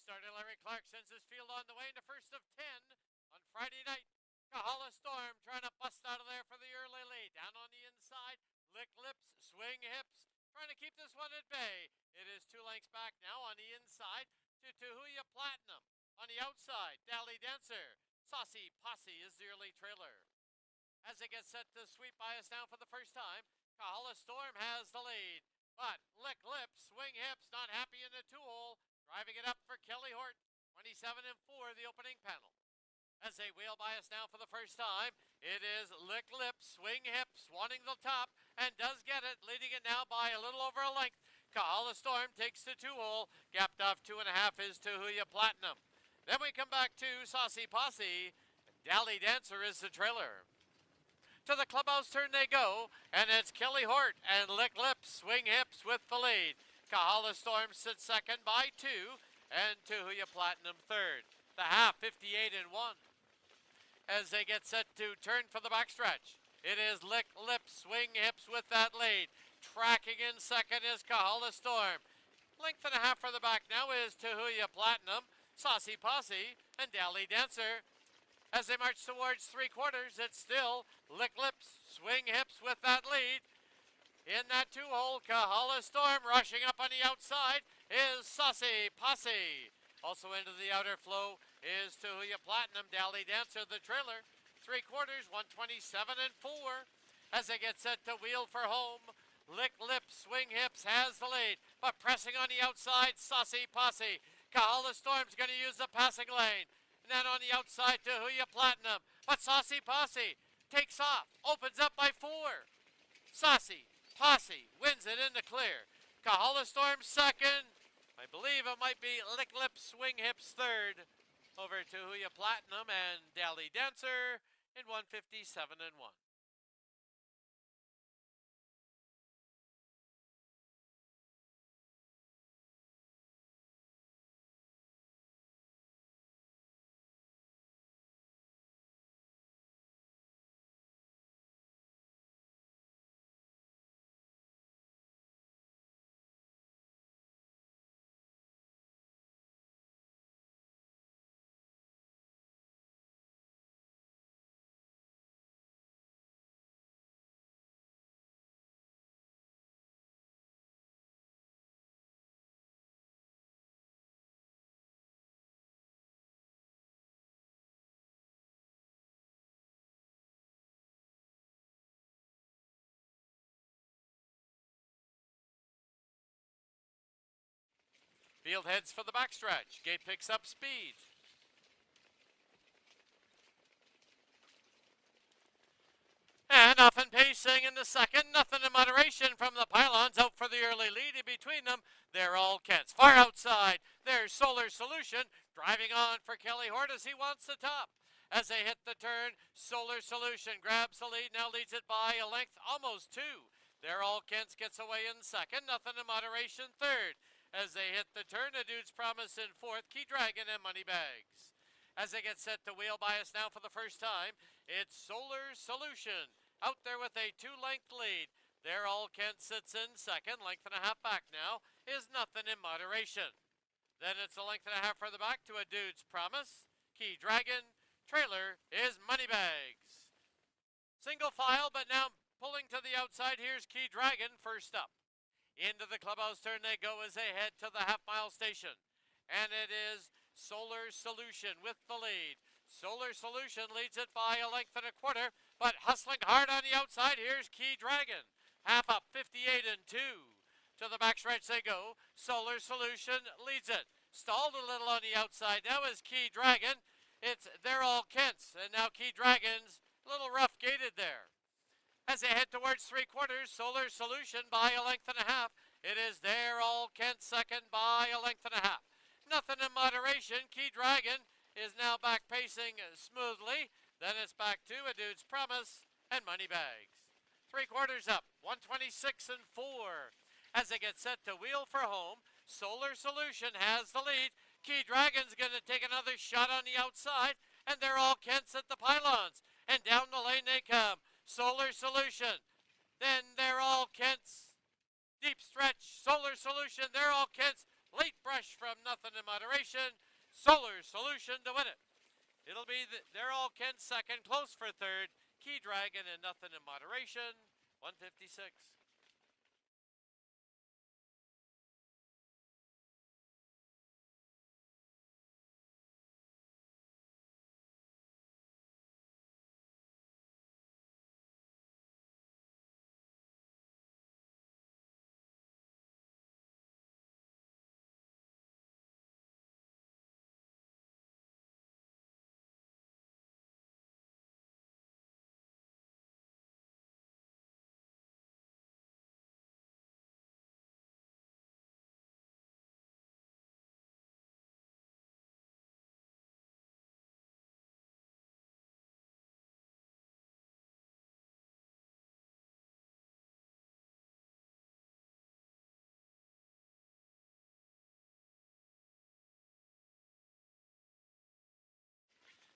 Starter Larry Clark sends his field on the way into first of 10 on Friday night. Kahala Storm trying to bust out of there for the early lead. Down on the inside, lick lips, swing hips, trying to keep this one at bay. It is 2 lengths back now on the inside to Tahuya Platinum. On the outside, Dally Dancer. Saucy Posse is the early trailer. As it gets set to sweep by us now for the first time, Kahala Storm has the lead. But lick lips, swing hips, not happy in the 2-hole. Driving it up for Kelly Hort, 27 and 4, the opening panel. As they wheel by us now for the first time, it is lick lips, swing hips, wanting the top, and does get it, leading it now by a little over a length. Kahala Storm takes the 2-hole, gapped off 2.5 is Tahuya Platinum. Then we come back to Saucy Posse. Dally Dancer is the trailer. To the clubhouse turn they go, and it's Kelly Hort and lick lips, swing hips with the lead. Kahala Storm sits second by 2, and Tahuya Platinum third. The half, 58 and 1. As they get set to turn for the backstretch, it is lick lips, swing hips with that lead. Tracking in second is Kahala Storm. Length and a half for the back now is Tahuya Platinum, Saucy Posse, and Dally Dancer. As they march towards 3/4, it's still lick lips, swing hips with that lead. In that 2-hole, Kahala Storm rushing up on the outside is Saucy Posse. Also into the outer flow is Tahuya Platinum, Dally Dancer, the trailer. 3/4, 127 and 4. As they get set to wheel for home, lick lips, swing hips has the lead, but pressing on the outside, Saucy Posse. Kahala Storm's going to use the passing lane. And then on the outside, Tahuya Platinum, but Saucy Posse takes off, opens up by 4. Saucy Posse wins it in the clear. Kahala Storm second. I believe it might be lick lips, swing hips third. Over Tahuya Platinum and Dally Dancer in 157 and 1. Field heads for the backstretch. Gate picks up speed. And off and pacing in the second. Nothing in moderation from the pylons. Out for the early lead. In between them, they're all Kents. Far outside, there's Solar Solution. Driving on for Kelly Hort as he wants the top. As they hit the turn, Solar Solution grabs the lead. Now leads it by a length, almost 2. They're all Kents gets away in second. Nothing in moderation third. As they hit the turn, A Dude's Promise in fourth, Key Dragon and Moneybags. As they get set to wheel by us now for the first time, it's Solar Solution. Out there with a 2-length lead. They're all Kent sits in second. Length and a half back now is Nothing in Moderation. Then it's a length and a half for the back to A Dude's Promise. Key Dragon. Trailer is Moneybags. Single file, but now pulling to the outside. Here's Key Dragon first up. Into the clubhouse turn they go as they head to the half-mile station. And it is Solar Solution with the lead. Solar Solution leads it by a length and a quarter, but hustling hard on the outside, here's Key Dragon. Half up, 58 and 2. To the backstretch they go. Solar Solution leads it. Stalled a little on the outside. Now is Key Dragon. They're all Kents, and now Key Dragon's a little rough gated there. As they head towards 3/4, Solar Solution by a length and a half. It is They're all Kent second by a length and a half. Nothing in moderation. Key Dragon is now back pacing smoothly. Then it's back to A Dude's Promise and Moneybags. 3/4 up, 126 and 4. As they get set to wheel for home, Solar Solution has the lead. Key Dragon's going to take another shot on the outside, and they're all Kents at the pylons. And down the lane they come. Solar Solution. Then they're all Kents. Deep stretch. Solar Solution. They're all Kents. Late Brush from Nothing in Moderation. Solar Solution to win it. It'll be they're all Kent second, close for third. Key Dragon and Nothing in Moderation, 156.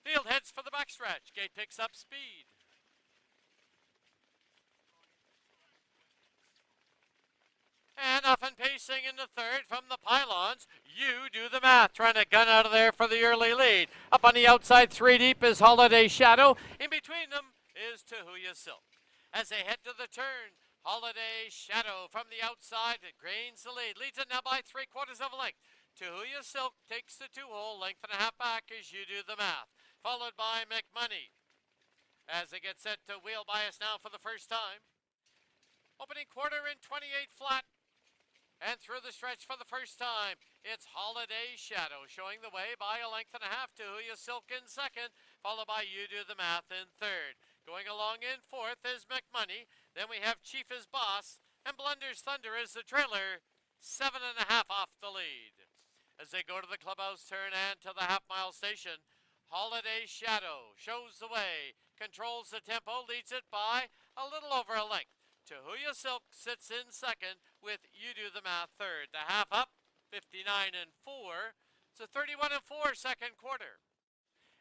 Field heads for the backstretch. Gate picks up speed. And off and pacing into third from the pylons. You do the math. Trying to gun out of there for the early lead. Up on the outside, 3 deep is Holiday Shadow. In between them is Tahuya Silk. As they head to the turn, Holiday Shadow from the outside gains the lead. Leads it now by 3/4 of a length. Tahuya Silk takes the 2-hole, length and a half back as you do the math. Followed by McMoney. As they get set to wheel bias now for the first time. Opening quarter in 28 flat. And through the stretch for the first time, it's Holiday Shadow showing the way by a length and a half. Tahuya Silk in second, followed by You Do the Math in third. Going along in fourth is McMoney. Then we have Chief is Boss, and Blunder's Thunder is the trailer, 7.5 off the lead. As they go to the clubhouse turn and to the half-mile station, Holiday Shadow shows the way, controls the tempo, leads it by a little over a length. Tahuya Silk sits in second with You Do the Math third. The half up, 59-4. It's a 31-4 second quarter.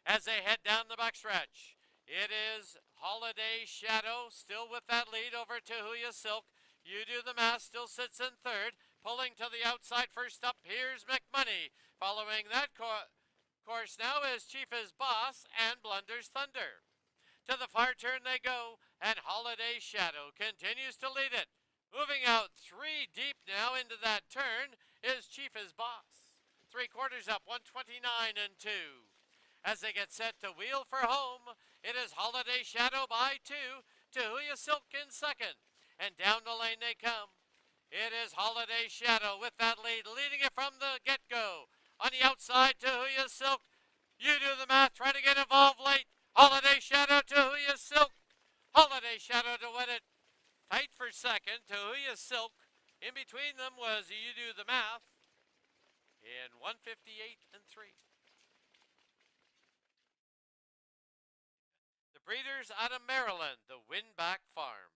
As they head down the backstretch, it is Holiday Shadow still with that lead over Tahuya Silk. You Do the Math still sits in third. Pulling to the outside first up, here's McMoney. Following that course now is Chief is Boss and Blunder's Thunder. To the far turn they go, and Holiday Shadow continues to lead it. Moving out 3 deep now into that turn is Chief is Boss. 3/4 up, 129-2. As they get set to wheel for home, it is Holiday Shadow by 2, Tahuya Silk in second. And down the lane they come. It is Holiday Shadow with that lead, leading it from the get-go. On the outside, Tahuya Silk. You Do the Math, trying to get involved late. Holiday Shadow, Tahuya Silk. Holiday Shadow to win it. Tight for second, Tahuya Silk. In between them was You Do the Math in 158-3. The breeders out of Maryland, the Winback Farms.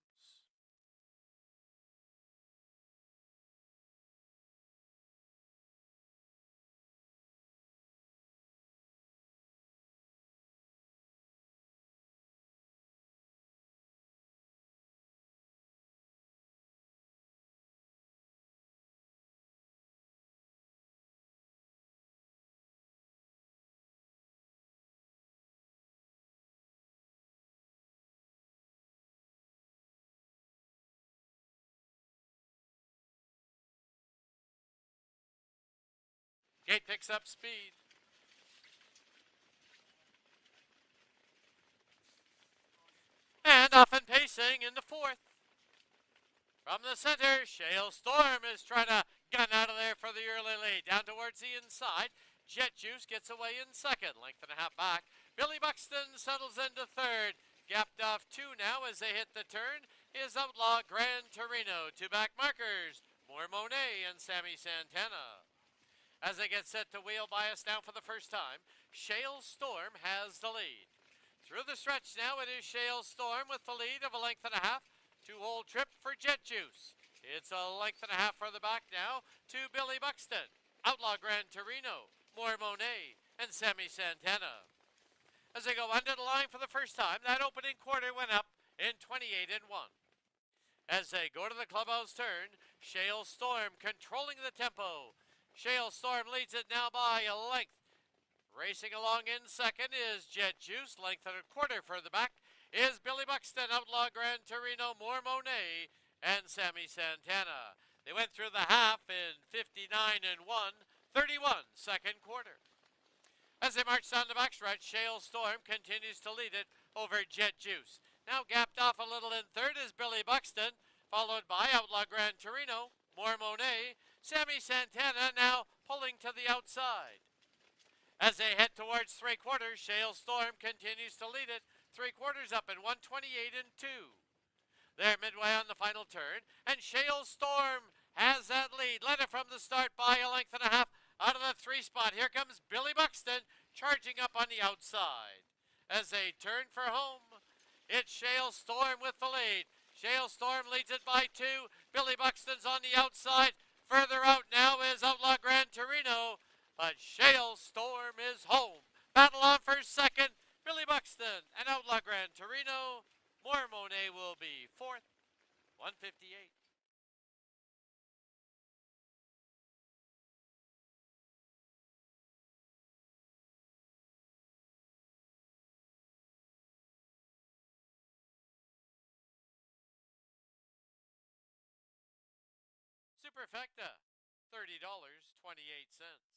Gate picks up speed. And off and pacing in the fourth. From the center, Shale Storm is trying to gun out of there for the early lead. Down towards the inside. Jet Juice gets away in second. Length and a half back. Billy Buxton settles into third. Gapped off 2 now as they hit the turn is Outlaw Gran Torino. 2 back markers. More Monet and Sammy Santana. As they get set to wheel bias now for the first time, Shale Storm has the lead. Through the stretch now, it is Shale Storm with the lead of a length and a half. 2-hole trip for Jet Juice. It's a length and a half further back now to Billy Buxton, Outlaw Gran Torino, More Monet, and Sammy Santana. As they go under the line for the first time, that opening quarter went up in 28-1. As they go to the clubhouse turn, Shale Storm controlling the tempo. Shale Storm leads it now by a length. Racing along in second is Jet Juice. Length and a quarter further back is Billy Buxton, Outlaw Gran Torino, More Monet, and Sammy Santana. They went through the half in 59 and 1, 31 second quarter. As they march down the backstretch, Shale Storm continues to lead it over Jet Juice. Now gapped off a little in third is Billy Buxton, followed by Outlaw Gran Torino, More Monet, Sammy Santana now pulling to the outside. As they head towards three quarters, Shale Storm continues to lead it, three quarters up in 128 and 2. They're midway on the final turn, and Shale Storm has that lead. Led it from the start by a length and a half out of the three spot. Here comes Billy Buxton charging up on the outside. As they turn for home, it's Shale Storm with the lead. Shale Storm leads it by 2. Billy Buxton's on the outside. Further out now is Outlaw Gran Torino, but Shale Storm is home. Battle on for second. Billy Buxton and Outlaw Gran Torino. More Monet will be fourth, 158. Superfecta, $30.28.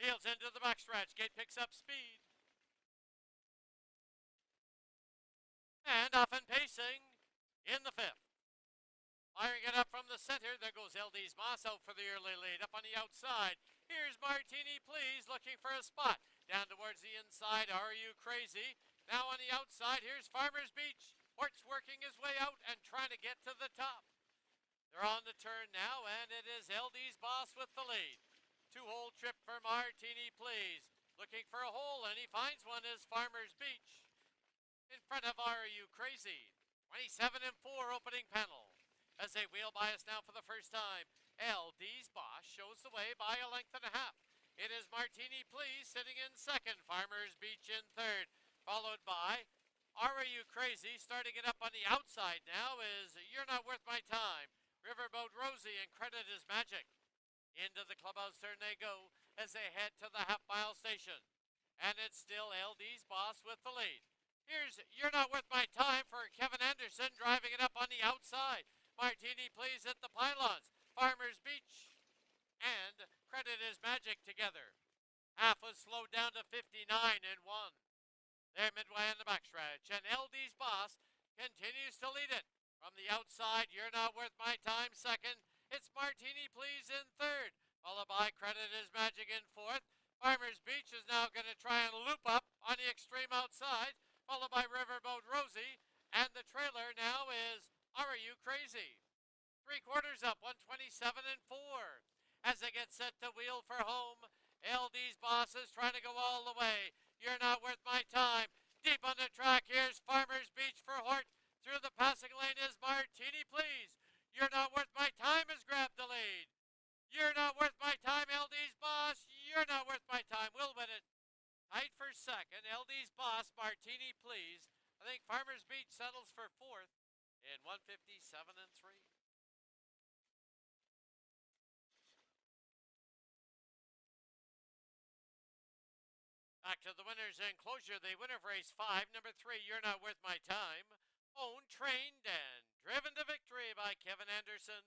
Fields into the backstretch. Gate picks up speed. And off and pacing in the fifth. Firing it up from the center. There goes LD's Moss out for the early lead. Up on the outside. Here's Martini Please looking for a spot. Down towards the inside. Are You Crazy? Now on the outside. Here's Farmers Beach. Hort's working his way out and trying to get to the top. They're on the turn now, and it is LD's Boss with the lead. Two-hole trip for Martini Please. Looking for a hole, and he finds one is Farmers Beach. In front of Are You Crazy? 27 and 4 opening panel. As they wheel by us now for the first time, LD's Boss shows the way by a length and a half. It is Martini Please sitting in second, Farmers Beach in third, followed by Are You Crazy? Starting it up on the outside now is You're Not Worth My Time, Riverboat Rosie, and Credit Is Magic. Into the clubhouse turn they go as they head to the half-mile station. And it's still LD's Boss with the lead. Here's You're Not Worth My Time for Kevin Anderson, driving it up on the outside. Martini Please at the pylons. Farmers Beach and Credit Is Magic together. Half was slowed down to 59 and 1. They're midway on the backstretch, and LD's Boss continues to lead it. From the outside, You're Not Worth My Time second. It's Martini Please in third, followed by Credit Is Magic in fourth. Farmers Beach is now going to try and loop up on the extreme outside, followed by Riverboat Rosie, and the trailer now is Are You Crazy? Three quarters up, 127 and 4. As they get set to wheel for home, LD's Boss is trying to go all the way. You're Not Worth My Time. Deep on the track, here's Farmers Beach for Hort. Through the passing lane is Martini Please. You're Not Worth My Time has grabbed the lead. You're Not Worth My Time, LD's Boss. You're Not Worth My Time will win it. Tight for second, LD's Boss, Martini Please. I think Farmers Beach settles for fourth in 157 and 3. Back to the winners' enclosure. The winner of race 5, number 3, You're Not Worth My Time. Owned, trained, and driven to victory by Kevin Anderson.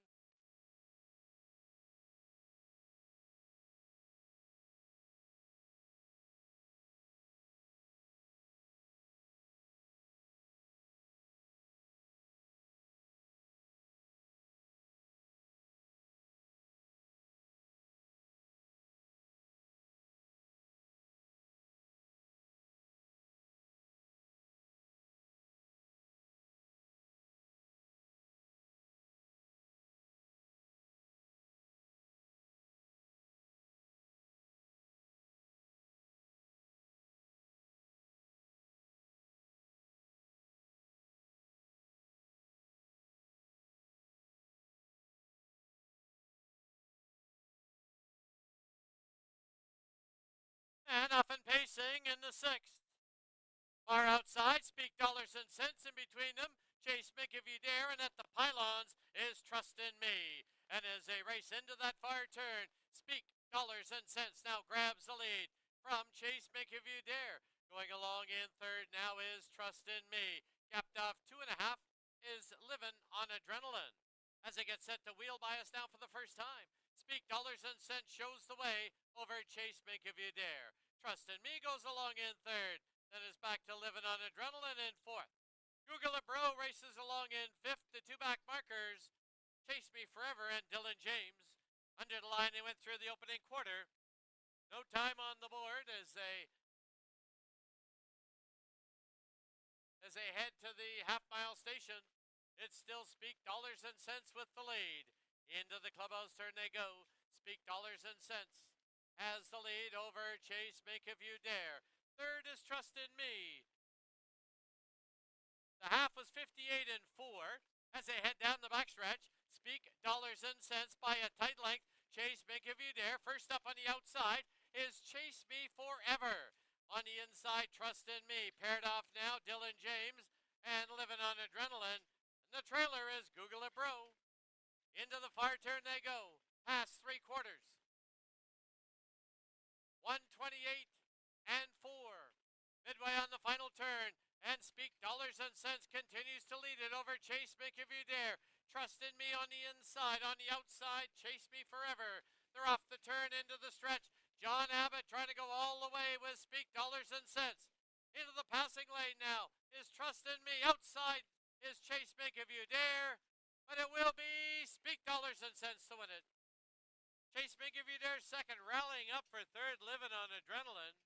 And off and pacing in the 6th. Far outside, Speak Dollars and Cents. In between them, Chase Make If You Dare. And at the pylons is Trust in Me. And as they race into that far turn, Speak Dollars and Cents now grabs the lead from Chase Make If You Dare. Going along in third now is Trust in Me. Gapped off 2.5 is Livin' on Adrenaline. As they get set to wheel by us now for the first time, Speak Dollars and Cents shows the way over Chase Make If You Dare. Trust in Me goes along in third. Then is back to Livin' on Adrenaline in fourth. Google It Bro races along in fifth. The two back markers, Chase Me Forever and Dylan James. Under the line, they went through the opening quarter. No time on the board as they head to the half-mile station. It's still Speak Dollars and Cents with the lead. Into the clubhouse turn they go. Speak Dollars and Cents has the lead over Chase Make If You Dare. Third is Trust in Me. The half was 58 and 4. As they head down the backstretch, Speak Dollars and Cents by a tight length. Chase Make If You Dare. First up on the outside is Chase Me Forever. On the inside, Trust in Me. Paired off now, Dylan James and Livin' on Adrenaline. And the trailer is Google It Bro. Into the far turn they go. Past 3/4. 128 and 4. Midway on the final turn, and Speak Dollars and Cents continues to lead it over Chase Make If You Dare. Trust in Me on the inside. On the outside, Chase Me Forever. They're off the turn into the stretch. John Abbott trying to go all the way with Speak Dollars and Cents. Into the passing lane now is Trust in Me. Outside is Chase Make If You Dare. But it will be Speak Dollars and Cents to win it. Chase Make If You Dare second, rallying up for third, Livin' on Adrenaline.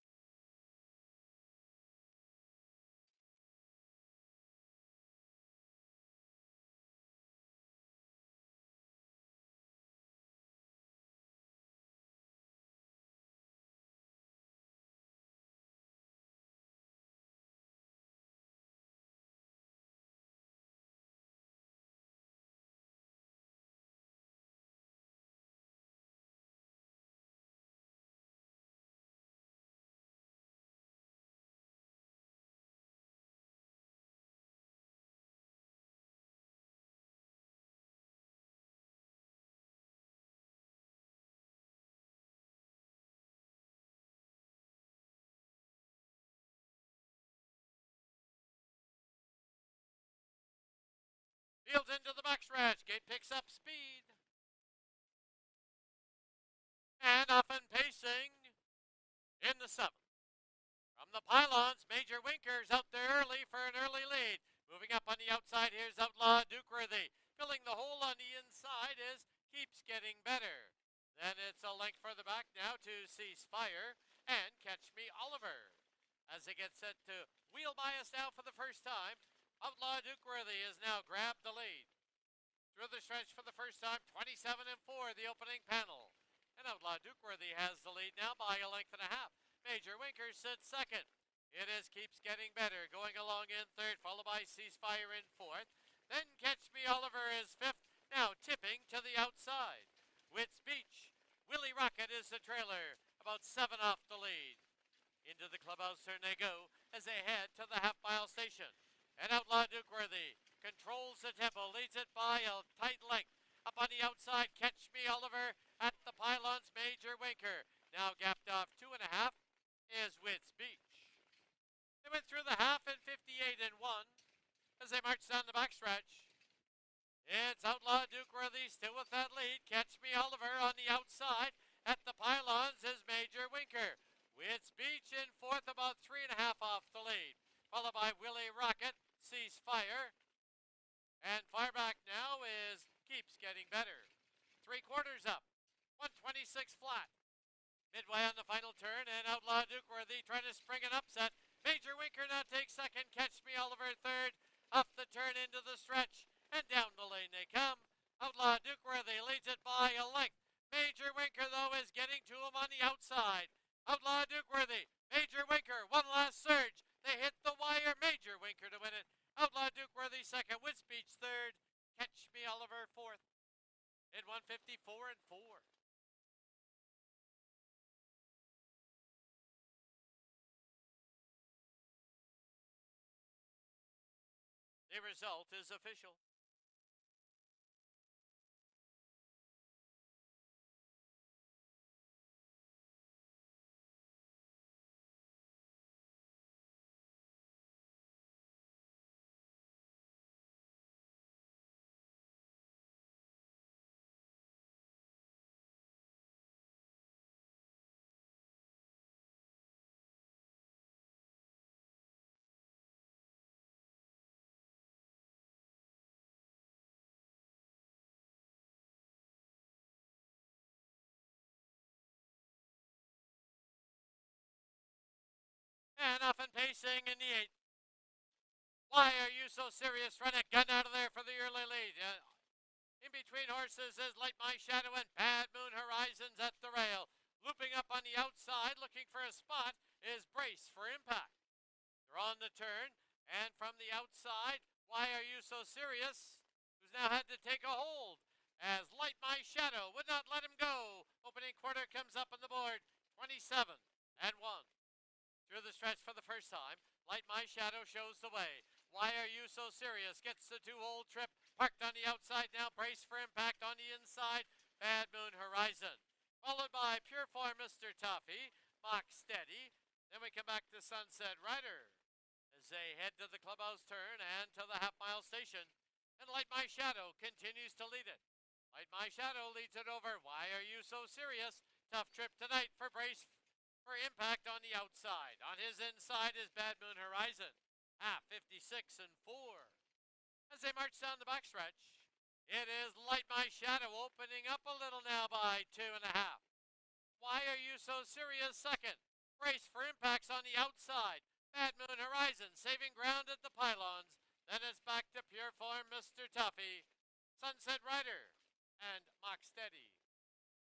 Fields into the backstretch. Gate picks up speed. And off and pacing in the 7th. From the pylons, Major Winker's out there early for an early lead. Moving up on the outside, here's Outlaw Dukeworthy. Filling the hole on the inside is Keeps Getting Better. Then it's a length further back now to Cease Fire and Catch Me Oliver. As they get set to wheel by us now for the first time, Outlaw Dukeworthy has now grabbed the lead. Through the stretch for the first time, 27 and 4, the opening panel. And Outlaw Dukeworthy has the lead now by a length and a half. Major Winker sits second. It is Keeps Getting Better going along in third, followed by Ceasefire in fourth. Then Catch Me Oliver is fifth, now tipping to the outside. Wits Beach. Willie Rocket is the trailer, about 7 off the lead. Into the clubhouse turn they go as they head to the half-mile station. And Outlaw Dukeworthy controls the tempo, leads it by a tight length. Up on the outside, Catch Me Oliver. At the pylons, Major Winker. Now gapped off 2.5 is Wits Beach. They went through the half in 58 and 1 as they march down the backstretch. It's Outlaw Dukeworthy still with that lead. Catch Me Oliver on the outside. At the pylons is Major Winker. Wits Beach in fourth, about 3.5 off the lead. Followed by Willie Rocket, Cease Fire. And far back now is Keeps Getting Better. 3/4 up, 126 flat. Midway on the final turn, and Outlaw Dukeworthy trying to spring an upset. Major Winker now takes second, Catch Me Oliver third. Up the turn into the stretch, and down the lane they come. Outlaw Dukeworthy leads it by a length. Major Winker, though, is getting to him on the outside. Outlaw Dukeworthy, Major Winker, one last surge. They hit the wire, Major Winker to win it. Outlaw Dukeworthy second, Wits Beach third, Catch Me Oliver fourth. In 154 and 4. A result is official. And off and pacing in the 8th. Why Are You So Serious? Run a gun out of there for the early lead. In between horses is Light My Shadow and Bad Moon Horizons at the rail. Looping up on the outside, looking for a spot, is Brace for Impact. They're on the turn, and from the outside, Why Are You So Serious? Who's now had to take a hold, as Light My Shadow would not let him go. Opening quarter comes up on the board, 27 and 1. Through the stretch for the first time, Light My Shadow shows the way. Why Are You So Serious? Gets the 2-hole trip, parked on the outside now, Brace for Impact on the inside, Bad Moon Horizon. Followed by Pure Form Mr. Toffee, Mock Steady. Then we come back to Sunset Rider as they head to the clubhouse turn and to the half-mile station. And Light My Shadow continues to lead it. Light My Shadow leads it over. Why Are You So Serious? Tough trip tonight for Brace for Impact on the outside. On his inside is Bad Moon Horizon. 56 and 4. As they march down the backstretch, it is Light My Shadow opening up a little now by 2.5. Why Are You So Serious? Second. Brace for Impact's on the outside. Bad Moon Horizon saving ground at the pylons. Then it's back to Pure Form Mr. Toffee, Sunset Rider, and Mock Steady.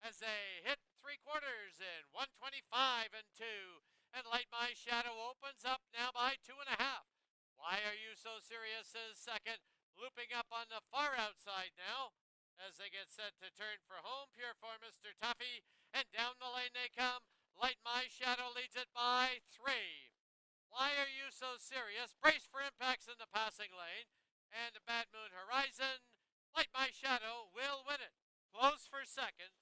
As they hit 3/4 in 125 and 2. And Light My Shadow opens up now by 2.5. Why Are You So Serious is second. Looping up on the far outside now as they get set to turn for home. Pure Form Mr. Toffee. And down the lane they come. Light My Shadow leads it by 3. Why Are You So Serious? Brace for Impacts in the passing lane. And Bad Moon Horizon. Light My Shadow will win it. Close for second.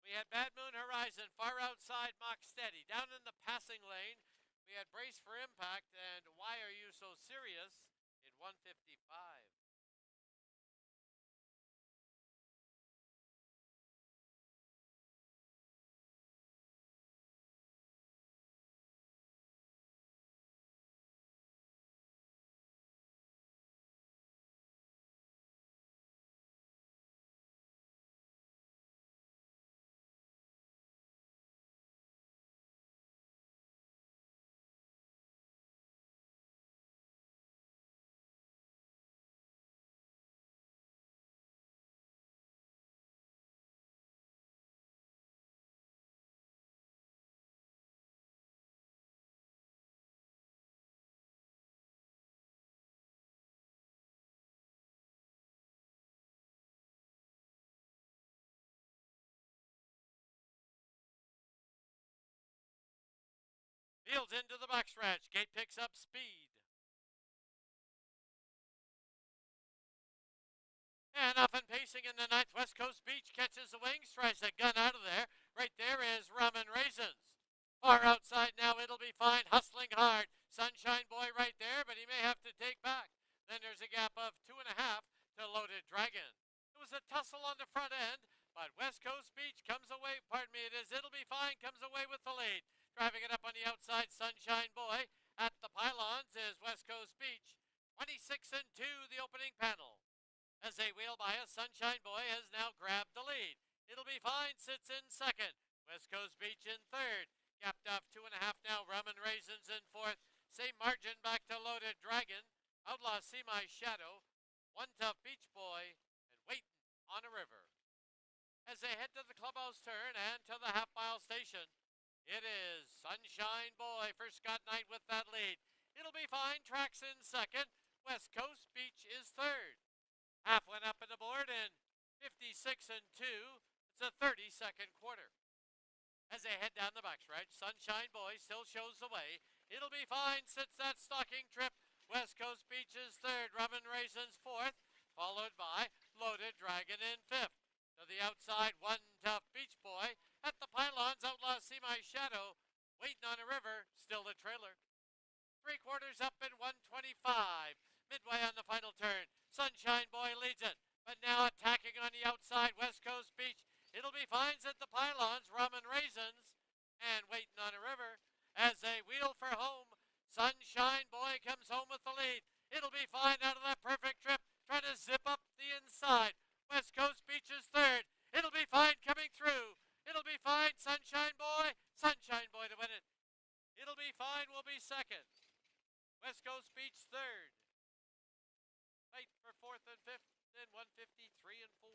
We had Bad Moon Horizon far outside Mock Steady. Down in the passing lane, we had Brace for Impact and Why Are You So Serious in 155. Fields into the backstretch. Gate picks up speed. And off and pacing in the 9th, West Coast Beach catches the wings, tries to gun out of there. Right there is Rum and Raisins. Far outside now, It'll Be Fine, hustling hard. Sunshine Boy right there, but he may have to take back. Then there's a gap of 2.5 to Loaded Dragon. It was a tussle on the front end, but West Coast Beach comes away, it is It'll Be Fine, comes away with the lead. Driving it up on the outside, Sunshine Boy. At the pylons is West Coast Beach. 26 and 2, the opening panel. As they wheel by us, Sunshine Boy has now grabbed the lead. It'll Be Fine sits in second. West Coast Beach in third. Gapped off 2.5 now. Rum and Raisins in fourth. Same margin back to Loaded Dragon. Outlaw See My Shadow. One Tough Beach Boy. And Waitin' on a River. As they head to the clubhouse turn and to the half-mile station, it is Sunshine Boy for Scott Knight with that lead. It'll Be Fine tracks in second. West Coast Beach is third. Half went up in the board in 56 and 2. It's a 30-second quarter. As they head down the backstretch, Sunshine Boy still shows the way. It'll Be Fine sits that stalking trip West Coast Beach is third. Rum and Raisins fourth, followed by Loaded Dragon in fifth. To the outside, One Tough Beach Boy. At the pylons, Outlaw See My Shadow. Waiting on a River, still the trailer. 3/4 up in 125. Midway on the final turn, Sunshine Boy leads it, but now attacking on the outside, West Coast Beach. It'll be Fines at the pylons, Rum and Raisins, and Waiting on a River. As they wheel for home, Sunshine Boy comes home with the lead. It'll be Fine out of that perfect trip, trying to zip up the inside. West Coast Beach is third. It'll be Fine coming through. It'll be Fine, Sunshine Boy to win it. It'll be Fine will be second. West Coast Beach third. Fight for fourth and fifth in 153 and 4.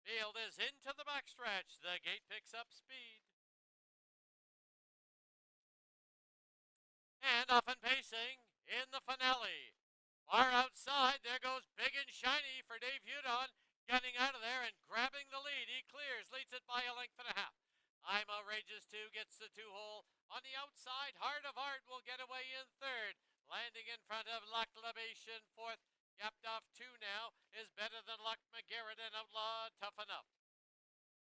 Field is into the backstretch. The gate picks up speed. And off and pacing in the finale. Far outside, there goes Big and Shiny for Dave Hudon, gunning out of there and grabbing the lead. He clears, leads it by a length and a half. I'm Outrageous 2 gets the 2-hole. On the outside, Heart of Art will get away in third. Landing in front of Luck Libation fourth. Gapped off 2 now is Better Than Luck, McGarrett, and Outlaw Tough Enough.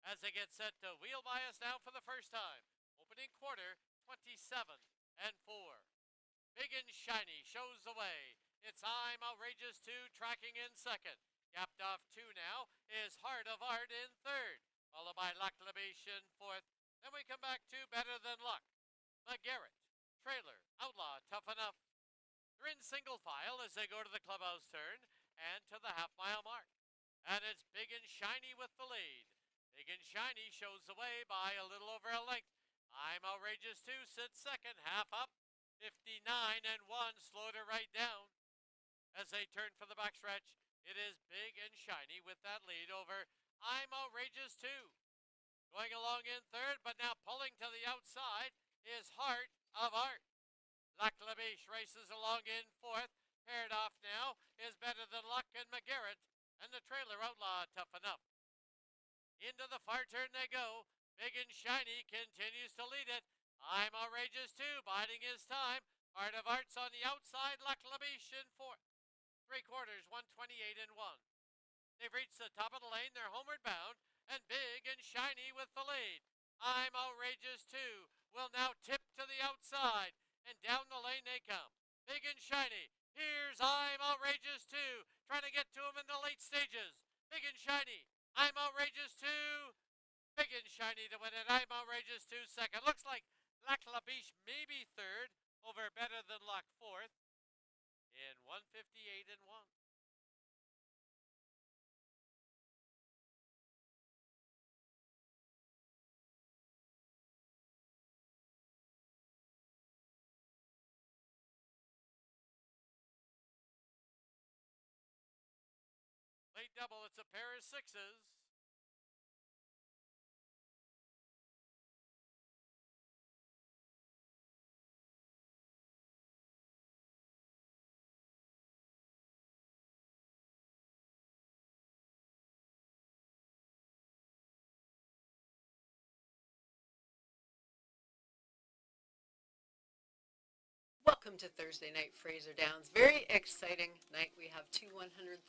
As they get set to wheel by us now for the first time. Opening quarter, 27 and 4. Big and Shiny shows the way. It's I'm Outrageous 2 tracking in second. Gapped off 2 now is Heart of Art in third. Followed by Luck Libation fourth. Then we come back to Better Than Luck, McGarrett, Trailer, Outlaw Tough Enough. They're in single file as they go to the clubhouse turn and to the half-mile mark. And it's Big and Shiny with the lead. Big and Shiny shows the way by a little over a length. I'm Outrageous 2 sits second, half up. 59 and 1, slowed her right down. As they turn for the backstretch, it is Big and Shiny with that lead over I'm Outrageous 2. Going along in third, but now pulling to the outside is Heart of Art. Luck Libation races along in fourth. Paired off now is Better Than Luck and McGarrett, and the trailer Outlaw Tough Enough. Into the far turn they go. Big and Shiny continues to lead it. I'm Outrageous 2, biding his time. Heart of Art's on the outside, Luck Libation fourth. 3/4, 128 and 1. They've reached the top of the lane, they're homeward bound, and Big and Shiny with the lead. I'm Outrageous 2 will now tip to the outside, and down the lane they come. Big and Shiny, here's I'm Outrageous 2, trying to get to him in the late stages. Big and Shiny, I'm Outrageous 2. Big and Shiny to win it. I'm Outrageous 2 second. Looks like Luck Libation maybe third over Better Than Luck fourth in 158 and 1. Late double, it's a pair of sixes. Welcome to Thursday Night Fraser Downs. Very exciting night. We have two $100,000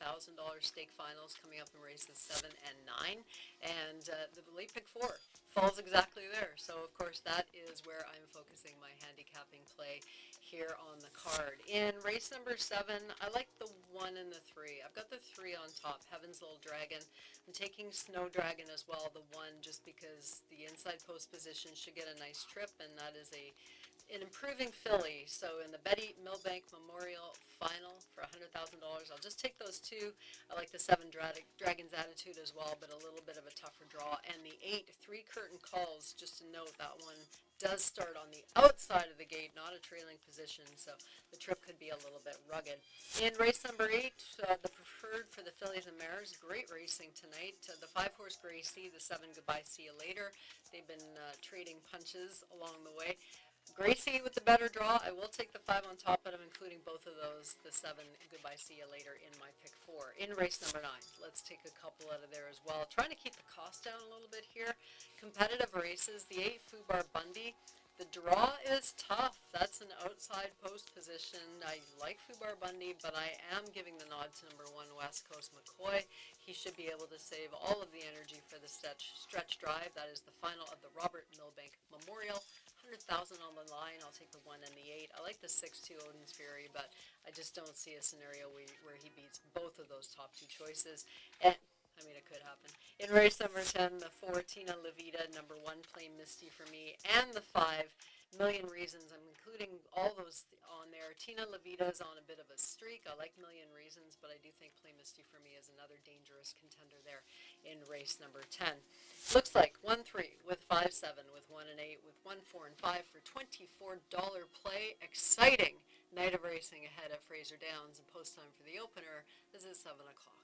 stake finals coming up in races 7 and 9. And the late pick 4 falls exactly there. So, of course, that is where I'm focusing my handicapping play here on the card. In race number 7, I like the 1 and the 3. I've got the 3 on top, Heaven's Little Dragon. I'm taking Snow Dragon as well, the 1, just because the inside post position should get a nice trip, and that is a an improving filly. So in the Betty Milbank Memorial Final for $100,000, I'll just take those two. I like the 7 Dragons Attitude as well, but a little bit of a tougher draw. And the 8 Three Curtain Calls, just to note, that one does start on the outside of the gate, not a trailing position, so the trip could be a little bit rugged. In race number 8, the preferred for the fillies and mares, great racing tonight. The 5-horse Gracie, the 7 Goodbye See You Later. They've been trading punches along the way. Gracie with the better draw. I will take the 5 on top, but I'm including both of those, the 7 Goodbye See You Later, in my pick 4. In race number 9, let's take a couple out of there as well. Trying to keep the cost down a little bit here. Competitive races, the 8 Fubar Bundy. The draw is tough. That's an outside post position. I like Fubar Bundy, but I am giving the nod to number 1 West Coast McCoy. He should be able to save all of the energy for the stretch drive. That is the final of the Robert Milbank Memorial. 100,000 on the line. I'll take the 1 and the 8. I like the 6-2 Odin's Fury, but I just don't see a scenario where he beats both of those top 2 choices. And I mean, it could happen. In race number 10, the 4 Tina Levita, number 1 Plain Misty for me, and the 5 Million Reasons. I'm including all those on there. Tina Levita is on a bit of a streak. I like Million Reasons, but I do think Plain Misty for me is another dangerous contender there in race number 10. Looks like 1-3 with 5-7 with 1 and 8 with 1, 4, and 5 for $24 play. Exciting night of racing ahead at Fraser Downs, and post time for the opener is at 7 o'clock.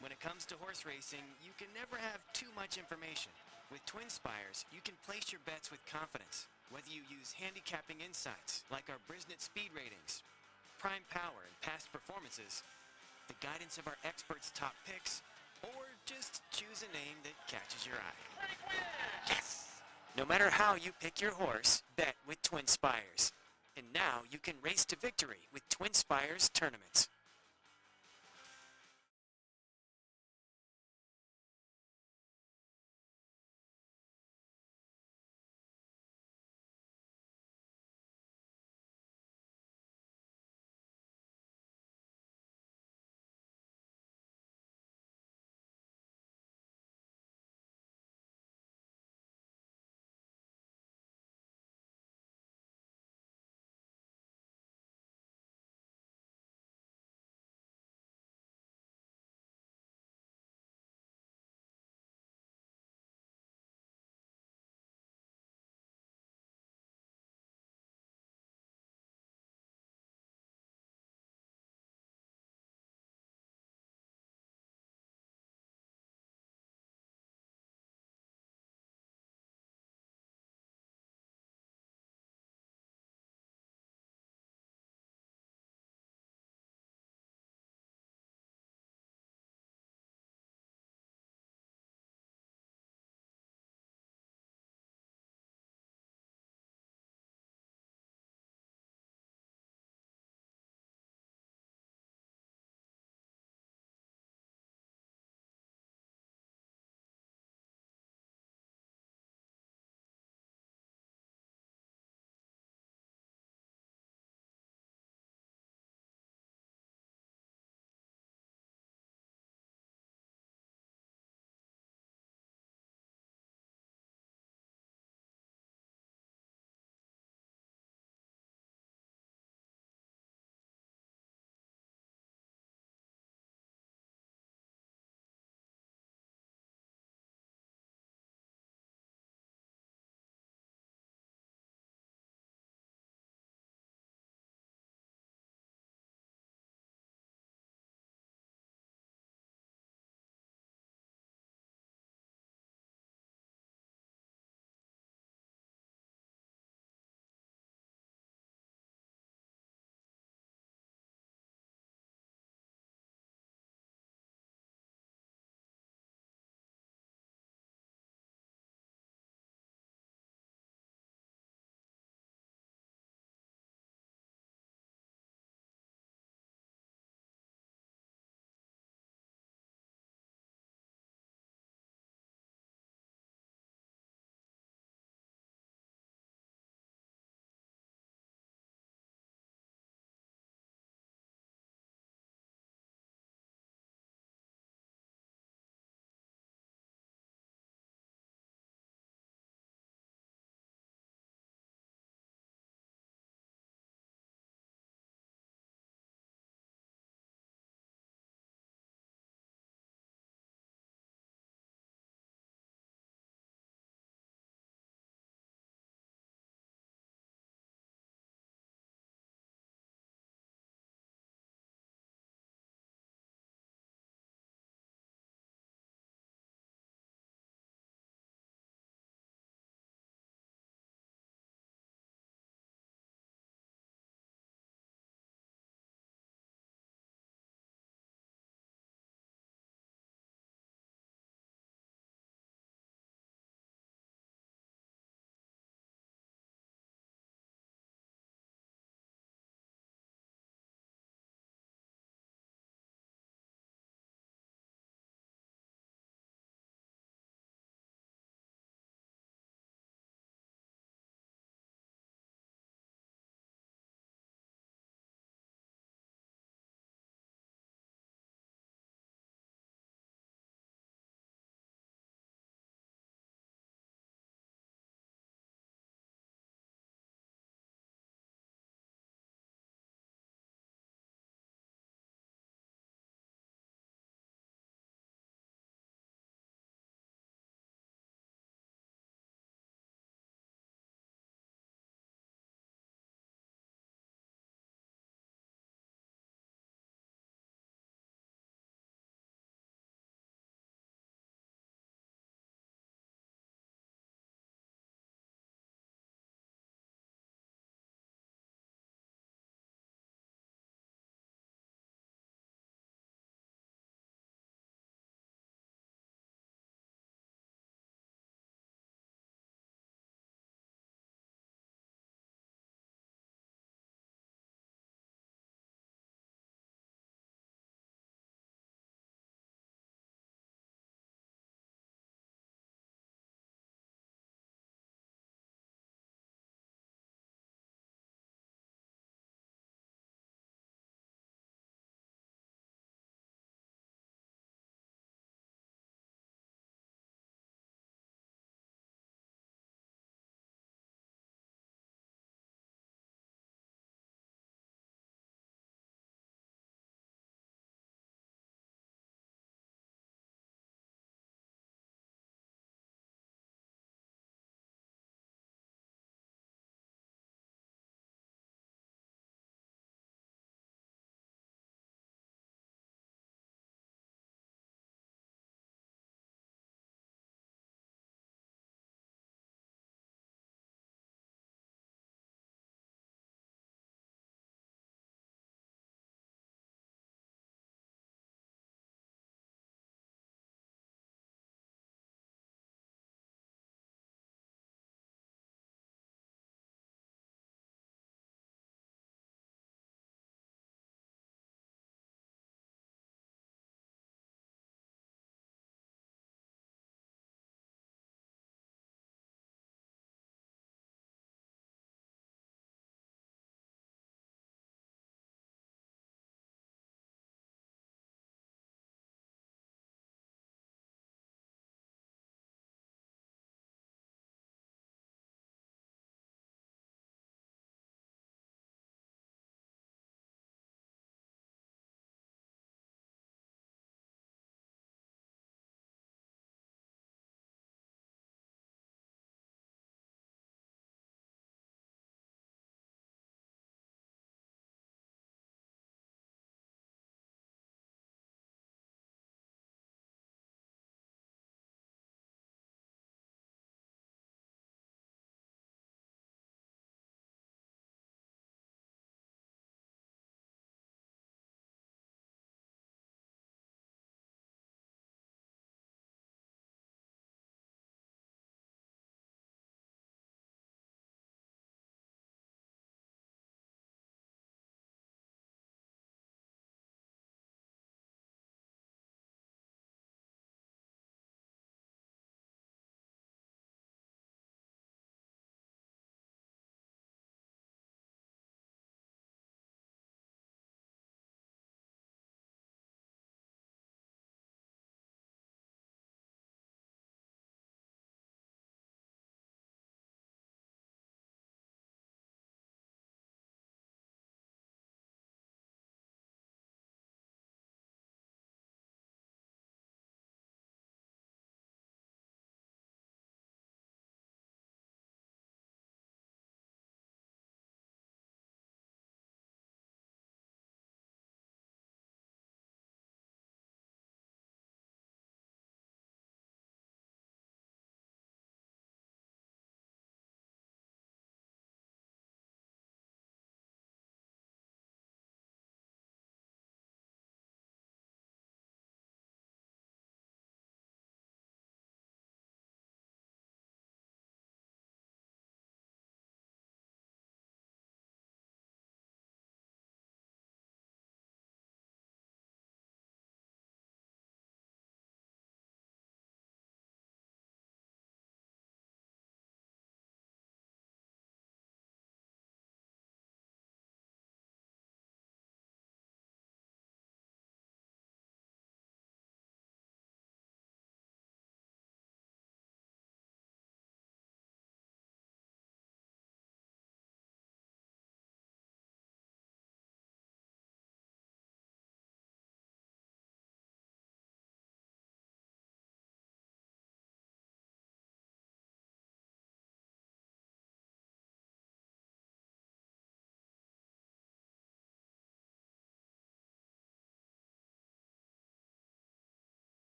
When it comes to horse racing, you can never have too much information. With Twin Spires, you can place your bets with confidence, whether you use handicapping insights like our Brisnet speed ratings, prime power and past performances, the guidance of our experts' top picks, or just choose a name that catches your eye. Yes! No matter how you pick your horse, bet with Twin Spires. And now you can race to victory with Twin Spires tournaments.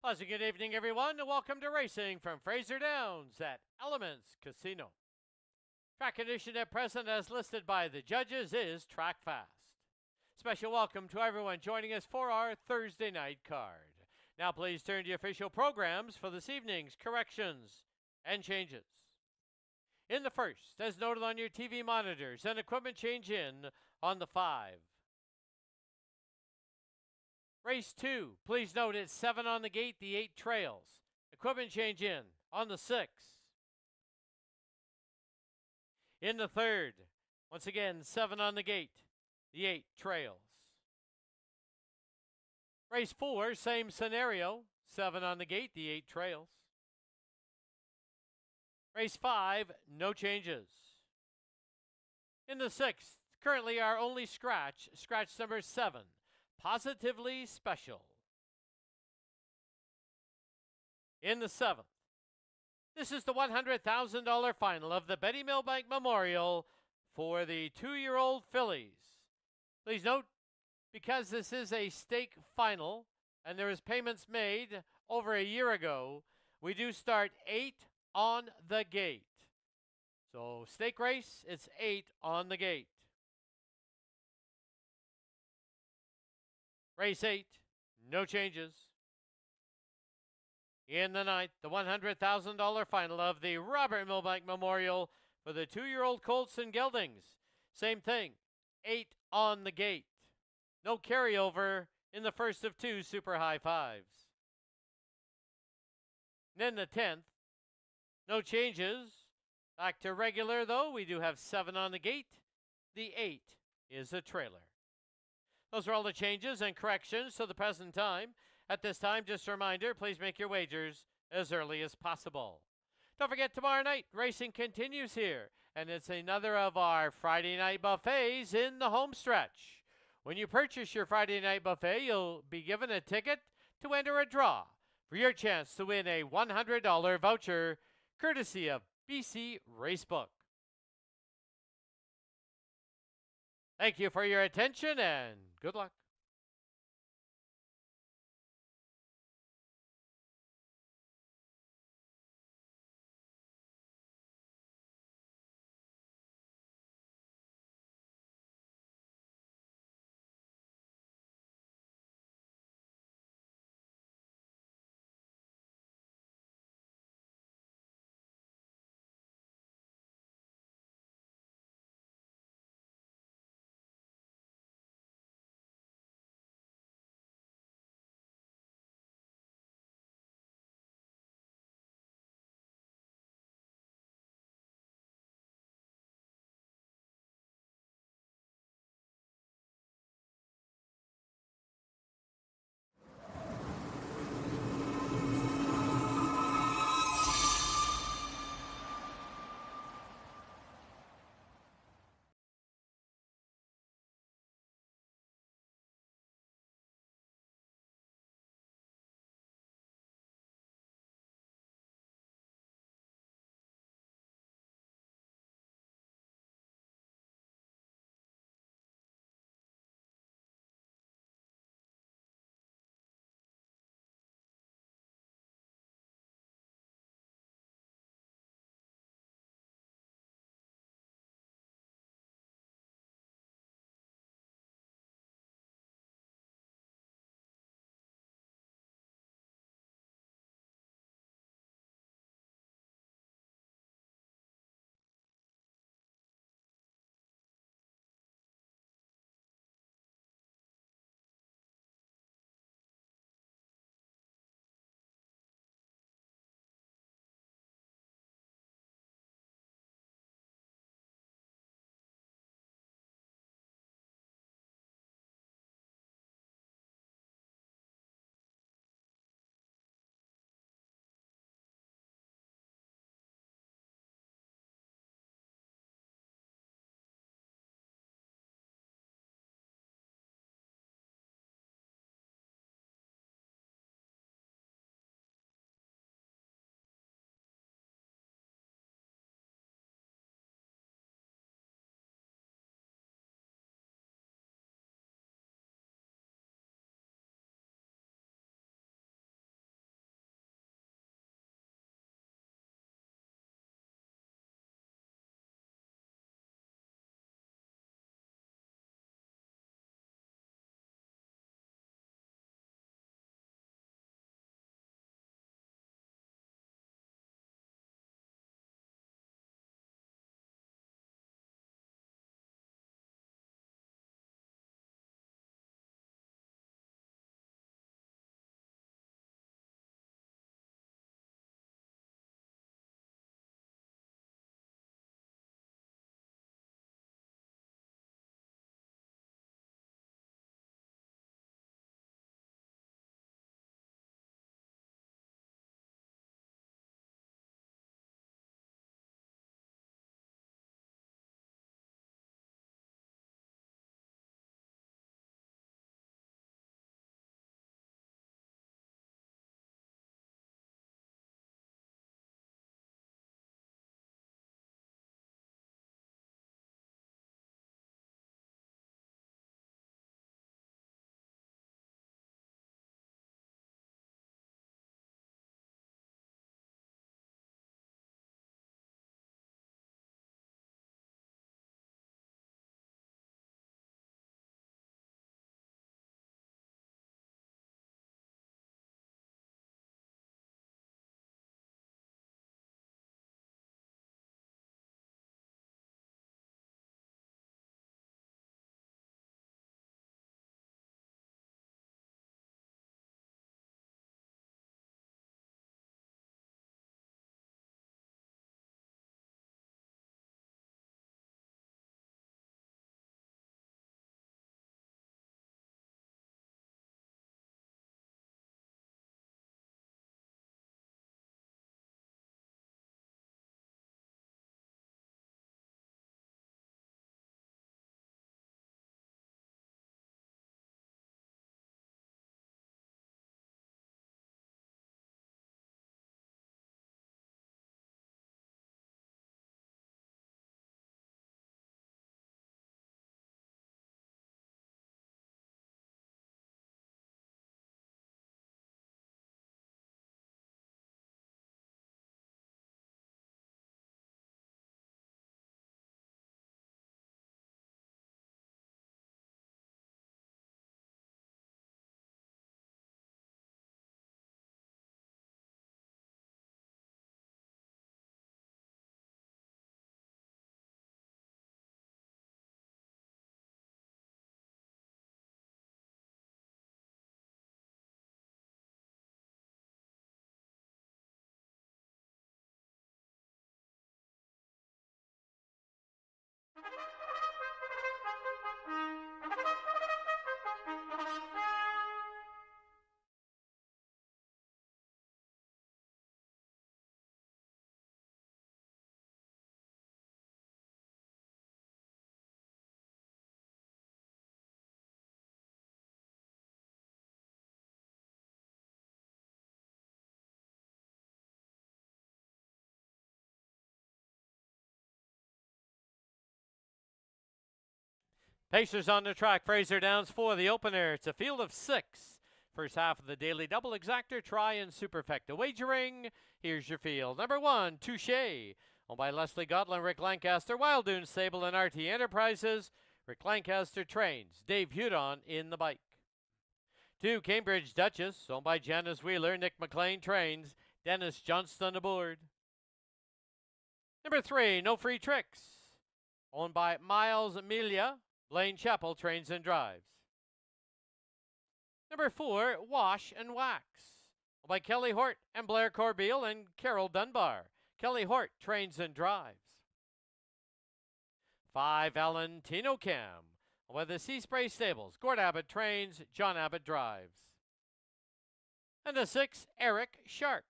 Pleasant good evening, everyone, and welcome to racing from Fraser Downs at Elements Casino. Track condition at present, as listed by the judges, is track fast. Special welcome to everyone joining us for our Thursday night card. Now please turn to your official programs for this evening's corrections and changes. In the first, as noted on your TV monitors, an equipment change in on the 5. Race 2, please note it's 7 on the gate, the 8 trails. Equipment change in on the 6. In the third, once again, 7 on the gate, the 8 trails. Race 4, same scenario, 7 on the gate, the 8 trails. Race 5, no changes. In the 6th, currently our only scratch number 7. Positively Special. In the 7th, this is the $100,000 final of the Betty Milbank Memorial for the 2-year-old fillies. Please note, because this is a stake final and there is payments made over a year ago, we do start 8 on the gate. So stake race, it's 8 on the gate. Race 8, no changes. In the 9th, the $100,000 final of the Robert Milbank Memorial for the 2-year-old colts and geldings. Same thing, 8 on the gate. No carryover in the first of 2 super high 5s. Then the 10th, no changes. Back to regular though, we do have 7 on the gate. The 8 is a trailer. Those are all the changes and corrections to the present time. At this time, just a reminder, please make your wagers as early as possible. Don't forget, tomorrow night, racing continues here, and it's another of our Friday night buffets in the home stretch. When you purchase your Friday night buffet, you'll be given a ticket to enter a draw for your chance to win a $100 voucher, courtesy of BC Racebook. Thank you for your attention, and good luck. Pacers on the track. Fraser Downs for the opener. It's a field of 6. First half of the daily double exactor, try and superfecta wagering. Here's your field. Number 1, Touche. Owned by Leslie Gotland, Rick Lancaster, Wild Dune Stable, and RT Enterprises. Rick Lancaster trains. Dave Hudon in the bike. 2, Cambridge Duchess. Owned by Janice Wheeler, Nick McLean trains. Dennis Johnston aboard. Number 3, No Free Tricks. Owned by Miles Amelia, Blaine Chappell trains and drives. Number 4, Wash and Wax. Owned by Kelly Hort and Blair Corbeil and Carol Dunbar. Kelly Hort trains and drives. 5, Valentino Cam. Owned by the Sea Spray Stables. Gord Abbott trains, John Abbott drives. And a 6, Eric Shark.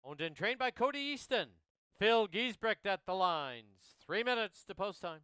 Owned and trained by Cody Easton. Phil Giesbrecht at the lines. 3 minutes to post time.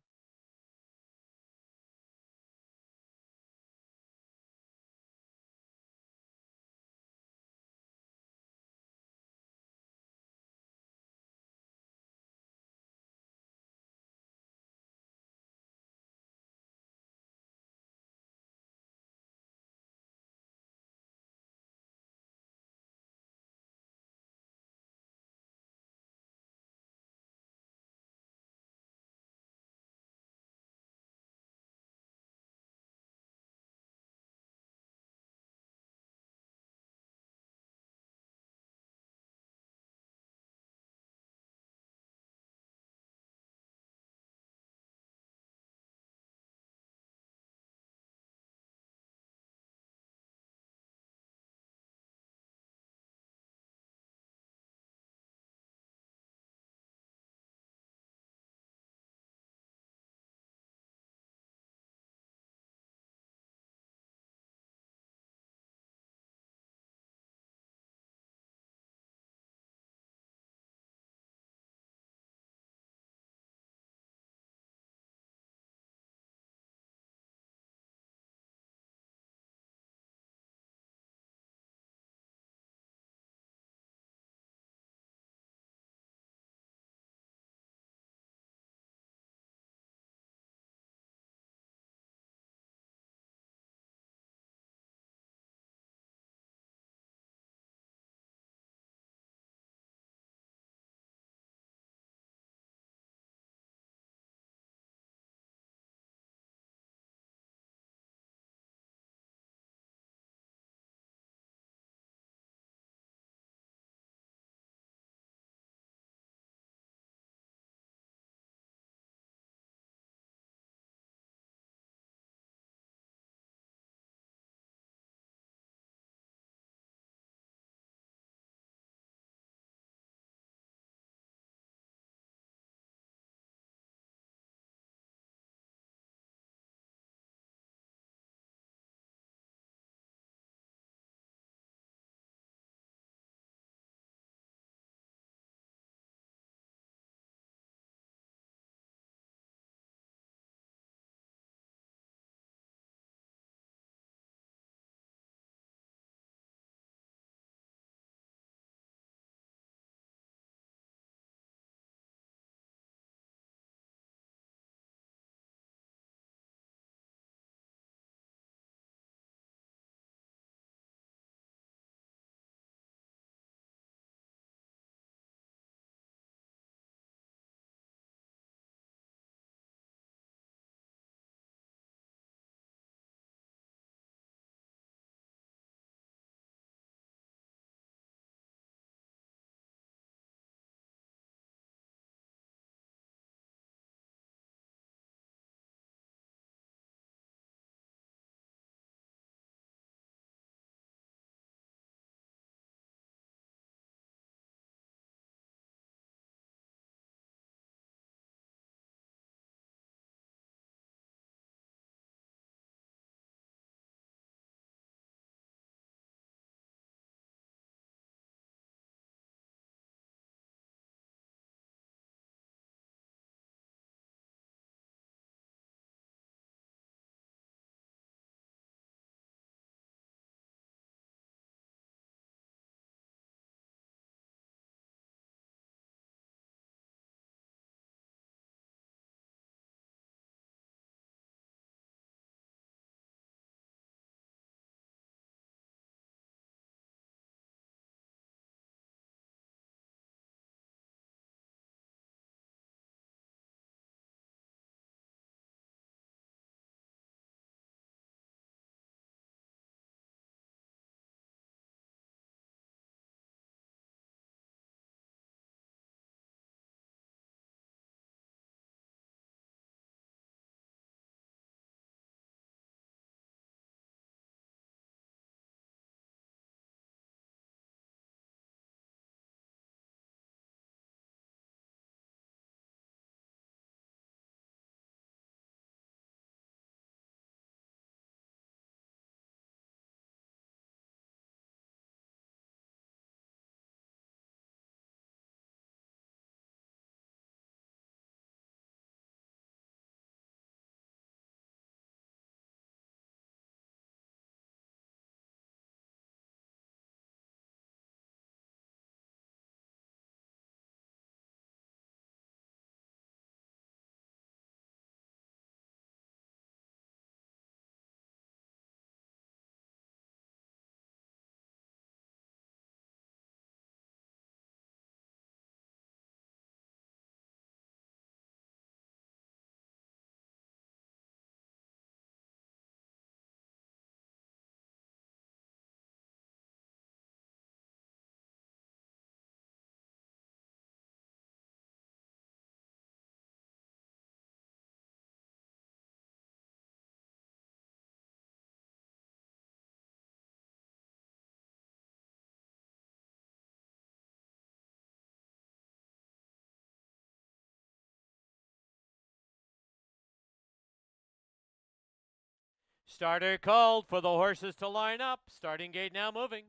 Starter called for the horses to line up. Starting gate now moving.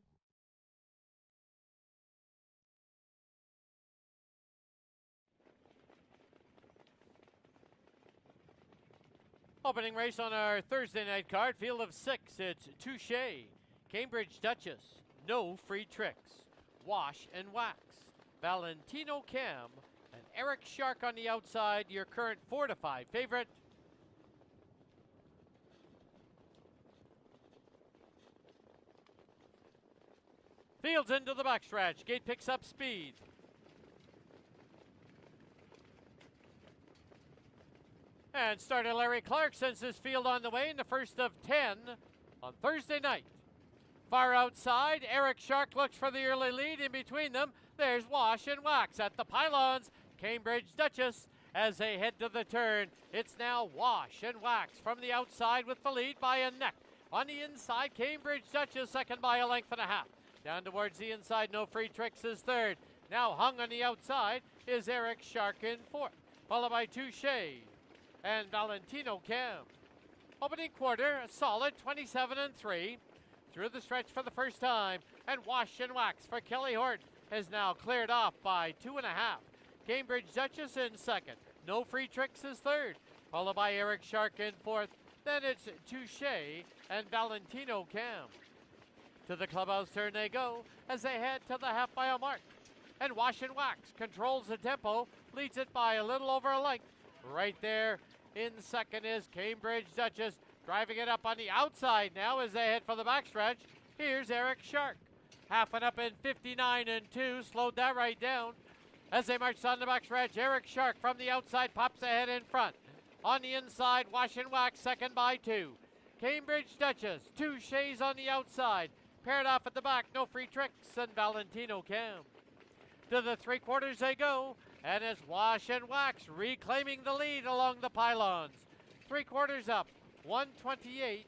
Opening race on our Thursday night card, field of 6. It's Touche, Cambridge Duchess, No Free Tricks, Wash and Wax, Valentino Cam, and Eric Shark on the outside, your current 4-5 favorite. Fields into the backstretch. Gate picks up speed. And starter Larry Clark sends his field on the way in the first of 10 on Thursday night. Far outside, Eric Shark looks for the early lead. In between them, there's Wash and Wax at the pylons. Cambridge Duchess as they head to the turn. It's now Wash and Wax from the outside with the lead by a neck. On the inside, Cambridge Duchess second by a length and a half. Down towards the inside, No Free Tricks is third. Now hung on the outside is Eric Shark in fourth, followed by Touche and Valentino Cam. Opening quarter, a solid 27-3. Through the stretch for the first time, and Wash and Wax for Kelly Horton is now cleared off by 2.5. Cambridge Duchess in second. No Free Tricks is third, followed by Eric Shark in fourth. Then it's Touche and Valentino Cam. To the clubhouse turn they go as they head to the half-mile mark. And Wash and Wax controls the tempo, leads it by a little over a length. Right there in second is Cambridge Duchess, driving it up on the outside now as they head for the backstretch. Here's Eric Shark. Half and up in 59-2, slowed that right down. As they march on the backstretch, Eric Shark from the outside pops ahead in front. On the inside, Wash and Wax second by 2. Cambridge Duchess, Touche's on the outside. Paired off at the back, No Free Tricks and Valentino Cam. To the three-quarters they go, and it's Wash and Wax reclaiming the lead along the pylons. Three-quarters up, 128-2.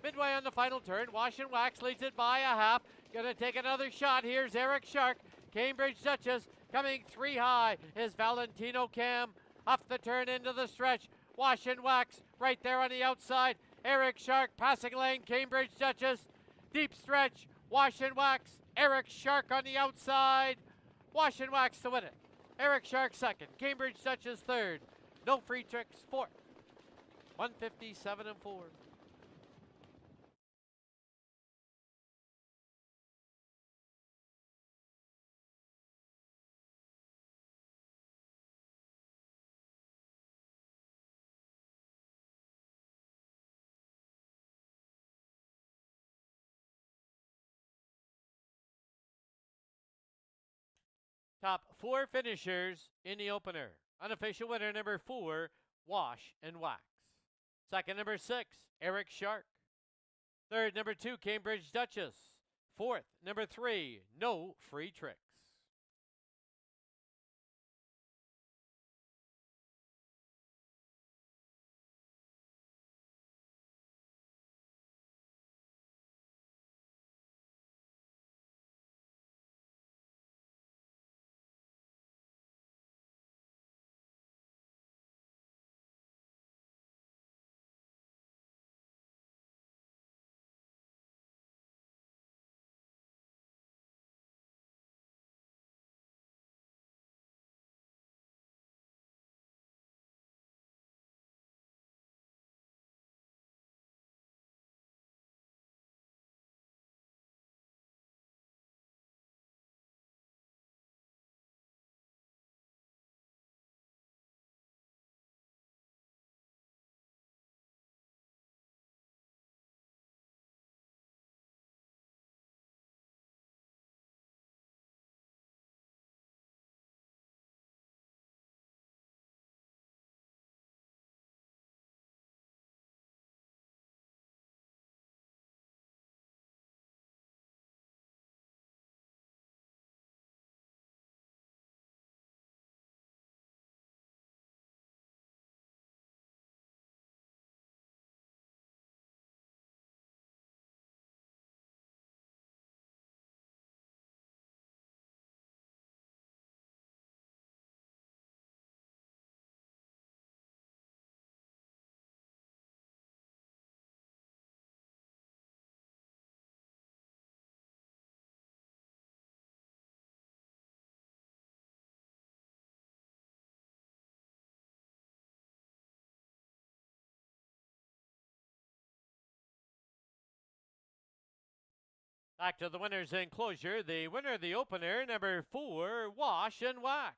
Midway on the final turn, Wash and Wax leads it by a half. Gonna take another shot. Here's Eric Shark. Cambridge Duchess coming three high is Valentino Cam. Off the turn into the stretch. Wash and Wax right there on the outside. Eric Shark passing lane. Cambridge Duchess. Deep stretch. Wash and Wax. Eric Shark on the outside. Wash and Wax to win it. Eric Shark second. Cambridge Duchess third. No Free Tricks fourth. 157-4. Top four finishers in the opener. Unofficial winner number 4, Wash and Wax. Second, number 6, Eric Shark. Third, number 2, Cambridge Duchess. Fourth, number 3, No Free Tricks. Back to the winner's enclosure. The winner of the opener, number 4, Wash and Wax.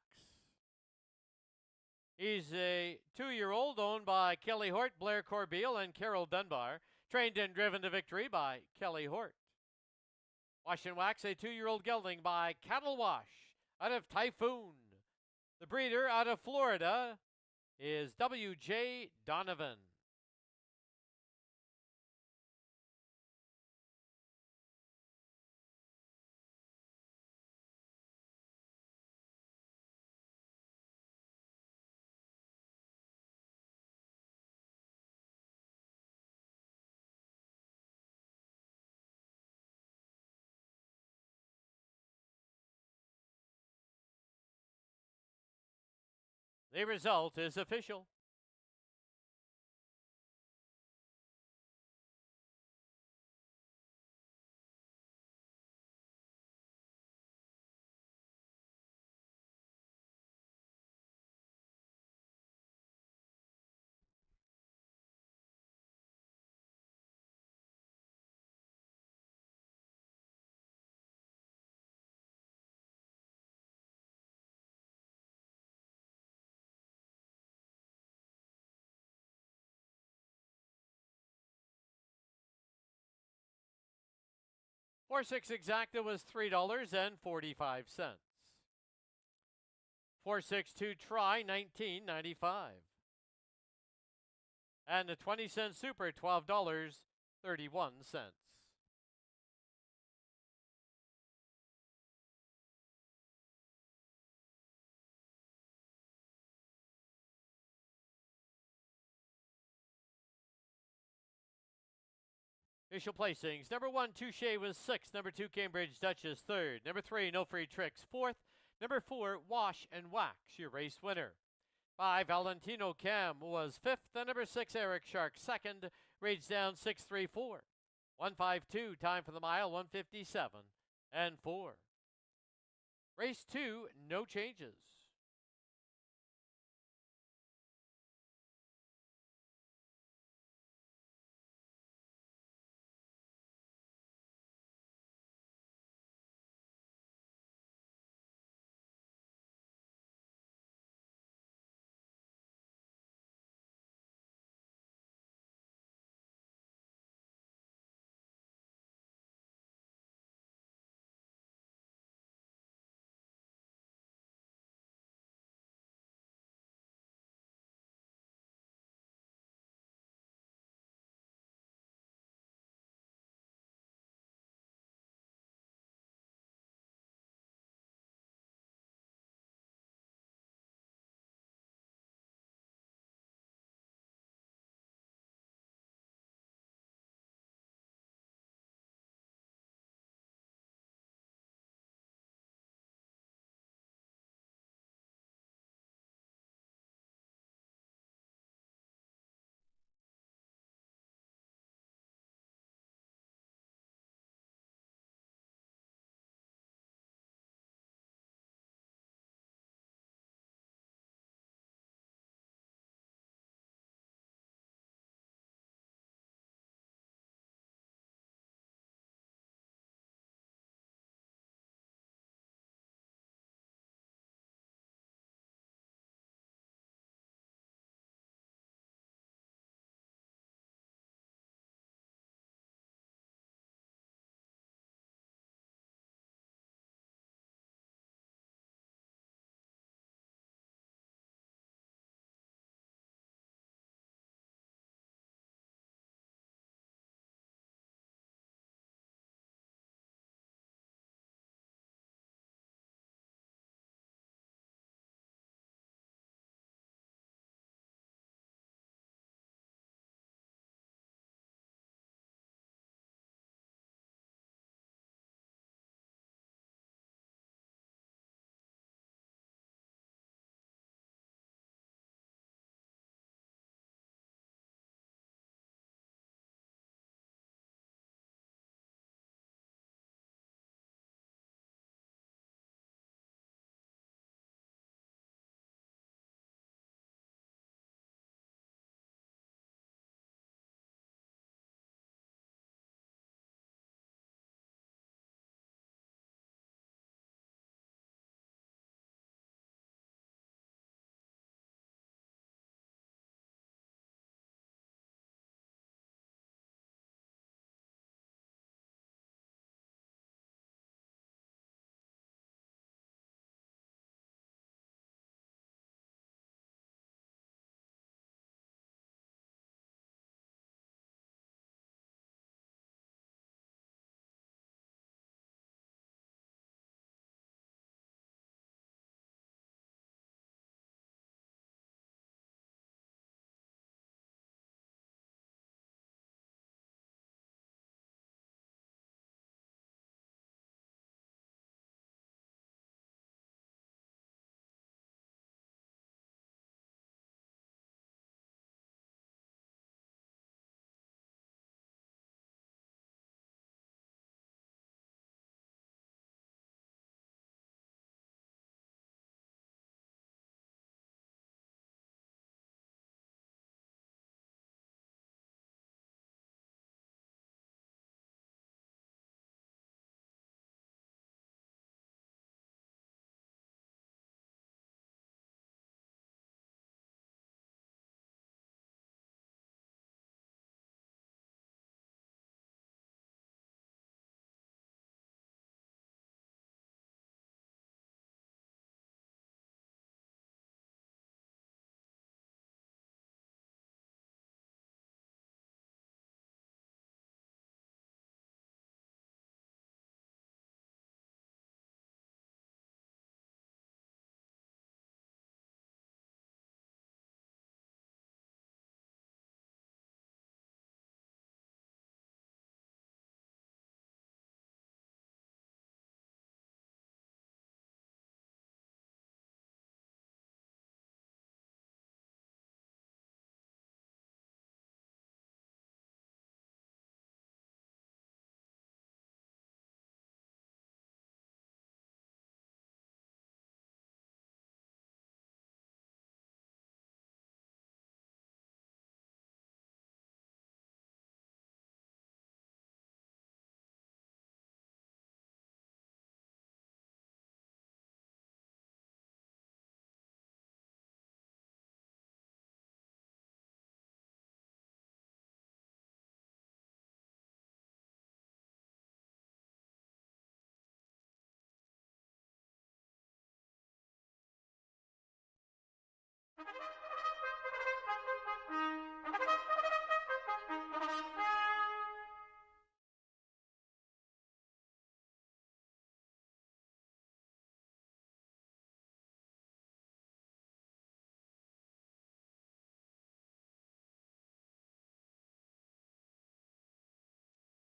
He's a 2-year-old owned by Kelly Hort, Blair Corbeil, and Carol Dunbar. Trained and driven to victory by Kelly Hort. Wash and Wax, a 2-year-old gelding by Cattle Wash out of Typhoon. The breeder out of Florida is W.J. Donovan. The result is official. $4.6 exacta was $3.45. 4.62 try, $19.95. And the 20-cent super, $12.31. Official placings. Number 1, Touche was 6th. Number 2, Cambridge Duchess 3rd. Number 3, No Free Tricks 4th. Number 4, Wash and Wax, your race winner. 5, Valentino Cam was 5th. And number 6, Eric Shark 2nd. Rage down 6.34. 152, time for the mile, 157 and 4. Race 2, no changes.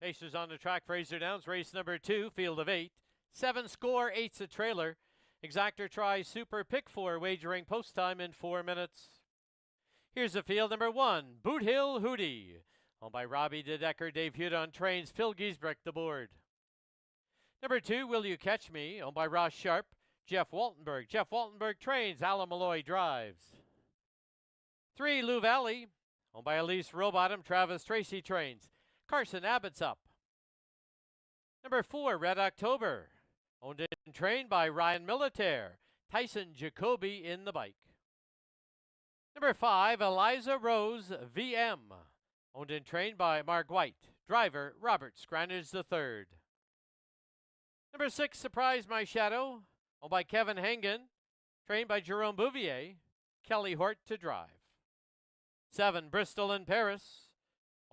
Pacers on the track, Fraser Downs, race number 2, field of 8. 7 score, 8's a trailer. Exactor tries Super Pick 4, wagering post time in 4 minutes. Here's the field number 1, Boot Hill Hootie. Owned by Robbie DeDecker, Dave Hudon trains, Phil Giesbrecht the board. Number 2, Will You Catch Me? Owned by Ross Sharp, Jeff Waltenberg. Jeff Waltenberg trains, Alan Malloy drives. 3, Lou Valley. Owned by Elise Rowbottom, Travis Tracy trains. Carson Abbott's up. Number 4, Red October. Owned and trained by Ryan Militaire. Tyson Jacoby in the bike. Number 5, Eliza Rose VM. Owned and trained by Mark White. Driver, Robert Scranage III. Number 6, Surprise My Shadow. Owned by Kevin Hengen. Trained by Jerome Bouvier. Kelly Hort to drive. 7, Bristol in Paris.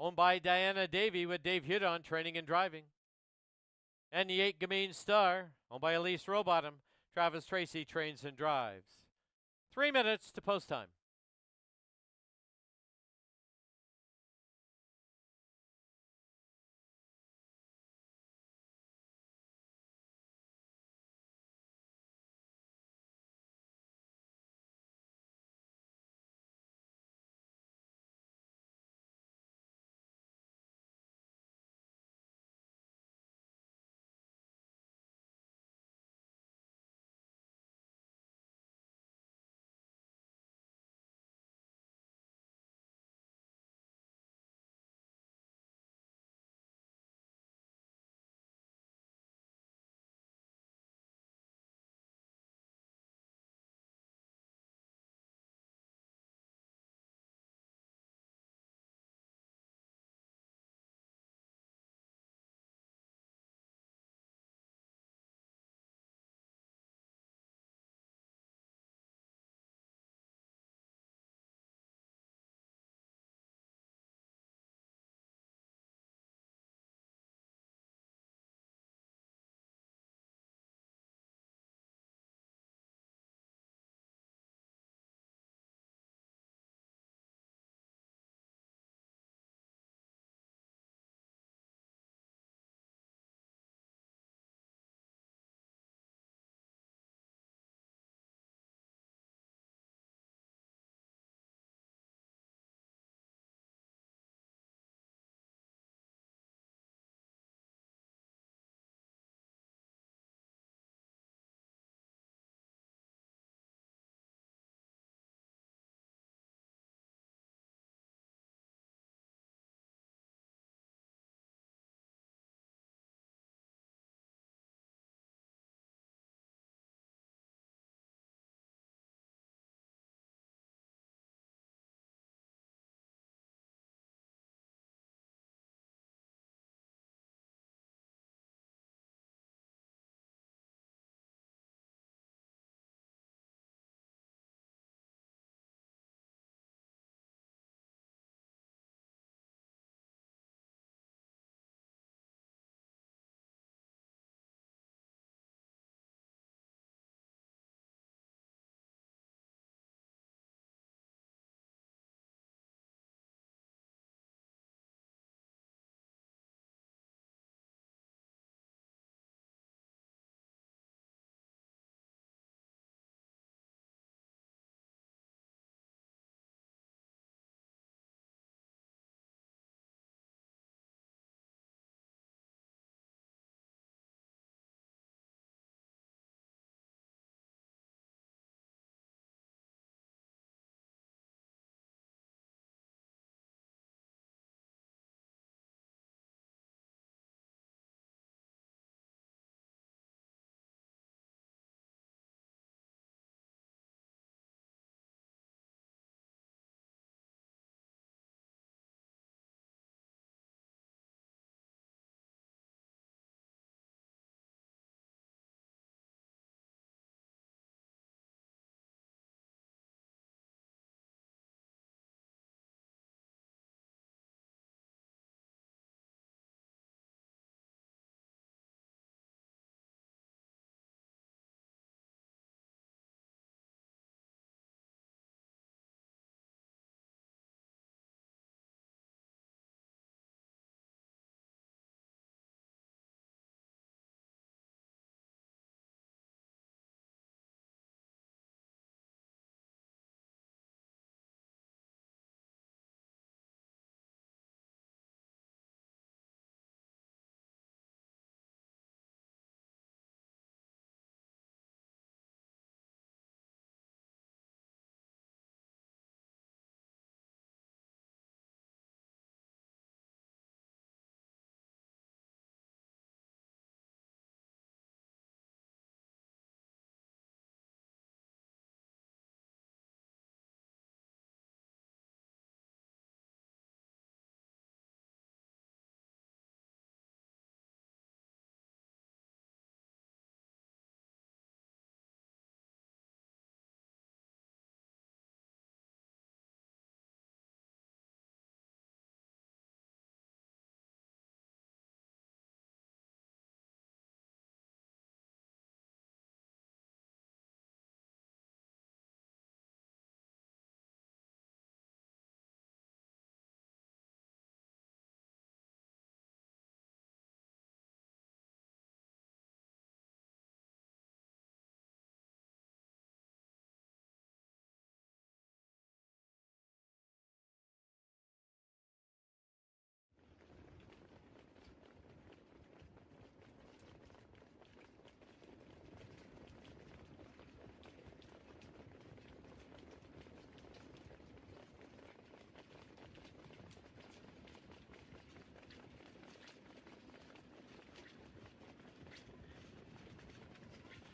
Owned by Diana Davey with Dave Hudon training and driving. And the 8, Gamine Star. Owned by Elise Rowbottom. Travis Tracy trains and drives. 3 minutes to post time.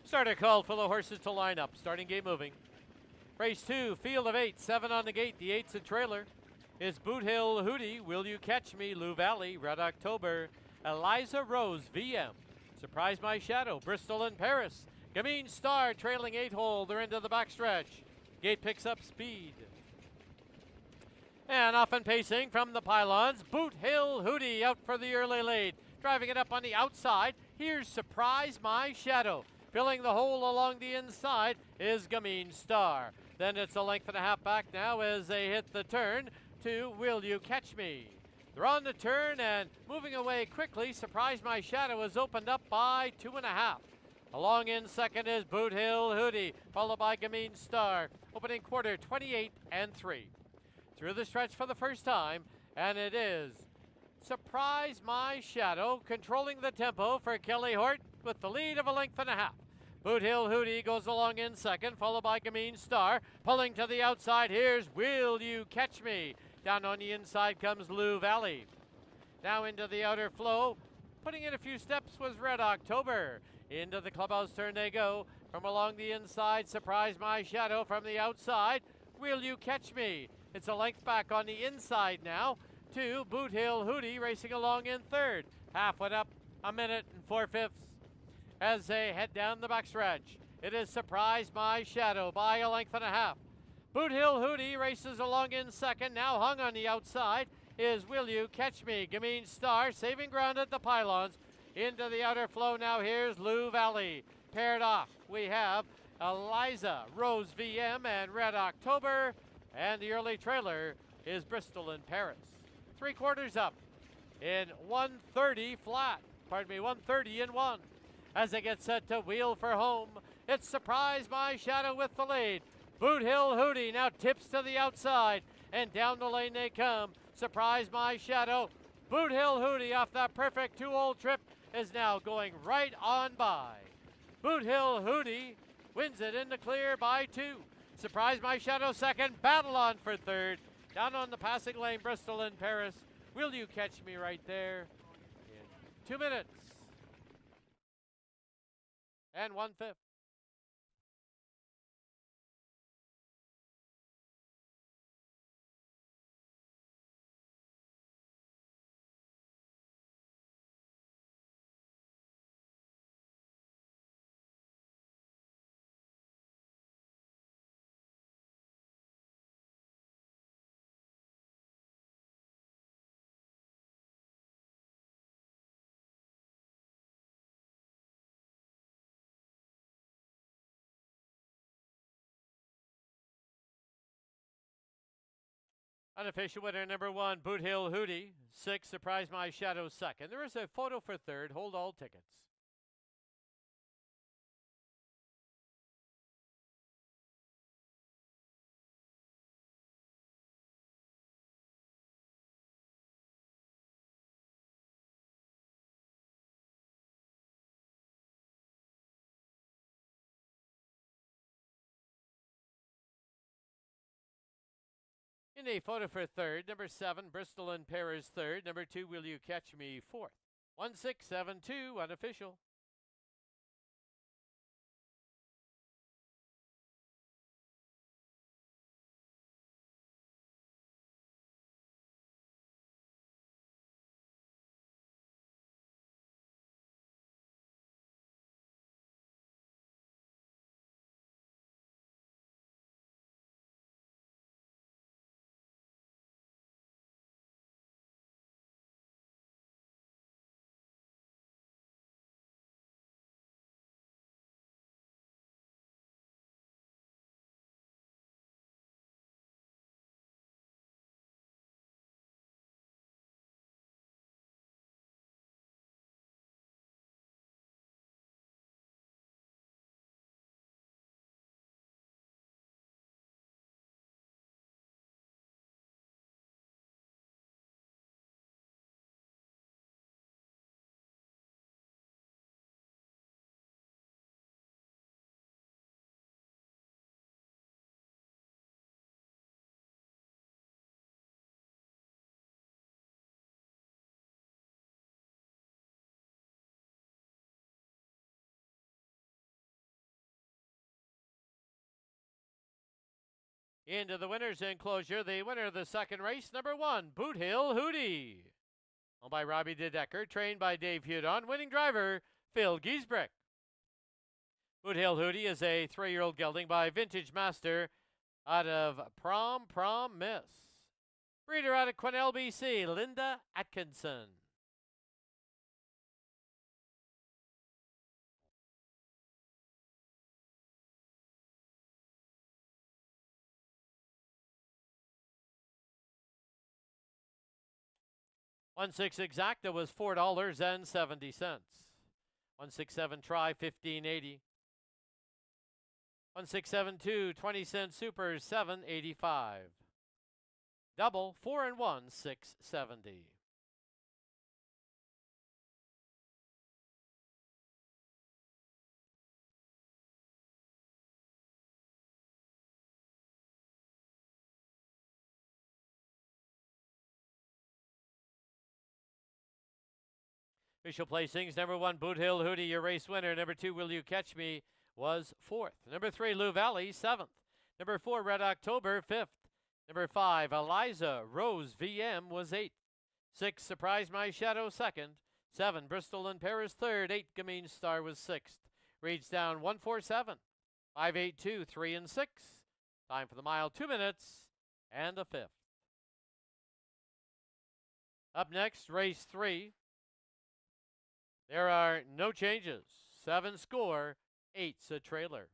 Starter call for the horses to line up. Starting gate moving. Race 2, field of 8, 7 on the gate. The 8's a trailer. Is Boot Hill Hootie, Will You Catch Me, Lou Valley, Red October, Eliza Rose, VM, Surprise My Shadow, Bristol and Paris, Gamine Star trailing 8-hole. They're into the backstretch. Gate picks up speed. And off and pacing from the pylons, Boot Hill Hootie out for the early lead. Driving it up on the outside, here's Surprise My Shadow. Filling the hole along the inside is Gamine Star. Then it's a length and a half back now as they hit the turn to Will You Catch Me. They're on the turn and moving away quickly. Surprise My Shadow is opened up by 2.5. Along in second is Boot Hill Hootie, followed by Gamine Star. Opening quarter, 28 and 3. Through the stretch for the first time, and it is Surprise My Shadow controlling the tempo for Kelly Hort with the lead of a length and a half. Boot Hill Hootie goes along in second, followed by Gamine Star. Pulling to the outside, here's Will You Catch Me. Down on the inside comes Lou Valley. Now into the outer flow. Putting in a few steps was Red October. Into the clubhouse turn they go. From along the inside, Surprise My Shadow. From the outside, Will You Catch Me. It's a length back on the inside now to Boot Hill Hootie racing along in third. Half went up, 1 minute and 4/5 as they head down the backstretch. It is Surprise My Shadow by a length and a half. Boot Hill Hootie races along in second. Now hung on the outside is Will You Catch Me. Gamine Star saving ground at the pylons. Into the outer flow now, here's Lou Valley. Paired off, we have Eliza Rose VM and Red October. And the early trailer is Bristol and Paris. 3/4 up in 130 flat. 130 in 1. As they get set to wheel for home, it's Surprise My Shadow with the lead. Boot Hill Hootie now tips to the outside, and down the lane they come. Surprise My Shadow. Boot Hill Hootie off that perfect 2-hole trip is now going right on by. Boot Hill Hootie wins it in the clear by 2. Surprise My Shadow second, battle on for third. Down on the passing lane, Bristol and Paris. Will You Catch Me right there in 2 minutes and 1/5. Unofficial winner number 1, Boot Hill Hootie. 6, Surprise My Shadow second. There is a photo for third. Hold all tickets. In a photo for third, number 7, Bristol and Paris third. Number 2, Will You Catch Me fourth. 1672, unofficial. Into the winner's enclosure, the winner of the second race, number 1, Boot Hill Hootie. Owned by Robbie DeDecker, trained by Dave Hudon, winning driver, Phil Giesbrecht. Boot Hill Hootie is a 3-year-old gelding by Vintage Master out of Prom Miss. Breeder out of Quesnel, BC, Linda Atkinson. $1.6 exacta was $4.70. 167 try, $15.80. 1672 20-cent supers, $7.85. Double 4 and 1, $6.70. Official placings, number 1, Boot Hill Hootie, your race winner. Number 2, Will You Catch Me, was 4th. Number 3, Lou Valley, 7th. Number 4, Red October, 5th. Number 5, Eliza Rose VM, was 8th. 6, Surprise My Shadow, 2nd. 7, Bristol and Paris, 3rd. 8, Gamine Star was 6th. Reads down 147. 582, 3 and 6. Time for the mile, 2 minutes and a 5th. Up next, race 3. There are no changes. 7 score, 8's a trailer.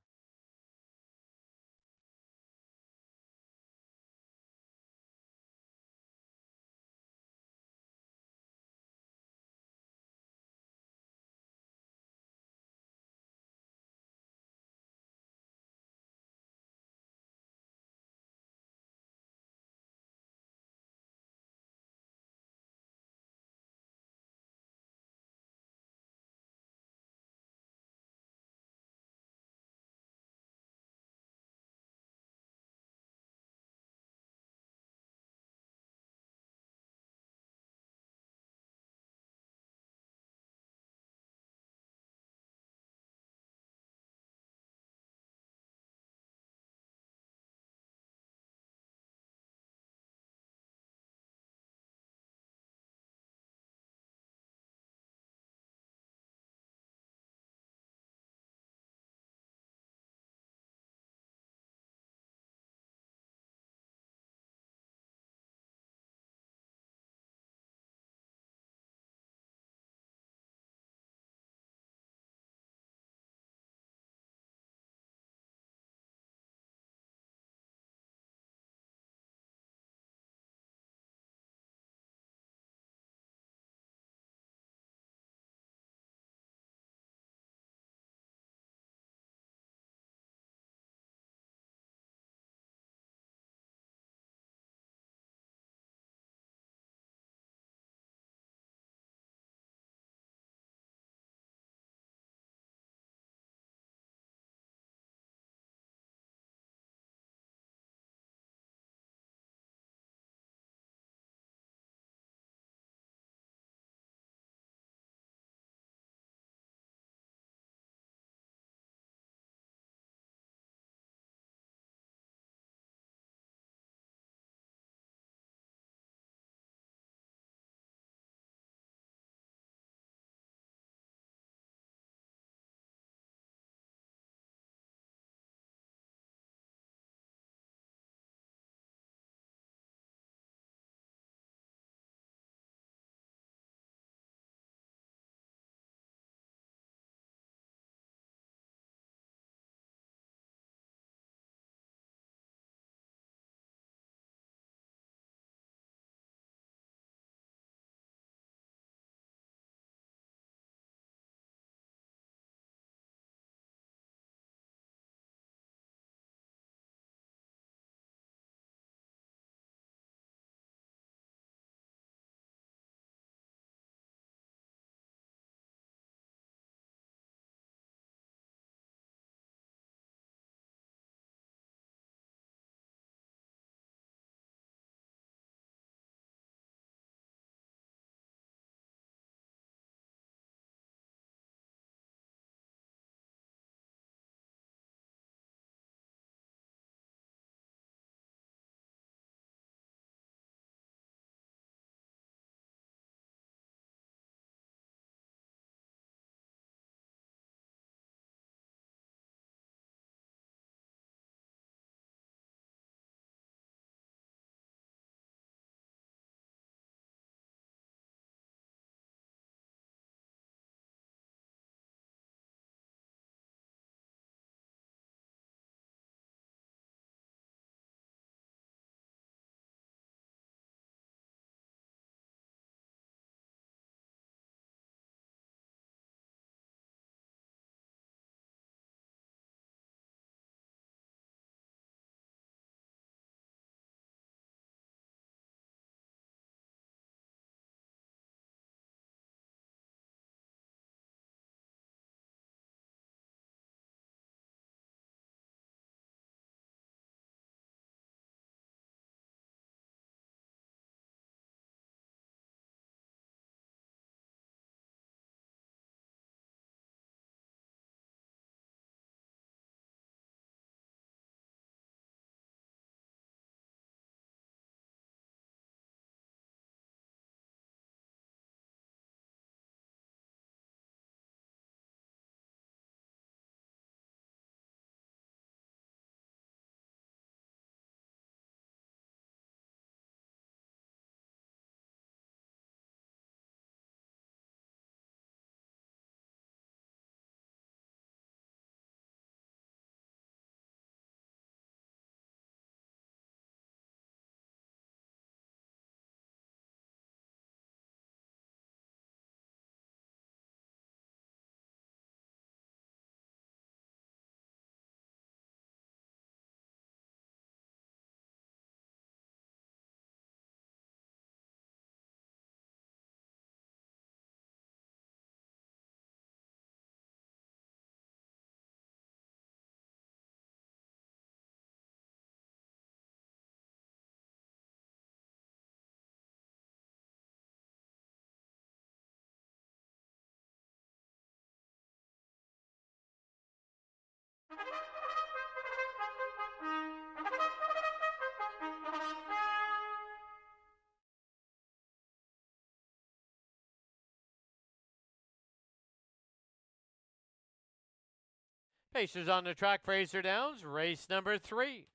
Pacers on the track, Fraser Downs, race number 3.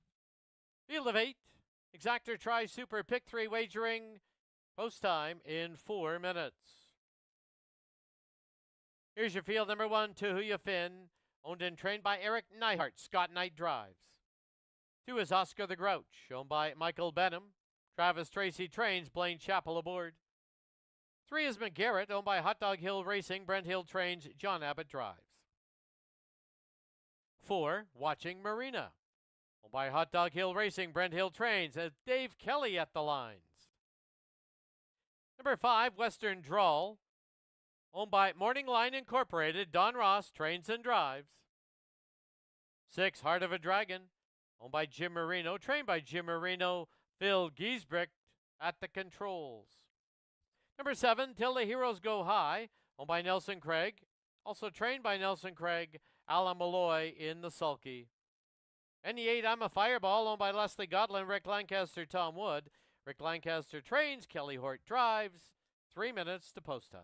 Field of 8. Exactor Tri Super Pick 3 wagering. Post time in 4 minutes. Here's your field number 1, Tahuya Finn. Owned and trained by Eric Neihart. Scott Knight drives. 2 is Oscar the Grouch, owned by Michael Benham. Travis Tracy trains, Blaine Chappell aboard. 3 is McGarrett, owned by Hot Dog Hill Racing. Brent Hill trains, John Abbott drives. 4, Watching Marina, owned by Hot Dog Hill Racing. Brent Hill trains, as Dave Kelly at the lines. Number 5, Western Drawl, owned by Morning Line Incorporated. Don Ross trains and drives. 6, Heart of a Dragon, owned by Jim Marino, trained by Jim Marino. Phil Giesbrecht at the controls. Number 7, Till the Heroes Go High, owned by Nelson Craig, also trained by Nelson Craig. Alan Malloy in the sulky. And the 8, I'm a Fireball, owned by Leslie Godlin, Rick Lancaster, Tom Wood. Rick Lancaster trains, Kelly Hort drives. 3 minutes to post time.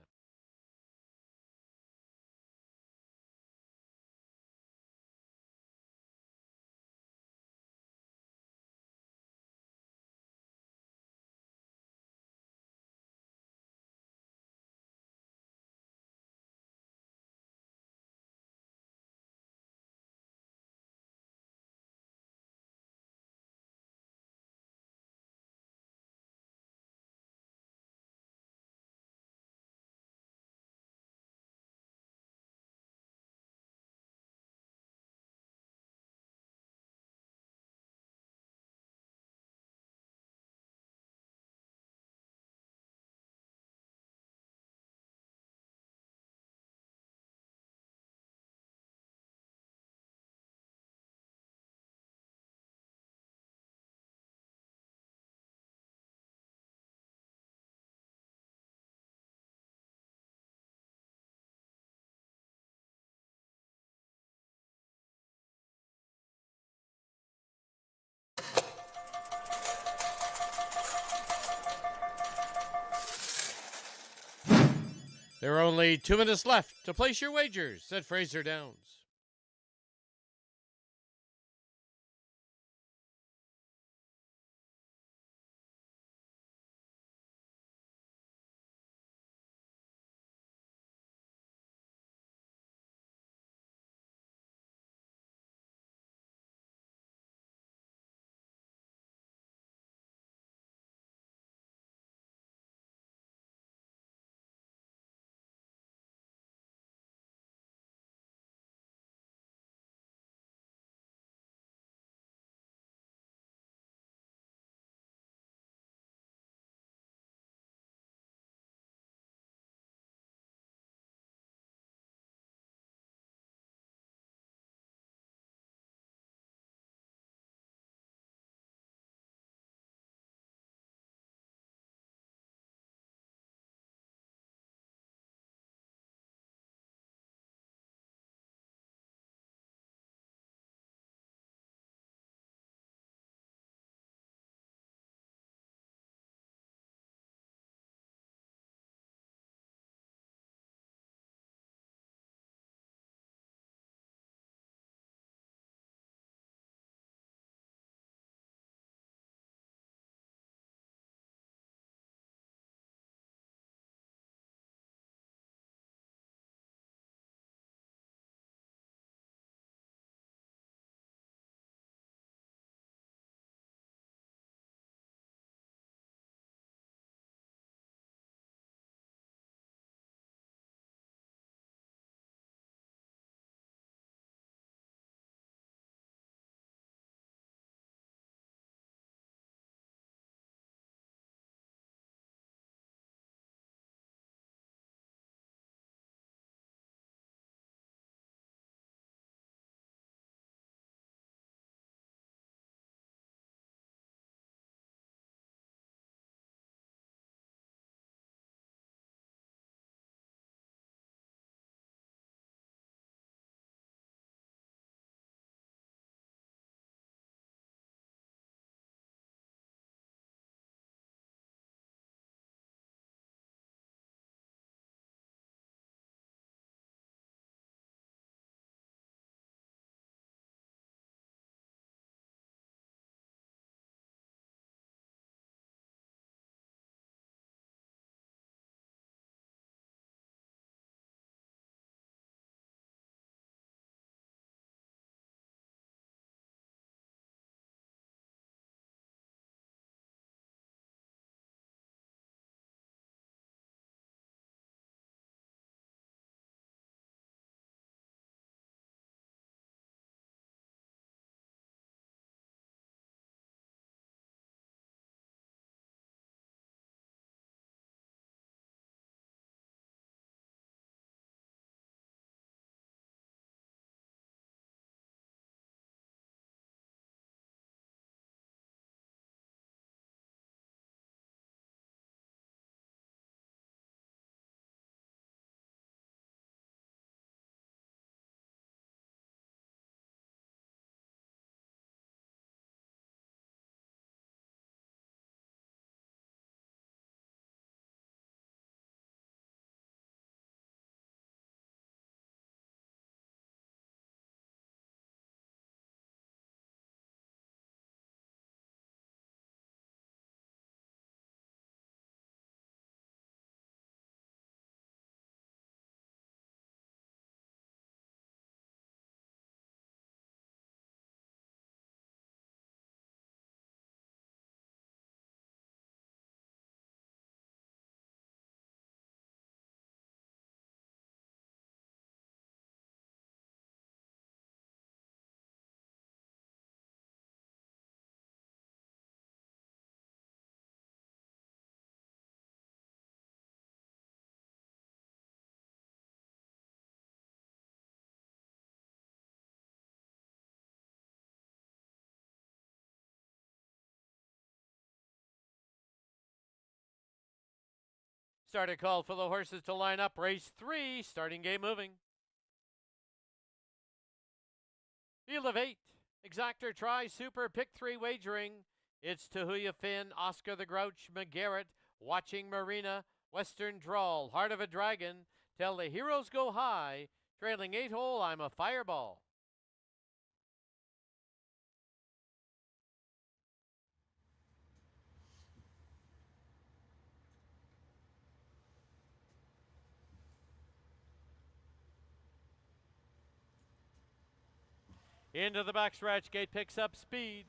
There are only 2 minutes left to place your wagers at Fraser Downs. Starter call for the horses to line up. Race 3, starting game moving. Field of 8. Exactor Try Super Pick 3 wagering. It's Tahuya Finn, Oscar the Grouch, McGarrett, Watching Marina, Western Drawl, Heart of a Dragon, Till the Heroes Go High, trailing 8 hole, I'm a Fireball. Into the backstretch, gate picks up speed.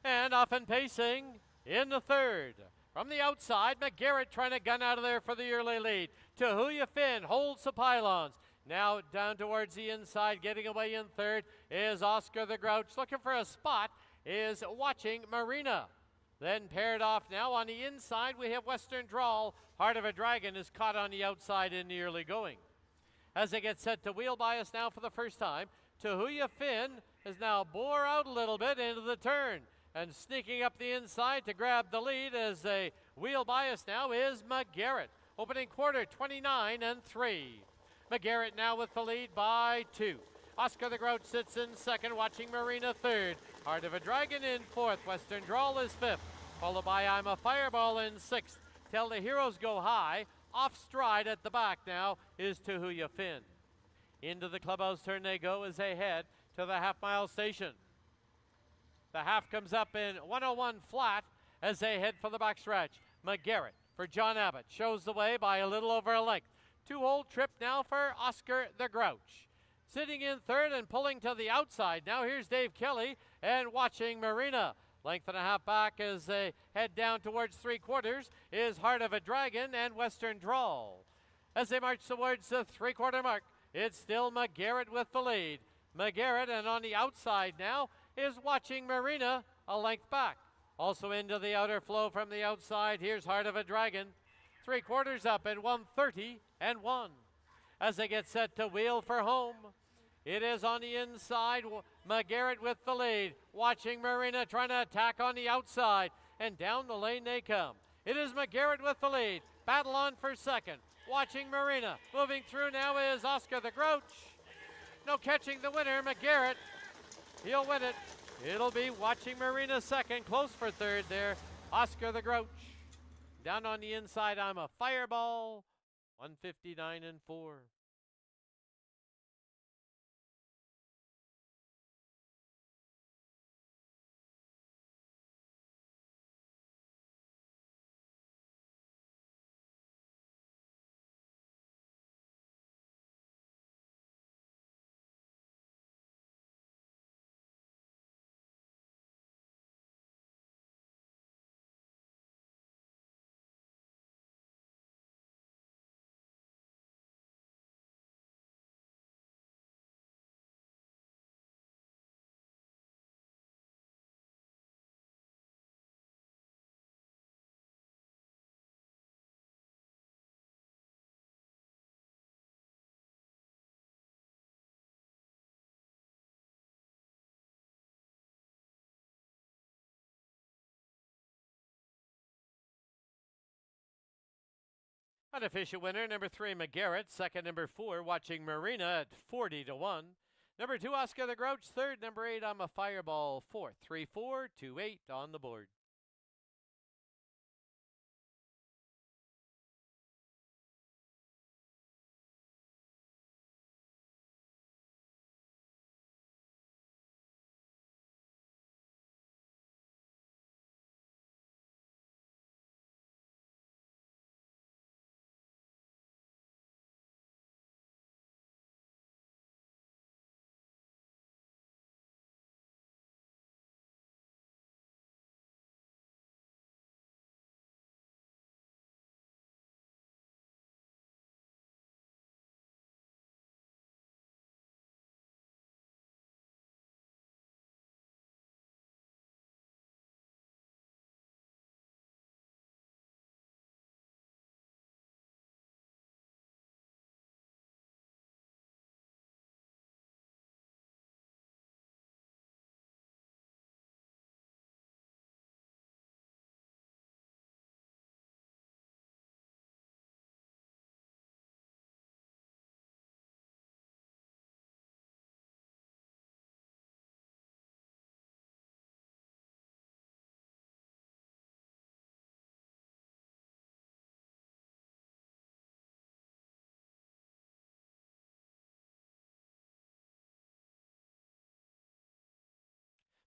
And off and pacing in the third. From the outside, McGarrett trying to gun out of there for the early lead. Tahuya Finn holds the pylons. Now down towards the inside, getting away in third is Oscar the Grouch. Looking for a spot is Watching Marina. Then paired off now on the inside, we have Western Drawl. Heart of a Dragon is caught on the outside in the early going. As they get set to wheel bias now for the first time, Tahuya Finn has now bore out a little bit into the turn. And sneaking up the inside to grab the lead as they wheel bias now is McGarrett. Opening quarter, 29-3. McGarrett now with the lead by 2. Oscar the Grouch sits in second, Watching Marina third. Heart of a Dragon in fourth. Western Drawl is fifth. Followed by I'm a Fireball in sixth. Till the Heroes Go High. Off stride at the back now is Tahuya Finn. Into the clubhouse turn they go as they head to the half-mile station. The half comes up in 101 flat as they head for the backstretch. McGarrett for John Abbott shows the way by a little over a length. 2-hole trip now for Oscar the Grouch. Sitting in third and pulling to the outside. Now here's Dave Kelly and Watching Marina. Length and a half back as they head down towards 3/4 is Heart of a Dragon and Western Drawl. As they march towards the 3/4 mark, it's still McGarrett with the lead. McGarrett, and on the outside now is Watching Marina a length back. Also into the outer flow from the outside, here's Heart of a Dragon. 3/4 up in 130-1. As they get set to wheel for home, it is on the inside, McGarrett with the lead. Watching Marina trying to attack on the outside, and down the lane they come. It is McGarrett with the lead. Battle on for second. Watching Marina. Moving through now is Oscar the Grouch. No catching the winner, McGarrett. He'll win it. It'll be Watching Marina second. Close for third there. Oscar the Grouch. Down on the inside, I'm a Fireball. 159-4. Unofficial winner, number 3, McGarrett. Second, number 4, Watching Marina at 40-1. Number 2, Oscar the Grouch. Third, number 8, I'm a Fireball. Fourth, 3-4-2-8 on the board.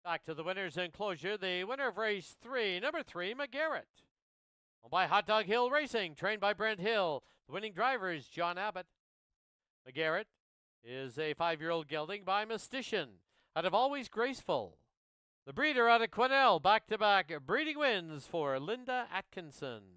Back to the winner's enclosure, the winner of race 3, number 3, McGarrett. Owned by Hot Dog Hill Racing, trained by Brent Hill. The winning driver is John Abbott. McGarrett is a 5-year-old gelding by Mystician out of Always Graceful. The breeder out of Quesnel, back-to-back breeding wins for Linda Atkinson.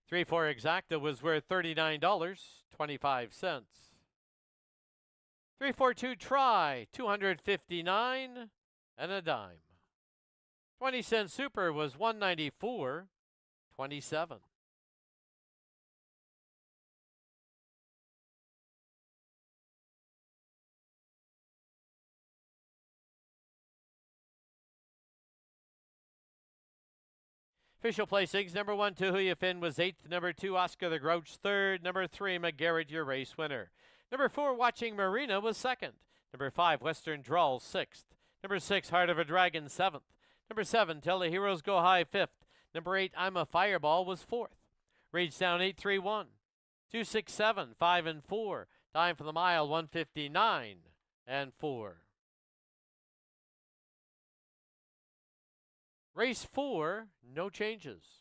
Three four exacta was worth $39.25. 342 try, $259 and a dime. 20-cent super was $194.27. Official placings, number 1, Tuhuya Finn was 8th, number 2, Oscar the Grouch 3rd, number 3, McGarrett, your race winner. Number 4, Watching Marina was 2nd, number 5, Western Drawl 6th, number 6, Heart of a Dragon 7th, number 7, Till the Heroes Go High 5th, number 8, I'm a Fireball was 4th. Rage down 831, 267, 5 and 4, time for the mile 159 and 4. Race 4, no changes.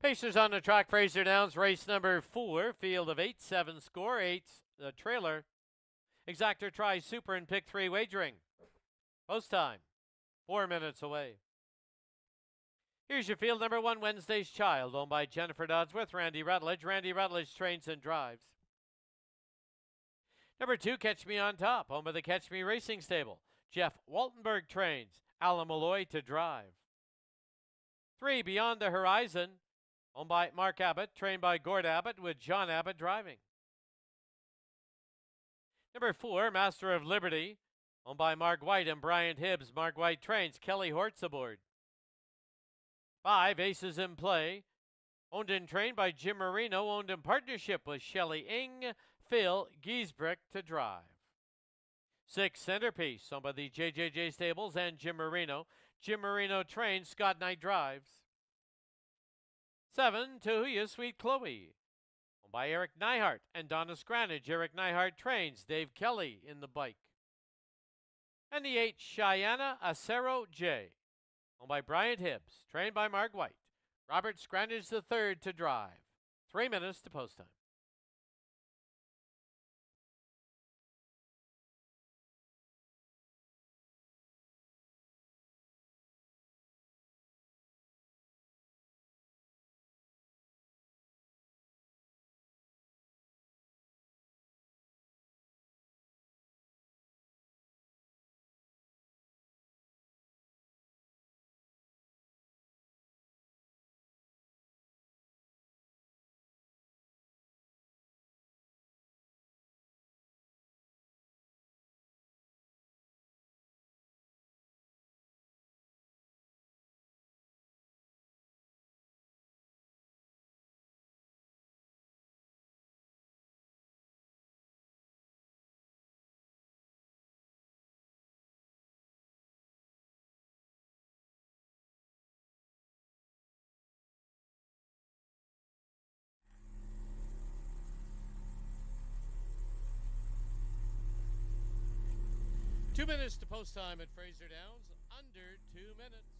Pacers on the track, Fraser Downs, race number 4, field of 8, 7 score, 8's the trailer. Exactor tries super and pick 3 wagering. Post time, 4 minutes away. Here's your field number 1, Wednesday's Child, owned by Jennifer Dodsworth, Randy Rutledge. Randy Rutledge trains and drives. Number 2, Catch Me on Top, owned by the Catch Me Racing Stable. Jeff Waltenberg trains, Alan Malloy to drive. 3, Beyond the Horizon, owned by Mark Abbott, trained by Gord Abbott with John Abbott driving. Number 4, Master of Liberty, owned by Mark White and Bryant Hibbs. Mark White trains, Kelly Hortz aboard. 5, Aces in Play, owned and trained by Jim Marino, owned in partnership with Shelley Ing, Phil Giesbrick to drive. 6, Centerpiece, owned by the JJJ Stables and Jim Marino. Jim Marino trains, Scott Knight drives. 7, Tahuya Sweet Chloe, owned by Eric Neihart and Donna Scranage. Eric Neihart trains, Dave Kelly in the bike. And the 8, Cheyenne Acero J, owned by Bryant Hibbs, trained by Mark White. Robert Scranage III to drive. 3 minutes to post time. Two minutes to post time at Fraser Downs, under 2 minutes.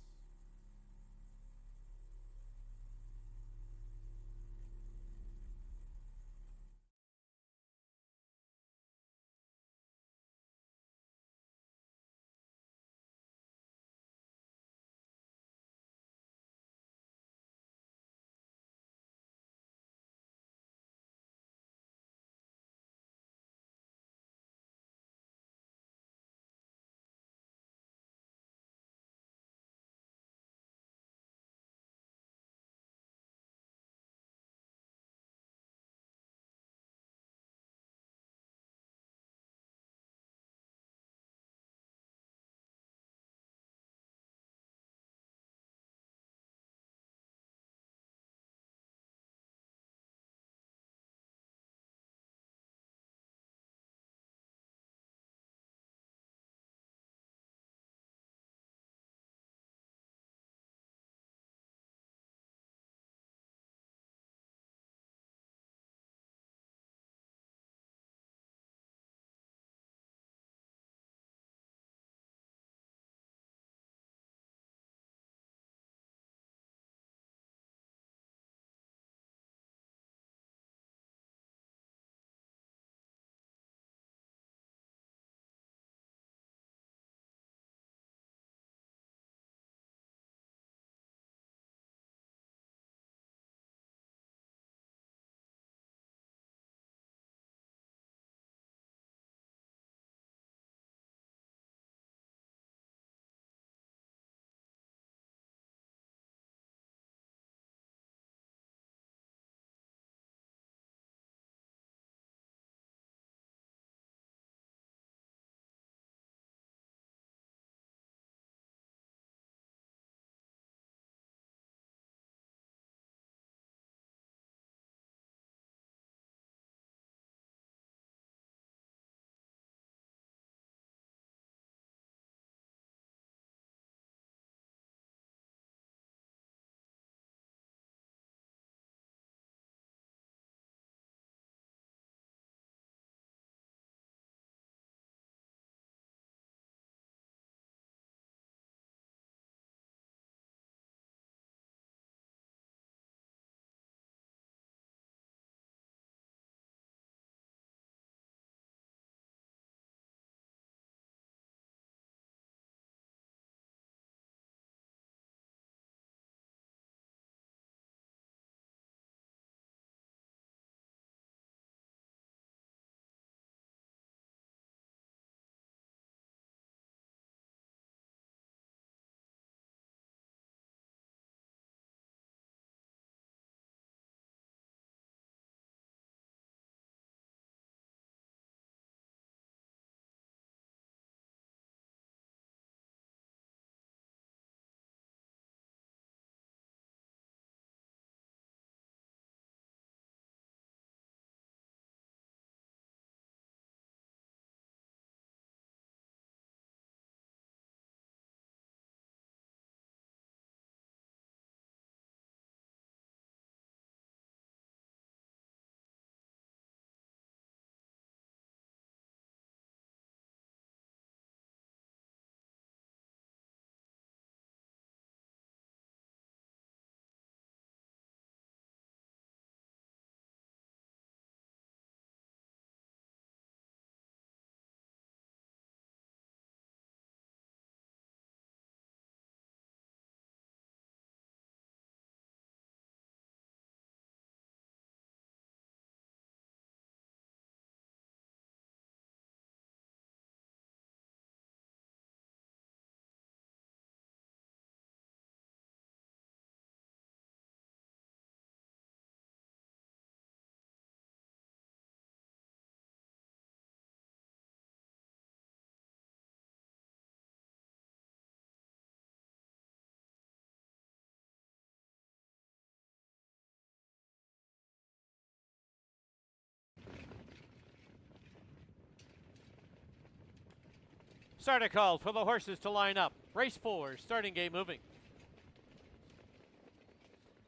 Starter called for the horses to line up. Race 4, starting game moving.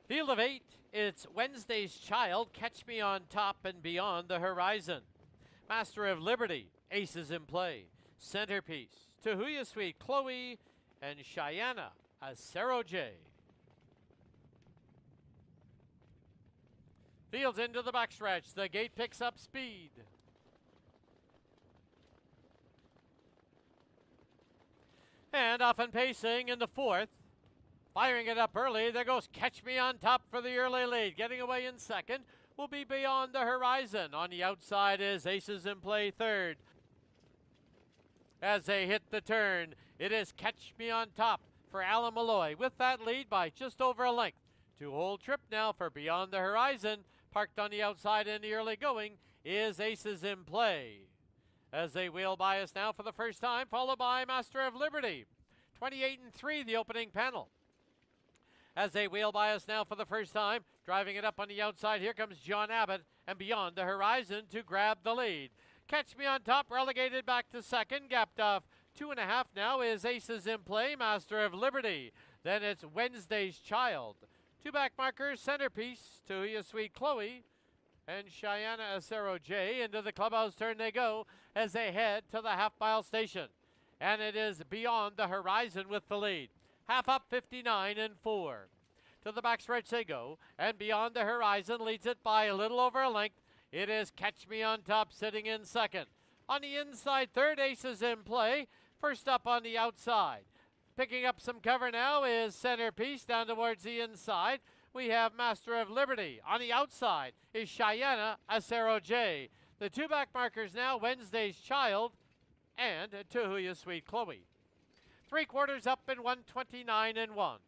Field of 8, it's Wednesday's Child, Catch Me on Top and Beyond the Horizon. Master of Liberty, Aces in Play. Centerpiece, Tahuya Sweet, Chloe, and Cheyenne, Acero J. Fields into the backstretch. The gate picks up speed. And off and pacing in the 4th. Firing it up early. There goes Catch Me on Top for the early lead. Getting away in 2nd will be Beyond the Horizon. On the outside is Aces in Play 3rd. As they hit the turn, it is Catch Me on Top for Alan Malloy with that lead by just over a length. 2-hole trip now for Beyond the Horizon. Parked on the outside in the early going is Aces in Play. As they wheel by us now for the first time, followed by Master of Liberty. 28-3 the opening panel. As they wheel by us now for the first time, driving it up on the outside, here comes John Abbott and Beyond the Horizon to grab the lead. Catch Me on Top relegated back to 2nd, gapped off 2.5 now is Aces in Play, Master of Liberty. Then it's Wednesday's Child. 2 back markers, Centerpiece, Tahuya Sweet Chloe, and Cheyenne Acero J. Into the clubhouse turn they go as they head to the half-mile station. And it is Beyond the Horizon with the lead. Half up 59-4. To the backstretch they go, and Beyond the Horizon leads it by a little over a length. It is Catch Me on Top sitting in 2nd. On the inside, 3rd, Aces in Play. First up on the outside. Picking up some cover now is Centerpiece down towards the inside. We have Master of Liberty. On the outside is Cheyenne Acero J. The 2 back markers now, Wednesday's Child and Tahuya Sweet Chloe. 3/4 up in 129-1.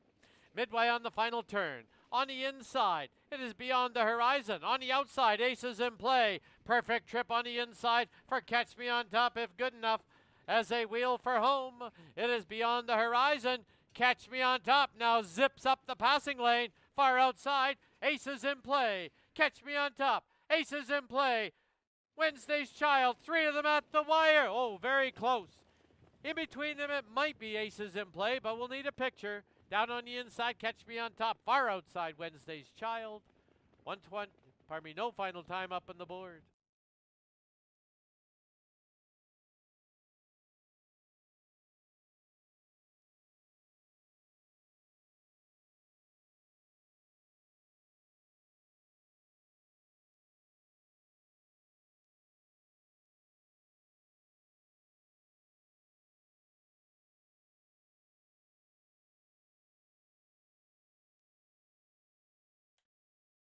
Midway on the final turn. On the inside, it is Beyond the Horizon. On the outside, Aces in Play. Perfect trip on the inside for Catch Me on Top if good enough. As they wheel for home, it is Beyond the Horizon. Catch Me on Top now zips up the passing lane. Far outside, Aces in Play. Catch Me on Top. Aces in Play. Wednesday's Child. 3 of them at the wire. Oh, very close. In between them, it might be Aces in Play, but we'll need a picture. Down on the inside, Catch Me on Top. Far outside, Wednesday's Child. 120, pardon me, no final time up on the board.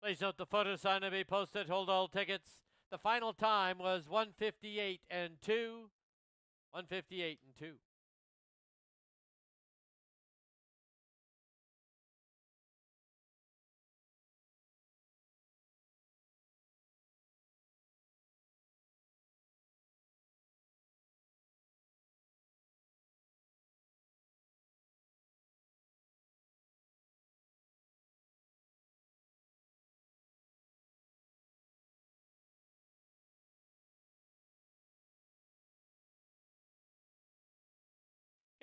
Please note the photo sign to be posted. Hold all tickets. The final time was 158-2. 158-2.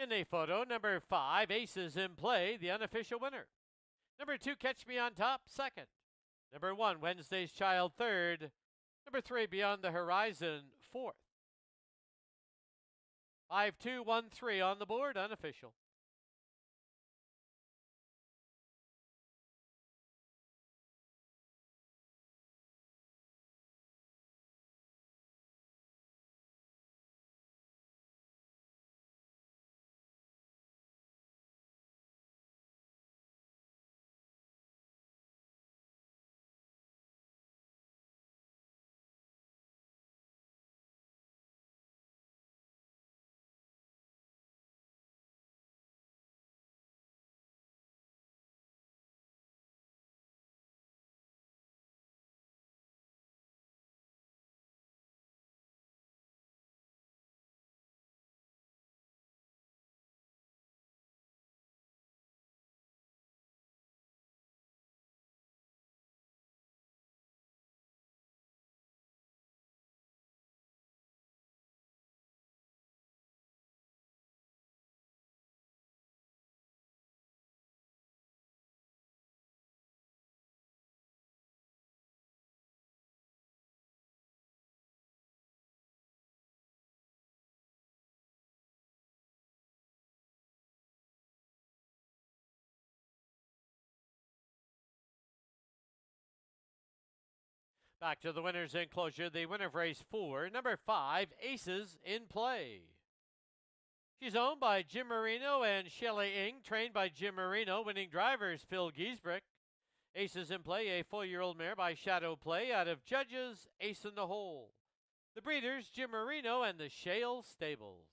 In the photo, number 5, Aces in Play, the unofficial winner. Number 2, Catch Me on Top, 2nd. Number 1, Wednesday's Child, 3rd. Number 3, Beyond the Horizon, 4th. 5-2-1-3 on the board, unofficial. Back to the winner's enclosure. The winner of race 4, number 5, Aces in Play. She's owned by Jim Marino and Shelley Ing, trained by Jim Marino, winning drivers Phil Giesbrick. Aces in Play, a 4-year-old mare by Shadow Play out of Judges, Ace in the Hole. The breeders, Jim Marino and the Shale Stables.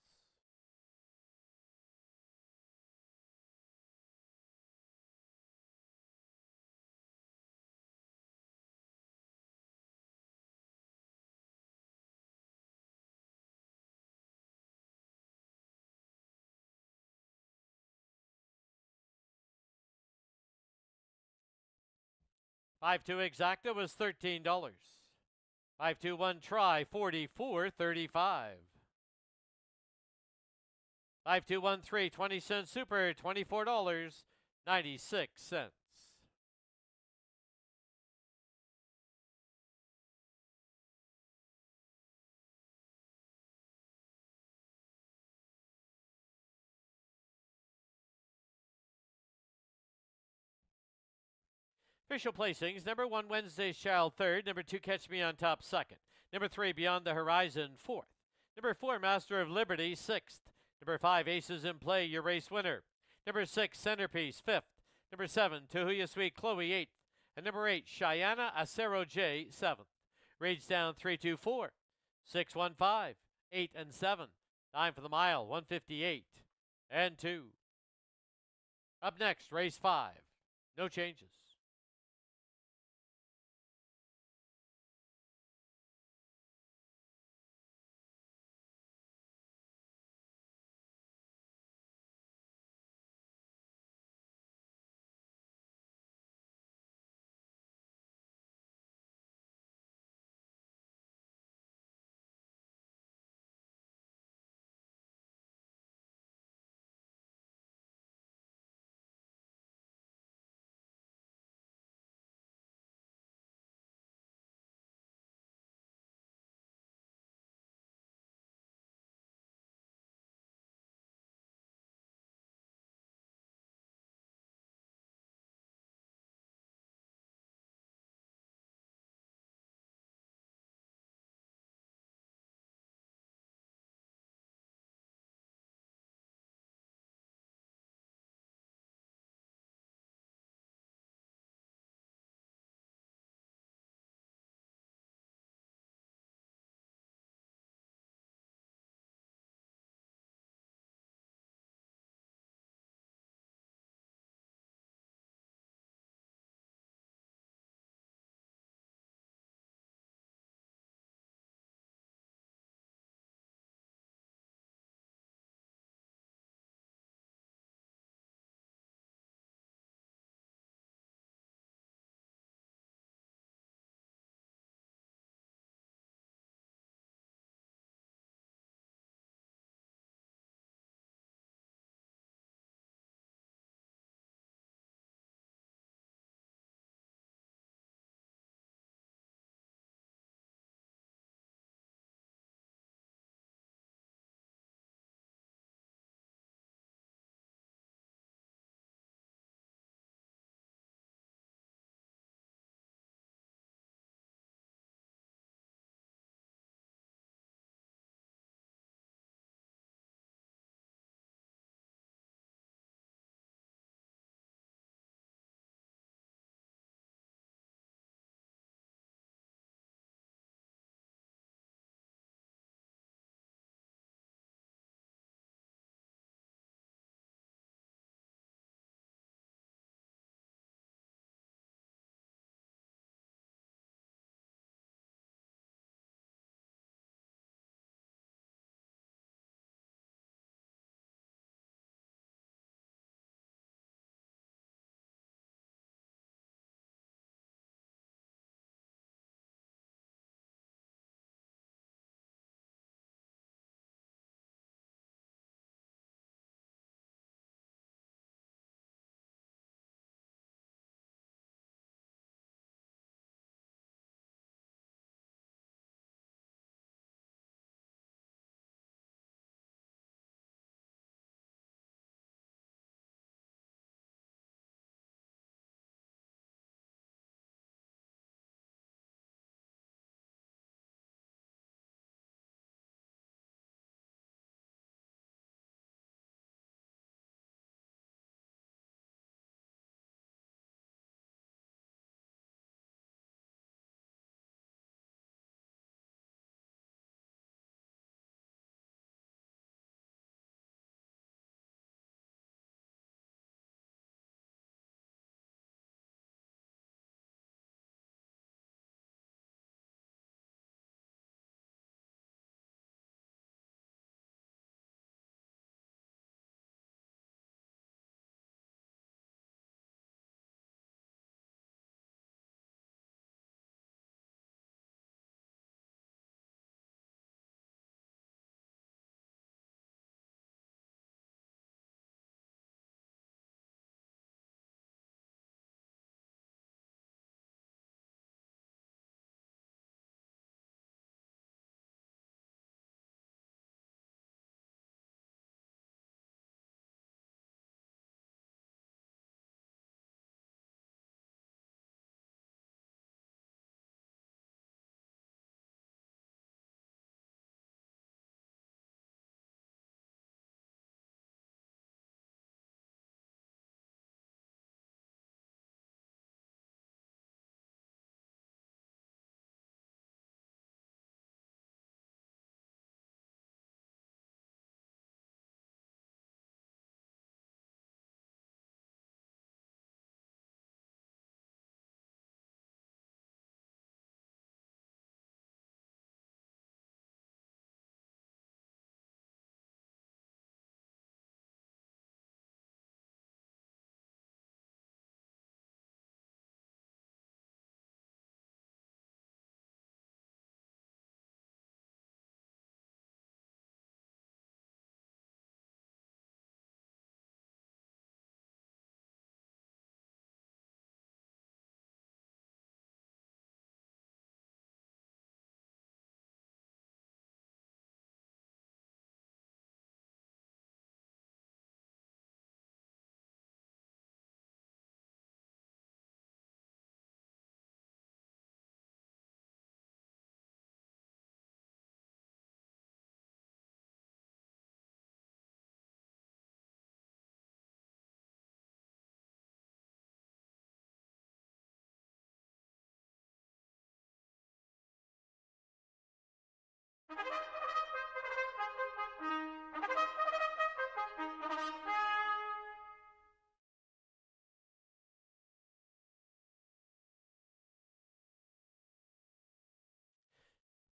$5-2 exacta was $13. 5-2-1 try, $44.35. 5-2-1-3, 20-cent super, $24.96. Official placings: number 1, Wednesday's Child, 3rd. Number 2, Catch Me on Top, 2nd. Number 3, Beyond the Horizon, 4th. Number 4, Master of Liberty, 6th. Number 5, Aces in Play, your race winner. Number 6, Centerpiece, 5th. Number 7, Tahuya Sweet Chloe, 8th. And number 8, Cheyenne Acero J, 7th. Rage down 3-2-4, 6-1-5, 8 and 7. Time for the mile, 158 and 2. Up next, race 5. No changes.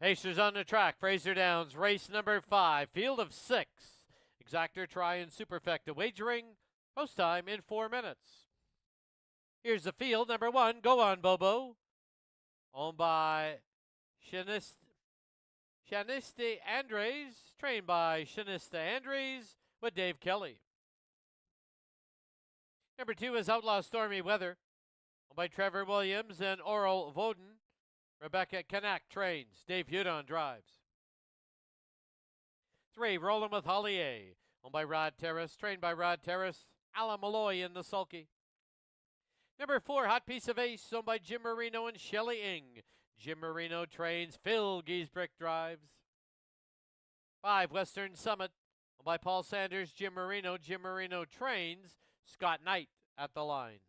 Pacers on the track. Fraser Downs, race number 5, field of 6. Exactor, try, and superfecta wagering. Post time in 4 minutes. Here's the field. Number 1, Go On Bobo. Owned by Shaniste Andres. Trained by Shaniste Andres with Dave Kelly. Number 2 is Outlaw Stormy Weather. Owned by Trevor Williams and Oral Voden. Rebecca Kanak trains. Dave Hudon drives. 3, Rollin' with Hollier. Owned by Rod Terrace. Trained by Rod Terrace. Alan Malloy in the sulky. Number 4, Hot Piece of Ace. Owned by Jim Marino and Shelley Ing. Jim Marino trains. Phil Giesbrick drives. 5, Western Summit. Owned by Paul Sanders. Jim Marino. Jim Marino trains. Scott Knight at the lines.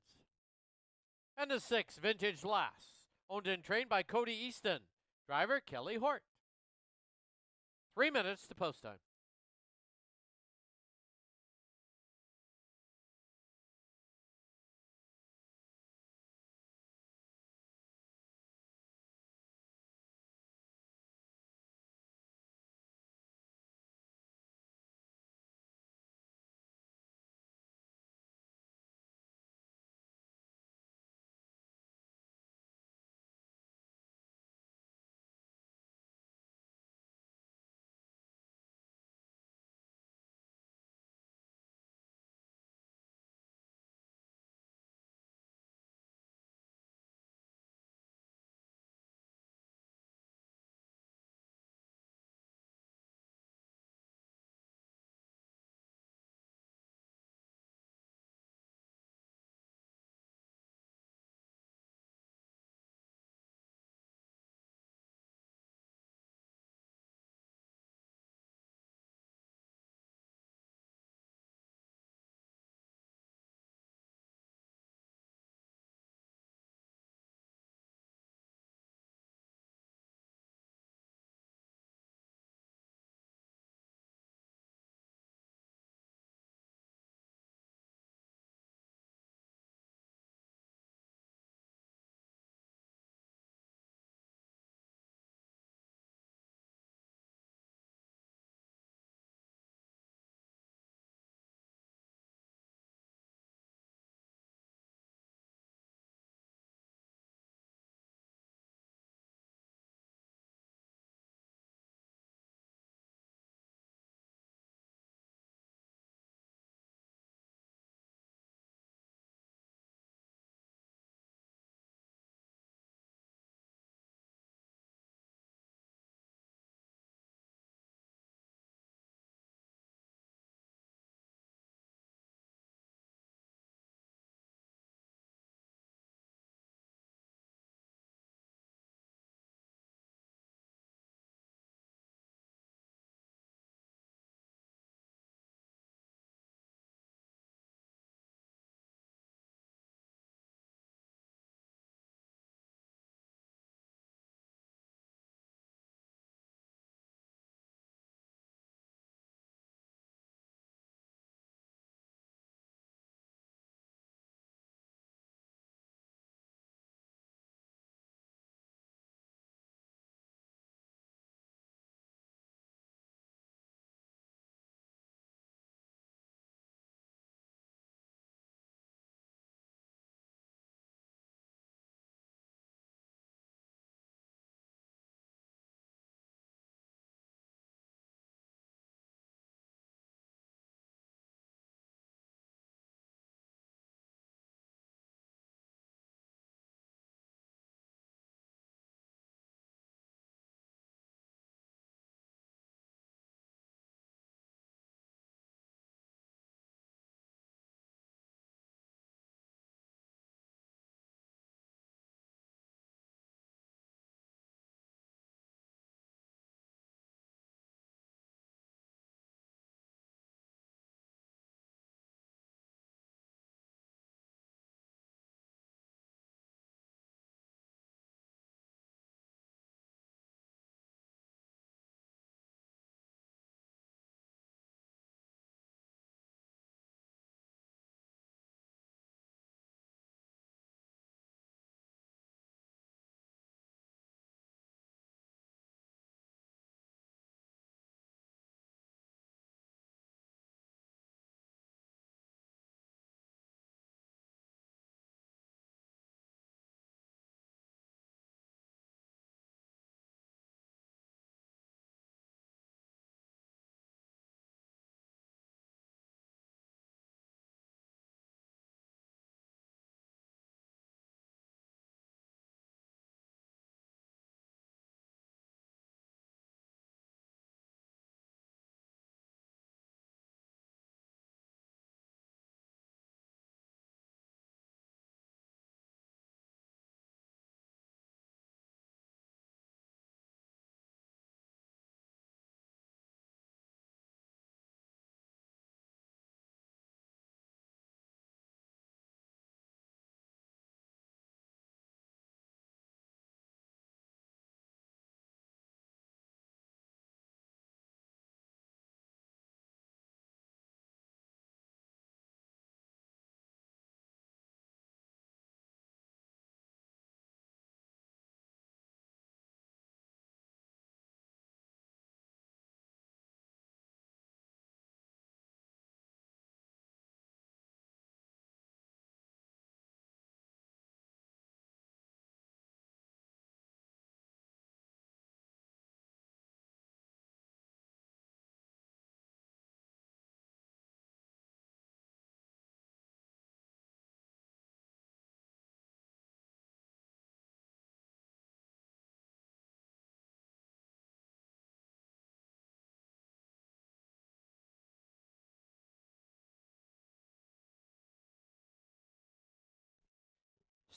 And the 6, Vintage Lass. Owned and trained by Cody Easton. Driver Kelly Hort. 3 minutes to post time.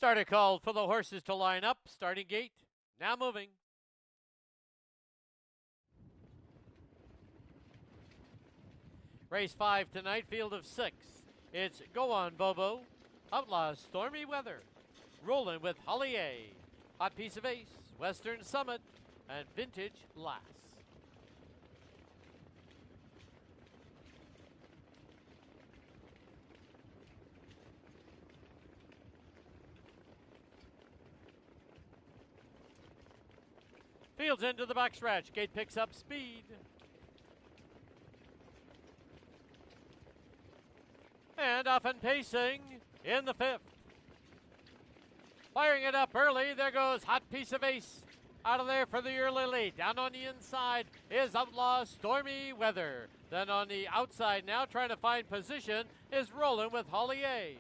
Starter called for the horses to line up. Starting gate now moving. Race 5 tonight, field of 6. It's Go On Bobo, Outlaw Stormy Weather, Rollin' with Holly A, Hot Piece of Ace, Western Summit, and Vintage Lass. Fields into the backstretch. Gate picks up speed. And off and pacing in the 5th. Firing it up early. There goes Hot Piece of Ace. Out of there for the early lead. Down on the inside is Outlaw Stormy Weather. Then on the outside now, trying to find position, is Rollin' with Holly A.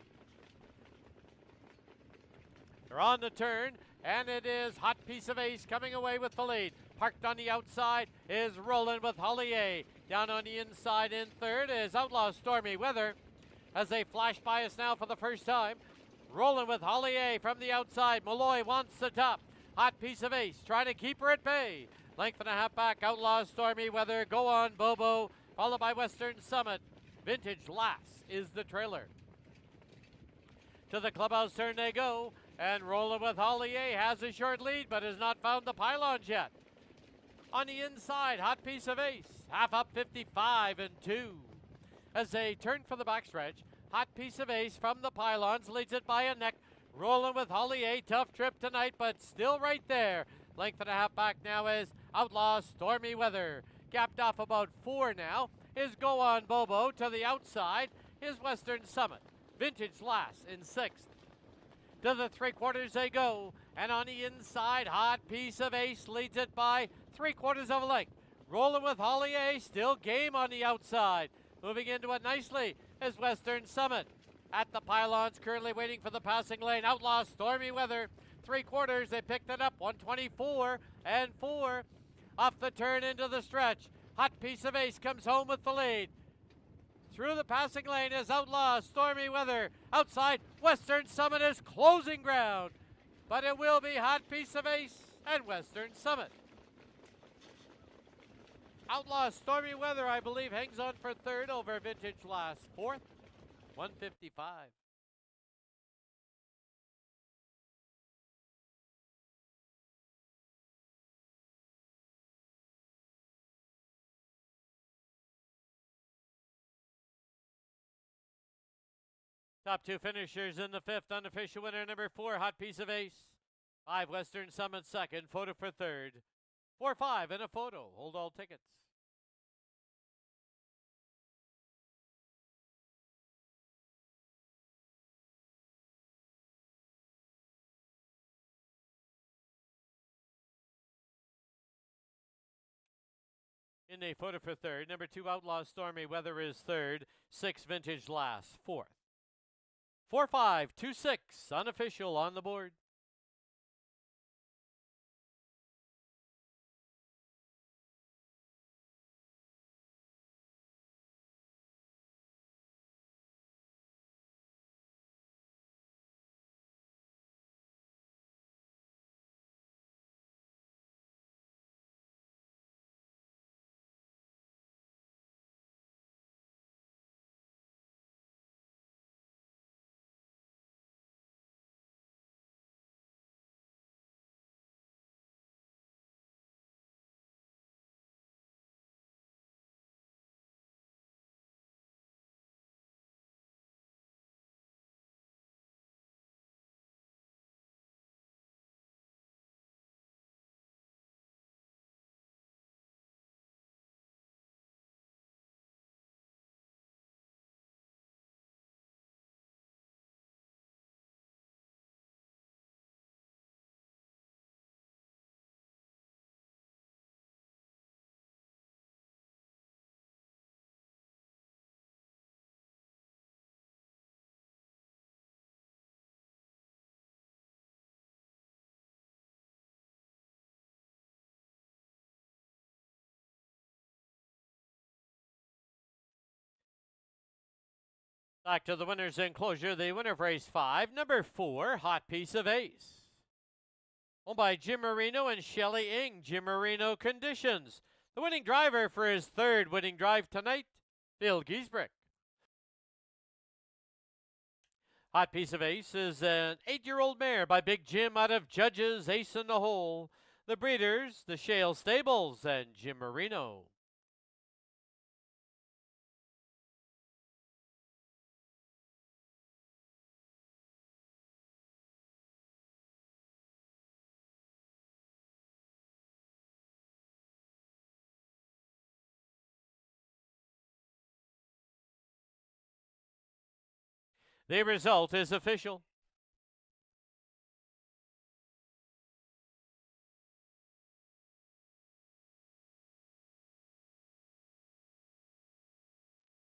They're on the turn, and it is Hot Piece of Ace coming away with the lead. Parked on the outside is Rollin' with Holly A. Down on the inside in 3rd is Outlaw Stormy Weather. As they flash by us now for the first time. Rollin' with Holly A from the outside. Malloy wants the top. Hot Piece of Ace trying to keep her at bay. Length and a half back. Outlaw Stormy Weather. Go On Bobo. Followed by Western Summit. Vintage Lass is the trailer. To the clubhouse turn they go. And Rollin' with Holly A has a short lead but has not found the pylons yet. On the inside, Hot Piece of Ace. Half up 55 and 2. As they turn for the backstretch, Hot Piece of Ace from the pylons leads it by a neck. Rollin' with Holly A. Tough trip tonight, but still right there. Length and a half back now is Outlaw Stormy Weather. Gapped off about 4 now is Go On Bobo. To the outside is Western Summit. Vintage Lass in 6th. To the 3/4 they go, and on the inside, Hot Piece of Ace leads it by 3/4 of a length. Rollin' with Holly A. Still game on the outside. Moving into it nicely is Western Summit. At the pylons, currently waiting for the passing lane. Outlaw Stormy Weather. 3/4, they picked it up. 124 and 4. Off the turn into the stretch. Hot Piece of Ace comes home with the lead. Through the passing lane is Outlaw Stormy Weather. Outside, Western Summit is closing ground. But it will be Hot Piece of Ace and Western Summit. Outlaw Stormy Weather, I believe, hangs on for 3rd over Vintage Lass. 4th, 155. Top 2 finishers in the 5th. Unofficial winner number 4, Hot Piece of Ace. 5, Western Summit 2nd. Photo for 3rd. 4-5 and a photo. Hold all tickets. In a photo for 3rd. Number 2, Outlaw Stormy Weather is 3rd. 6, Vintage Lass 4th. 4-5, 2-6. Unofficial on the board. Back to the winner's enclosure, the winner of race 5, number 4, Hot Piece of Ace. Owned by Jim Marino and Shelley Ing. Jim Marino Conditions. The winning driver for his 3rd winning drive tonight, Phil Giesbrick. Hot Piece of Ace is an 8-year-old mare by Big Jim out of Judges, Ace in the Hole. The breeders, the Shale Stables, and Jim Marino. The result is official.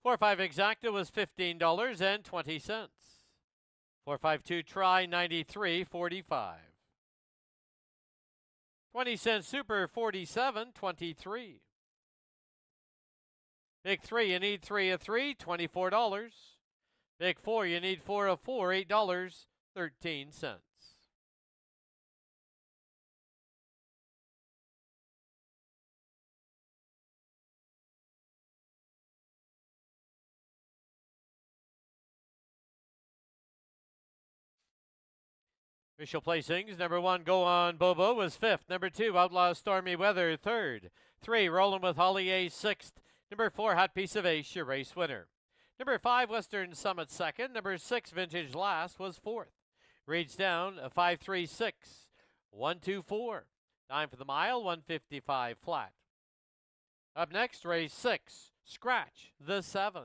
$4-5 exacta was $15.20. 4-5-2 try, $93.45. 20-cent super, $47.23. Big 3, you need 3 of 3, $24. Big 4, you need 4 of 4, $8.13. Official placings: number 1, Go On Bobo, was 5th. Number 2, Outlaw Stormy Weather, 3rd. 3, Rolling with Holly A, 6th. Number 4, Hot Piece of Ace, your race winner. Number 5, Western Summit, 2nd. Number 6, Vintage Last, was 4th. Reads down, 5-3-6, 1-2-4. Time for the mile, 155 flat. Up next, race 6, Scratch the 7.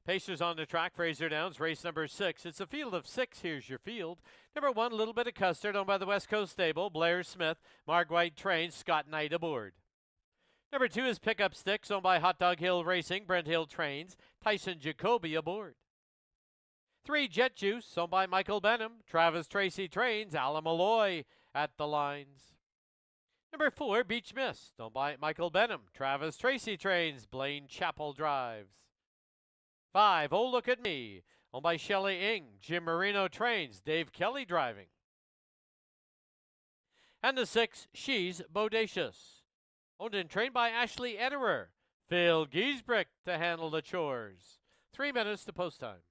Pacers on the track, Fraser Downs, race number 6. It's a field of 6. Here's your field. Number 1, Little Bit of Custard, owned by the West Coast Stable. Blair Smith, Mark White trains, Scott Knight aboard. Number 2 is Pickup Sticks, owned by Hot Dog Hill Racing. Brent Hill trains, Tyson Jacoby aboard. 3, Jet Juice, owned by Michael Benham. Travis Tracy trains, Alan Malloy at the lines. Number 4, Beach Mist, owned by Michael Benham. Travis Tracy trains, Blaine Chappell drives. 5, Oh Look at Me, owned by Shelley Ing. Jim Marino trains, Dave Kelly driving. And the 6, She's Bodacious, owned and trained by Ashley Ederer. Phil Giesbrick to handle the chores. 3 minutes to post time.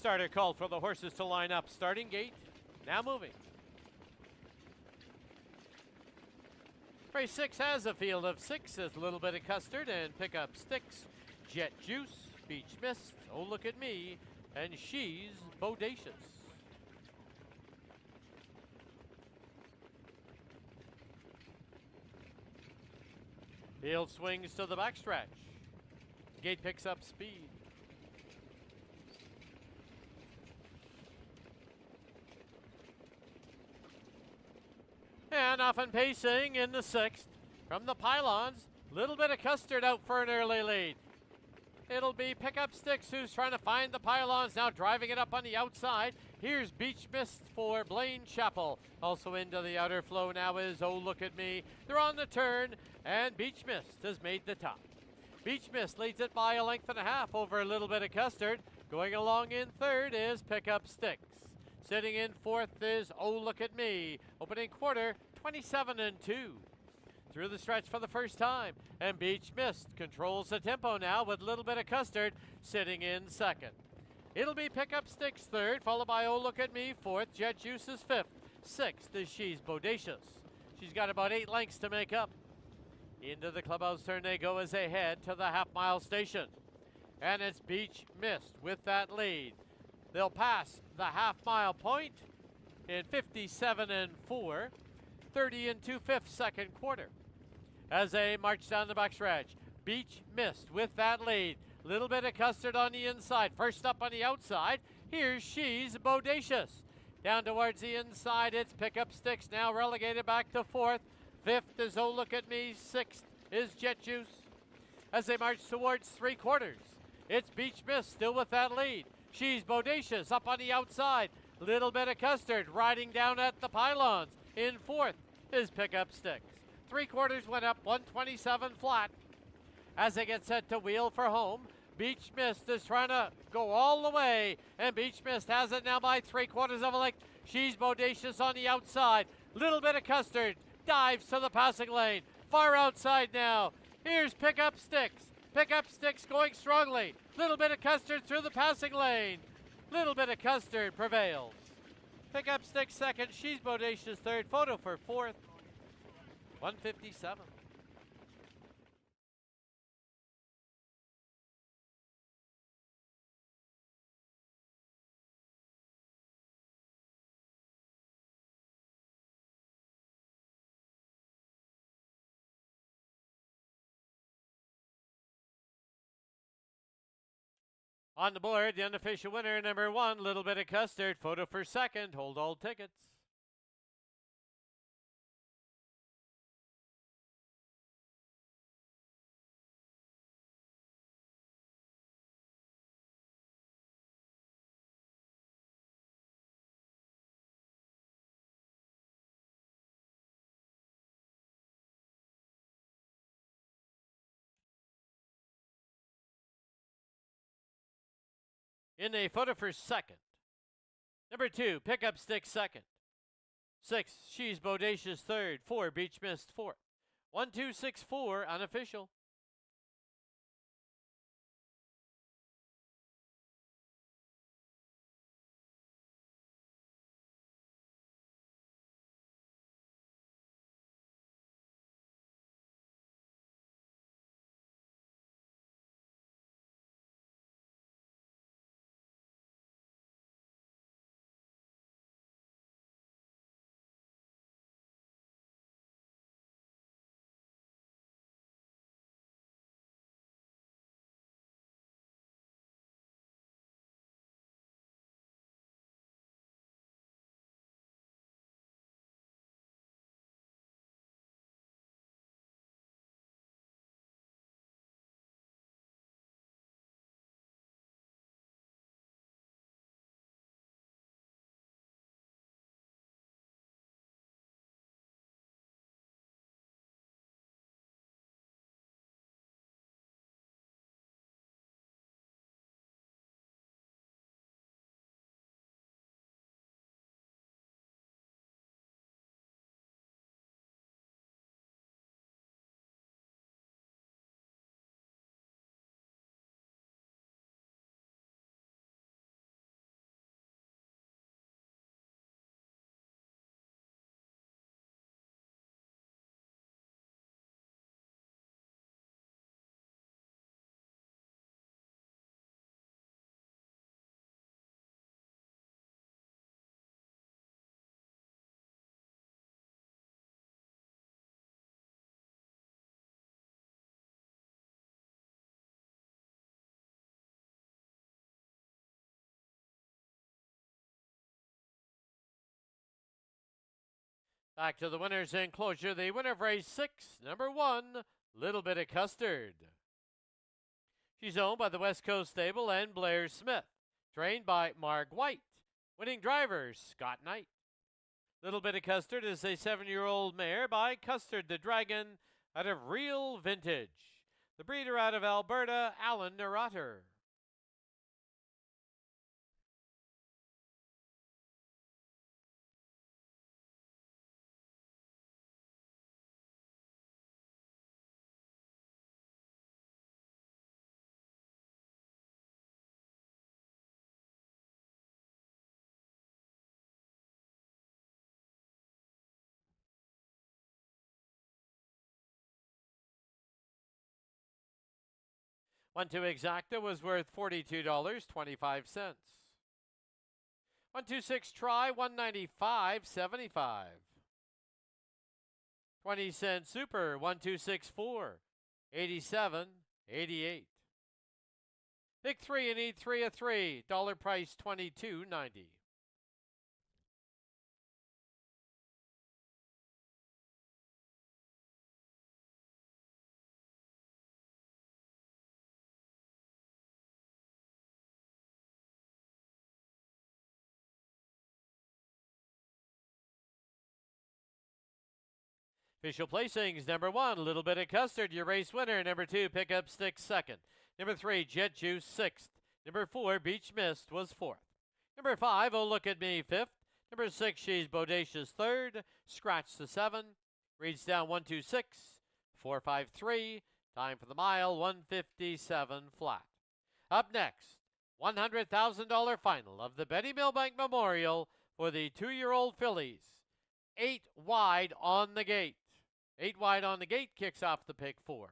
Starter called for the horses to line up. Starting gate, now moving. Race 6 has a field of 6 as Little Bit of Custard and Pickup Sticks, Jet Juice, Beach Mist, Oh Look at Me, and She's Bodacious. Field swings to the backstretch. Gate picks up speed. And off and pacing in the 6th. From the pylons, Little Bit of Custard out for an early lead. It'll be Pickup Sticks who's trying to find the pylons, now driving it up on the outside. Here's Beach Mist for Blaine Chapel. Also into the outer flow now is Oh Look at Me. They're on the turn, and Beach Mist has made the top. Beach Mist leads it by a length and a half over a Little Bit of Custard. Going along in 3rd is Pickup Sticks. Sitting in 4th is Oh Look at Me. Opening quarter, 27-2. Through the stretch for the first time, and Beach Mist controls the tempo now with Little Bit of Custard sitting in 2nd. It'll be Pickup Sticks 3rd, followed by Oh Look at Me 4th, Jet Juice is 5th, 6th is She's Bodacious. She's got about 8 lengths to make up. Into the clubhouse turn they go as they head to the half-mile station. And it's Beach Mist with that lead. They'll pass the half-mile point in 57-4, 30 2/5 second quarter. As they march down the backstretch, Beach Mist with that lead. Little Bit of Custard on the inside. First up on the outside, here's She's Bodacious. Down towards the inside, it's Pickup Sticks, now relegated back to 4th. 5th is Oh Look at Me. 6th is Jet Juice. As they march towards 3 quarters, it's Beach Mist still with that lead. She's Bodacious up on the outside. Little Bit of Custard riding down at the pylons. In 4th is Pickup Sticks. 3 quarters went up, 127 flat. As they get set to wheel for home, Beach Mist is trying to go all the way, and Beach Mist has it now by 3/4 of a length. She's Bodacious on the outside. Little Bit of Custard dives to the passing lane. Far outside now. Here's Pickup Sticks. Pickup Sticks going strongly. Little Bit of Custard through the passing lane. Little Bit of Custard prevails. Pickup Sticks 2nd, She's Bodacious 3rd, Photo for 4th, 157. On the board, the unofficial winner, number 1, Little Bit of Custard. Photo for 2nd. Hold all tickets. In a photo for 2nd. Number 2, Pickup Stick 2nd. 6, She's Bodacious 3rd. 4, Beach Mist 4th. 1, 2, 6, 4, unofficial. Back to the winner's enclosure. The winner of race 6, number 1, Little Bit of Custard. She's owned by the West Coast Stable and Blair Smith. Trained by Mark White. Winning driver, Scott Knight. Little Bit of Custard is a 7-year-old mare by Custard the Dragon out of Real Vintage. The breeder out of Alberta, Alan Neurotter. One two exacta was worth $42.25. 126 try, $195.75. 20-cent super, 1264, $87.88. Pick 3 and eat 3 of 3. Dollar price $22.90. Official placings, number 1, Little Bit of Custard, your race winner. Number 2, Pickup Stick, second. Number 3, Jet Juice, sixth. Number 4, Beach Mist, was fourth. Number 5, Oh Look at Me, fifth. Number 6, She's Bodacious, third. Scratch the 7. Reads down 126, 453. Time for the mile, 157 flat. Up next, $100,000 final of the Betty Milbank Memorial for the 2-year-old fillies. 8 wide on the gate. 8 wide on the gate kicks off the pick 4.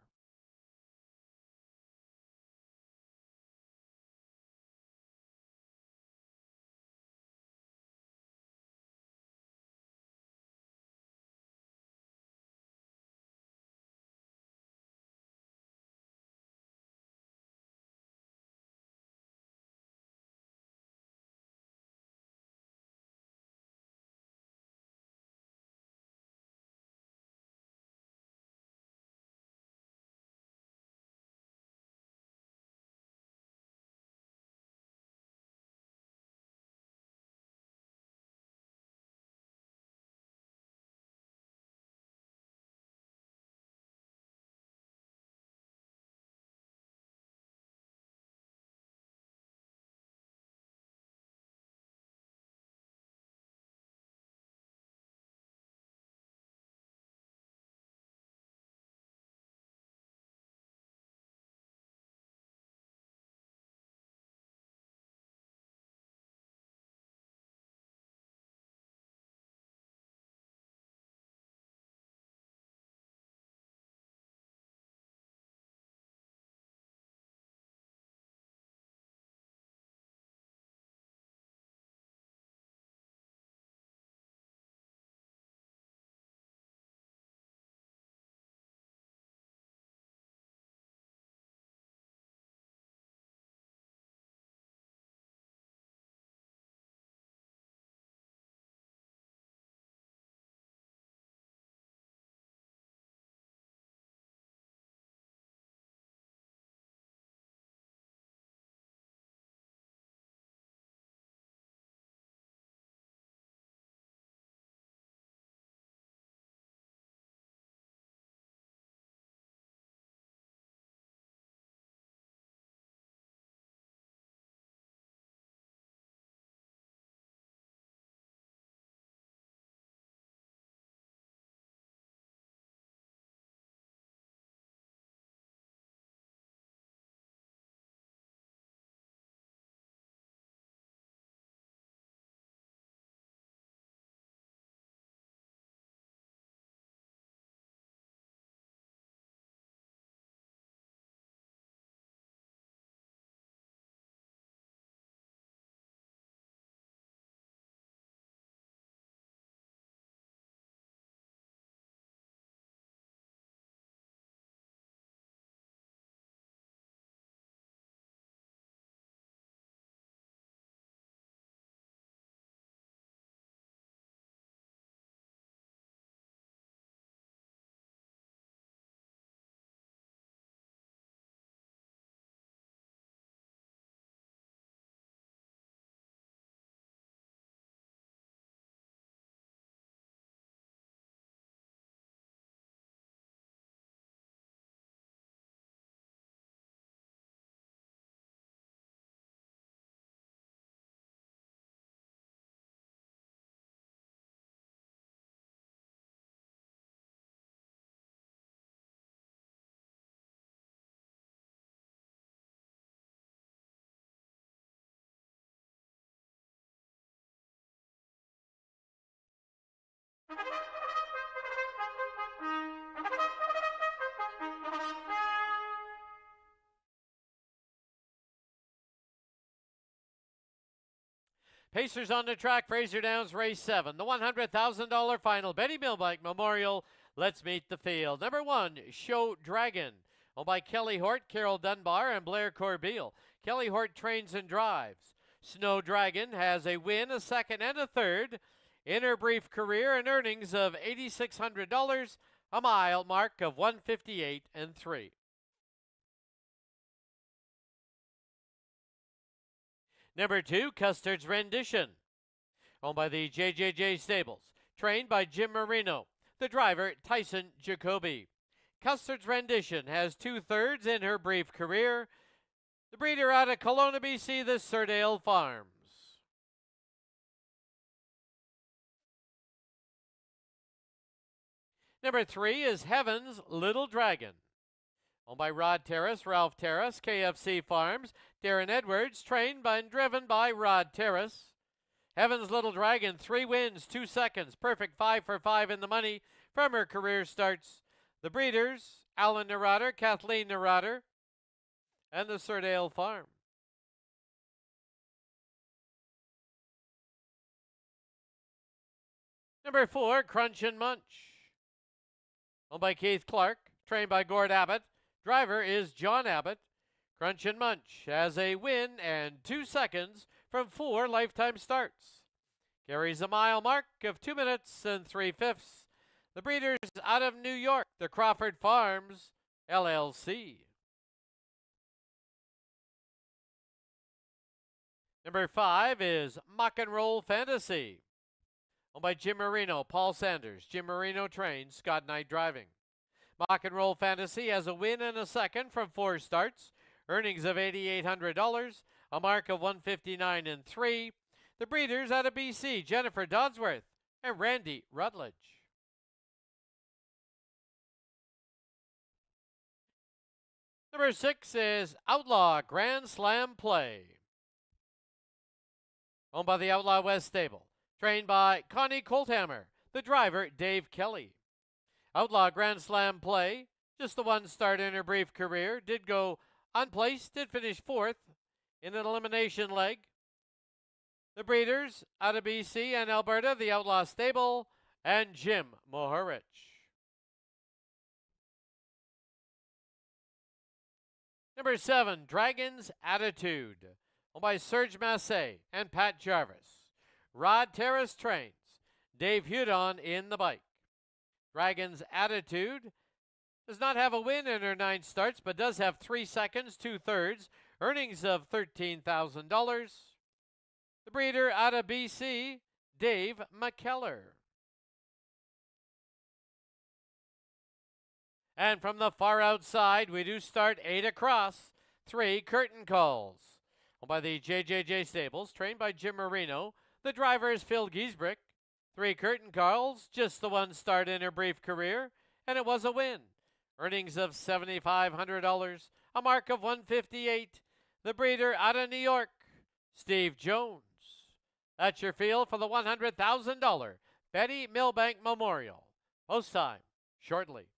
Pacers on the track, Fraser Downs, race 7. The $100,000 final, Betty Milbank Memorial. Let's meet the field. Number 1, Show Dragon, owned by Kelly Hort, Carol Dunbar, and Blair Corbeil. Kelly Hort trains and drives. Snow Dragon has a win, a second, and a third in her brief career, and earnings of $8,600, a mile mark of 158 and 3. Number 2, Custard's Rendition, owned by the JJJ Stables, trained by Jim Marino. The driver, Tyson Jacoby. Custard's Rendition has 2/3 in her brief career. The breeder out of Kelowna, BC, the Surrey Farms. Number 3 is Heaven's Little Dragon, owned by Rod Terrace, Ralph Terrace, KFC Farms, Darren Edwards, trained by and driven by Rod Terrace. Heaven's Little Dragon, 3 wins, 2 seconds, perfect 5 for 5 in the money from her career starts. The breeders, Alan Neurotter, Kathleen Neurotter, and the Surrey Farm. Number 4, Crunch and Munch, owned by Keith Clark, trained by Gord Abbott. Driver is John Abbott. Crunch and Munch has a win and 2 seconds from 4 lifetime starts. Carries a mile mark of 2 minutes and 3/5. The breeders out of New York, the Crawford Farms, LLC. Number 5 is Mock and Roll Fantasy, owned by Jim Marino, Paul Sanders. Jim Marino trains, Scott Knight driving. Mock and Roll Fantasy has a win and a second from 4 starts. Earnings of $8,800, a mark of 159 and 3. The breeders out of BC, Jennifer Dodsworth and Randy Rutledge. Number 6 is Outlaw Grand Slam Play, owned by the Outlaw West Stable, trained by Connie Colthammer. The driver, Dave Kelly. Outlaw Grand Slam Play, just the 1 start in her brief career, did go unplaced, did finish 4th in an elimination leg. The breeders out of BC and Alberta, the Outlaw Stable, and Jim Mohorich. Number 7, Dragon's Attitude, owned by Serge Massey and Pat Jarvis. Rod Terrace trains, Dave Hudon in the bike. Dragon's Attitude does not have a win in her 9 starts, but does have 3 seconds, 2/3, earnings of $13,000. The breeder out of BC, Dave McKellar. And from the far outside, we do start 8 across, 3 Curtain Calls, owned by the JJJ Stables, trained by Jim Marino. The driver is Phil Giesbrick. 3 Curtain Calls, just the 1 start in her brief career, and it was a win. Earnings of $7,500, a mark of 158. The breeder out of New York, Steve Jones. That's your field for the $100,000 Betty Milbank Memorial. Post time shortly.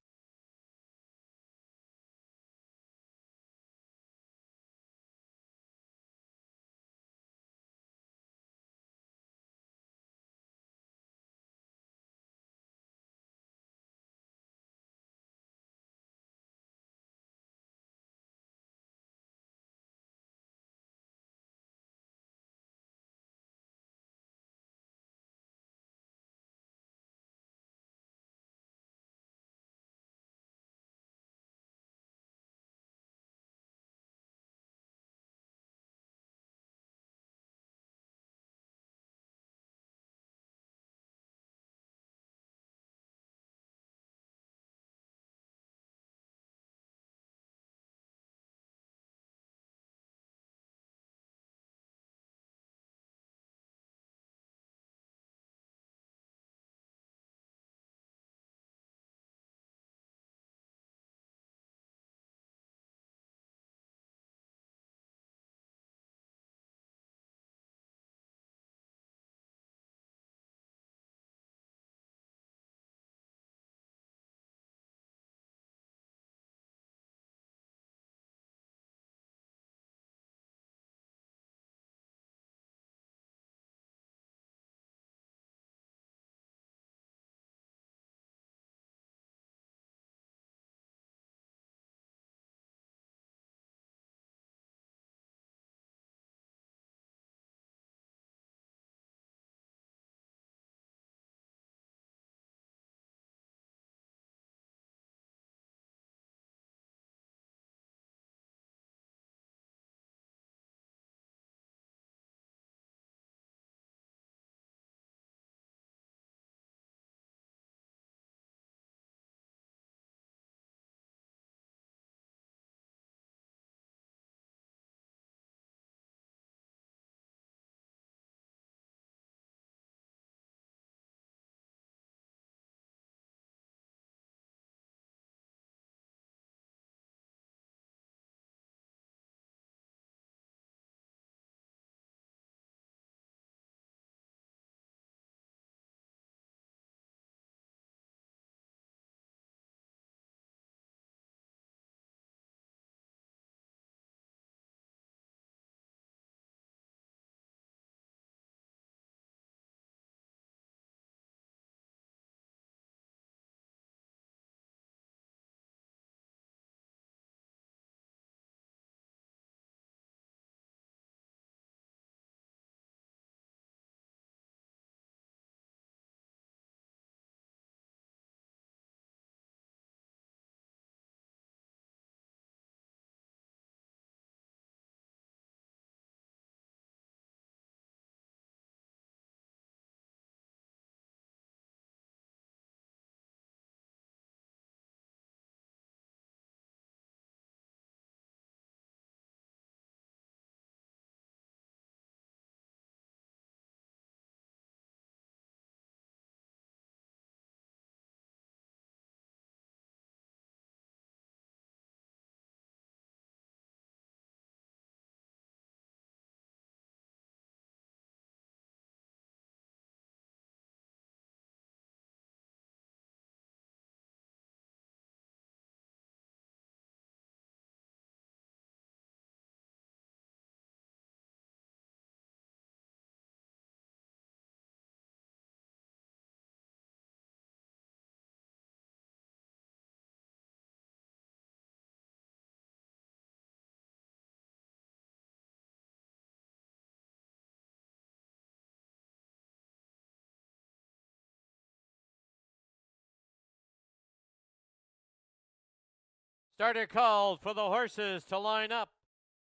Starter called for the horses to line up.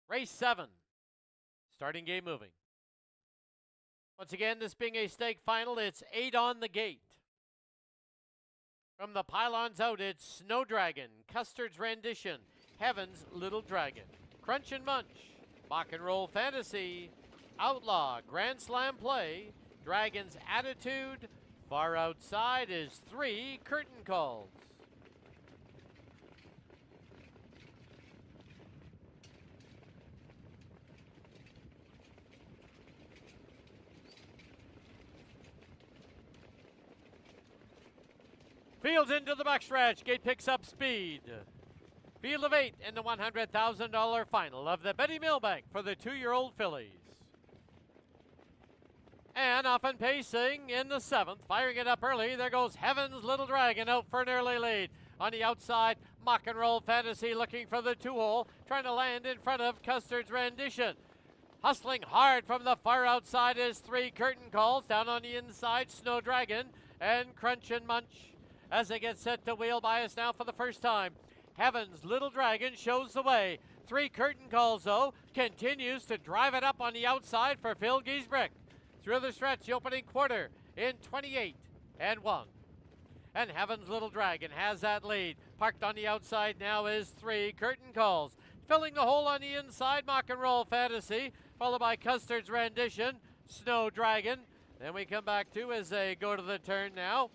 Race 7. Starting game moving. Once again, this being a stake final, it's 8 on the gate. From the pylons out, it's Snow Dragon, Custard's Rendition, Heaven's Little Dragon, Crunch and Munch, Mock and Roll Fantasy, Outlaw, Grand Slam Play, Dragon's Attitude. Far outside is 3 Curtain Calls. Fields into the backstretch. Gate picks up speed. Field of 8 in the $100,000 final of the Betty Milbank for the 2-year-old fillies. And off and pacing in the 7th, firing it up early. There goes Heaven's Little Dragon out for an early lead. On the outside, Mock and Roll Fantasy looking for the 2-hole, trying to land in front of Custard's Rendition. Hustling hard from the far outside is 3 Curtain Calls. Down on the inside, Snow Dragon and Crunch and Munch. As they get set to wheel by us now for the first time. Heaven's Little Dragon shows the way. 3 Curtain Calls, though, continues to drive it up on the outside for Phil Giesbrecht. Through the stretch, the opening quarter in 28 and 1. And Heaven's Little Dragon has that lead. Parked on the outside now is 3 Curtain Calls. Filling the hole on the inside, Mock and Roll Fantasy, followed by Custard's Rendition, Snow Dragon. Then we come back to as they go to the turn now.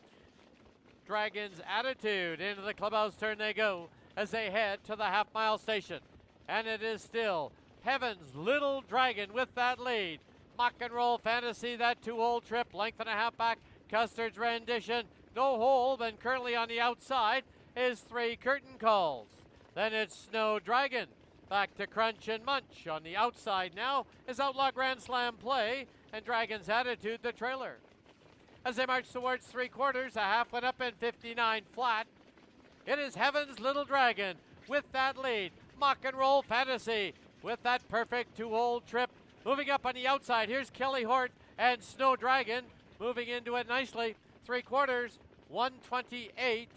Dragon's Attitude. Into the clubhouse turn they go as they head to the half-mile station. And it is still Heaven's Little Dragon with that lead. Mock and Roll Fantasy, that 2-hole trip, length and a half back. Custard's Rendition, no hole, then currently on the outside is 3 Curtain Calls. Then it's Snow Dragon. Back to Crunch and Munch. On the outside now is Outlaw Grand Slam Play and Dragon's Attitude, the trailer. As they march towards 3/4, a half went up in 59 flat. It is Heaven's Little Dragon with that lead. Mock and Roll Fantasy with that perfect 2-hole trip. Moving up on the outside, here's Kelly Hort and Snow Dragon moving into it nicely. 3/4, 128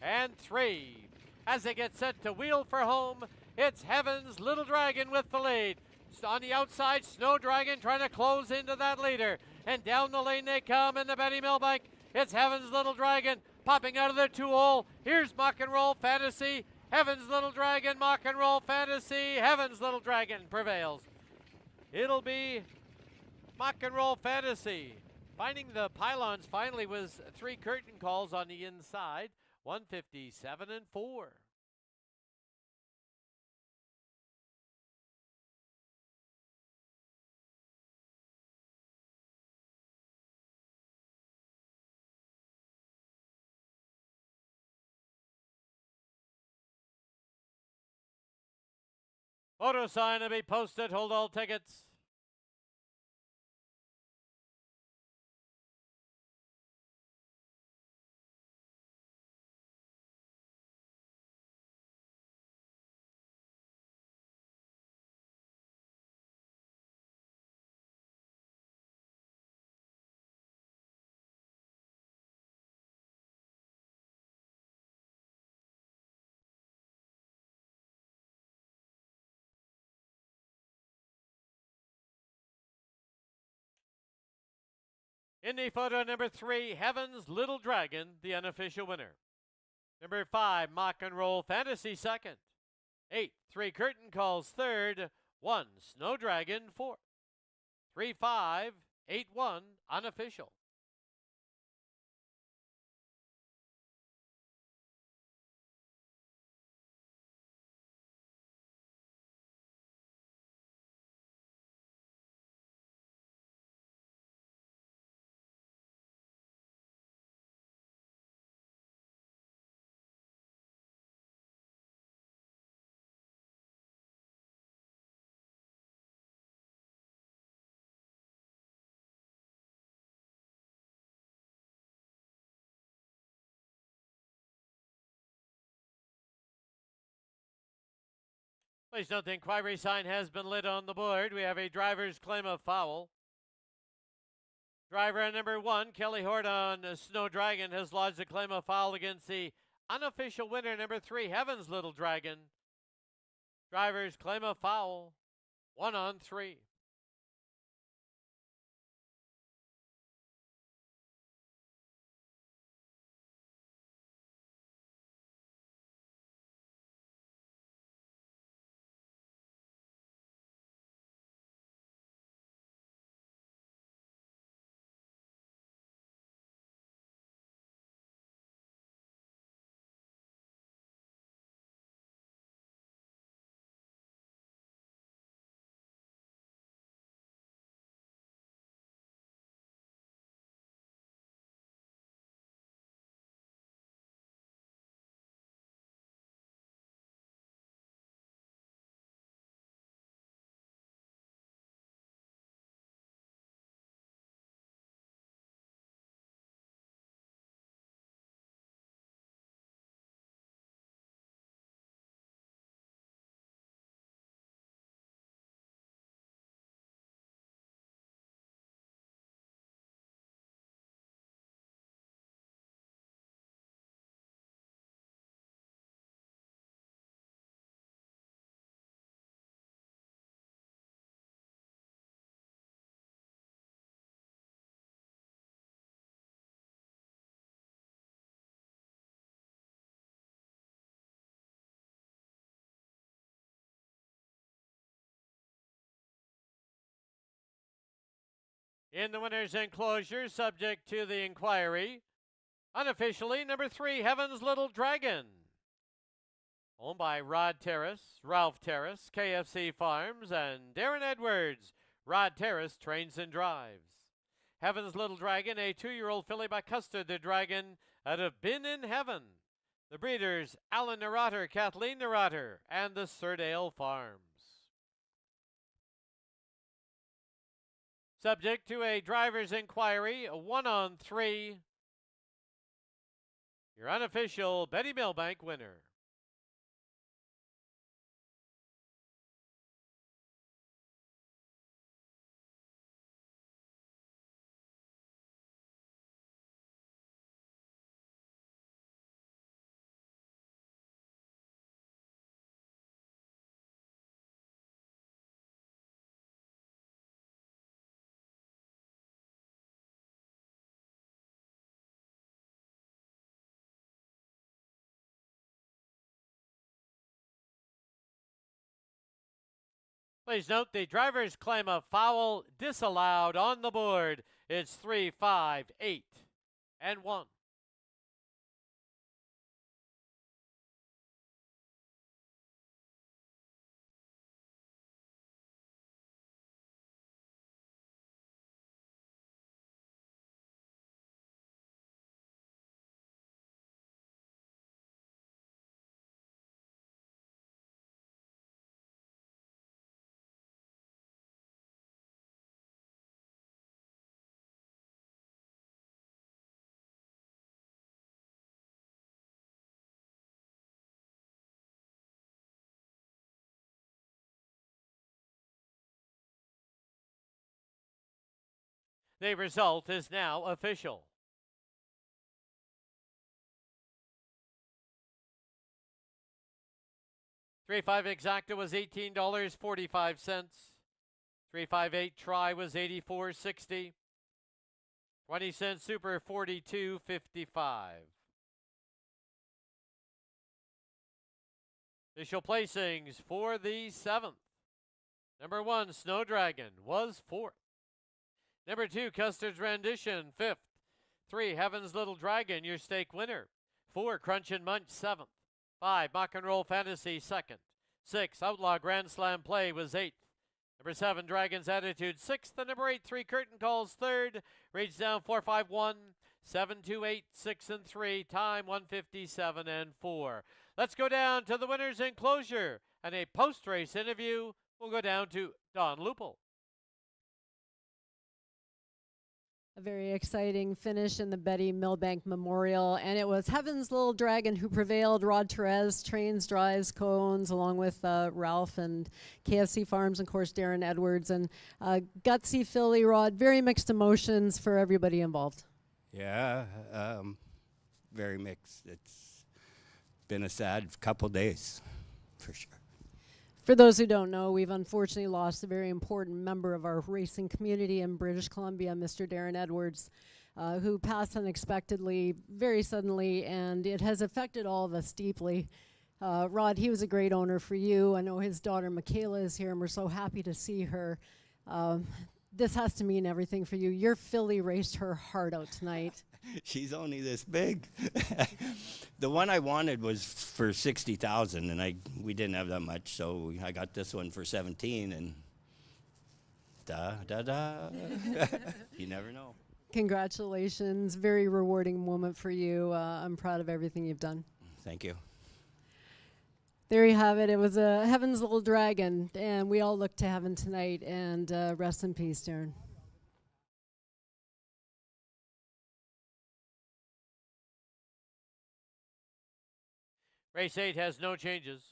and 3. As they get set to wheel for home, it's Heaven's Little Dragon with the lead. On the outside, Snow Dragon trying to close into that leader. And down the lane they come in the Betty Milbank. It's Heaven's Little Dragon popping out of the 2-hole. Here's Mock and Roll Fantasy. Heaven's Little Dragon, Mock and Roll Fantasy. Heaven's Little Dragon prevails. It'll be Mock and Roll Fantasy. Finding the pylons finally was 3 Curtain Calls on the inside. 157 and 4. Photo sign to be posted. Hold all tickets. In the photo number 3, Heaven's Little Dragon, the unofficial winner. Number 5, Mock and Roll Fantasy, second. 8, 3 Curtain Calls, third. 1, Snow Dragon, fourth. 3, 5, 8, 1, unofficial. Please note the inquiry sign has been lit on the board. We have a driver's claim of foul. Driver number 1, Kelly Hort on Snow Dragon, has lodged a claim of foul against the unofficial winner, number 3, Heaven's Little Dragon. Drivers claim a foul. 1 on 3. In the winner's enclosure, subject to the inquiry, unofficially, number 3, Heaven's Little Dragon. Owned by Rod Terrace, Ralph Terrace, KFC Farms, and Darren Edwards. Rod Terrace trains and drives. Heaven's Little Dragon, a 2-year-old filly by Custard the Dragon out of Been in Heaven. The breeders, Alan Neurotter, Kathleen Neurotter, and the Surdale Farms. Subject to a driver's inquiry, 1 on 3. Your unofficial Betty Milbank winner. Please note the driver's claim of foul disallowed on the board. It's 3, 5, 8, and 1. The result is now official. 3-5 exacta was $18.45. 3-5-8 try was $84.60. 20-cent super $42.55. Official placings for the 7th. Number 1, Snow Dragon, was 4th. Number 2, Custard's Rendition, 5th. 3, Heaven's Little Dragon, your stake winner. 4, Crunch and Munch, 7th. 5, Mock and Roll Fantasy, 2nd. 6, Outlaw Grand Slam Play was 8th. Number 7, Dragon's Attitude, 6th. And number 8, 3, Curtain Calls, 3rd. Rates down 4-5-1, 7-2-8, 6 and 3. Time 1:57 and 4. Let's go down to the winner's enclosure and a post-race interview. We'll go down to Don Lupel. A very exciting finish in the Betty Milbank Memorial, and it was Heaven's Little Dragon who prevailed. Rod Therese trains, drives, co-owns, along with Ralph and KFC Farms, and of course Darren Edwards, and gutsy filly, Rod. Very mixed emotions for everybody involved. Yeah, very mixed. It's been a sad couple days, for sure. For those who don't know, we've unfortunately lost a very important member of our racing community in British Columbia, Mr. Darren Edwards, who passed unexpectedly, very suddenly, and it has affected all of us deeply. Rod, he was a great owner for you. I know his daughter Michaela is here, and we're so happy to see her. This has to mean everything for you. Your filly raced her heart out tonight. She's only this big. The one I wanted was for 60,000, and we didn't have that much, so I got this one for 17, and you never know. Congratulations. Very rewarding moment for you. I'm proud of everything you've done. Thank you. There you have it. It was a Heaven's Little Dragon, and we all look to heaven tonight, and rest in peace, Darren. Race 8 has no changes.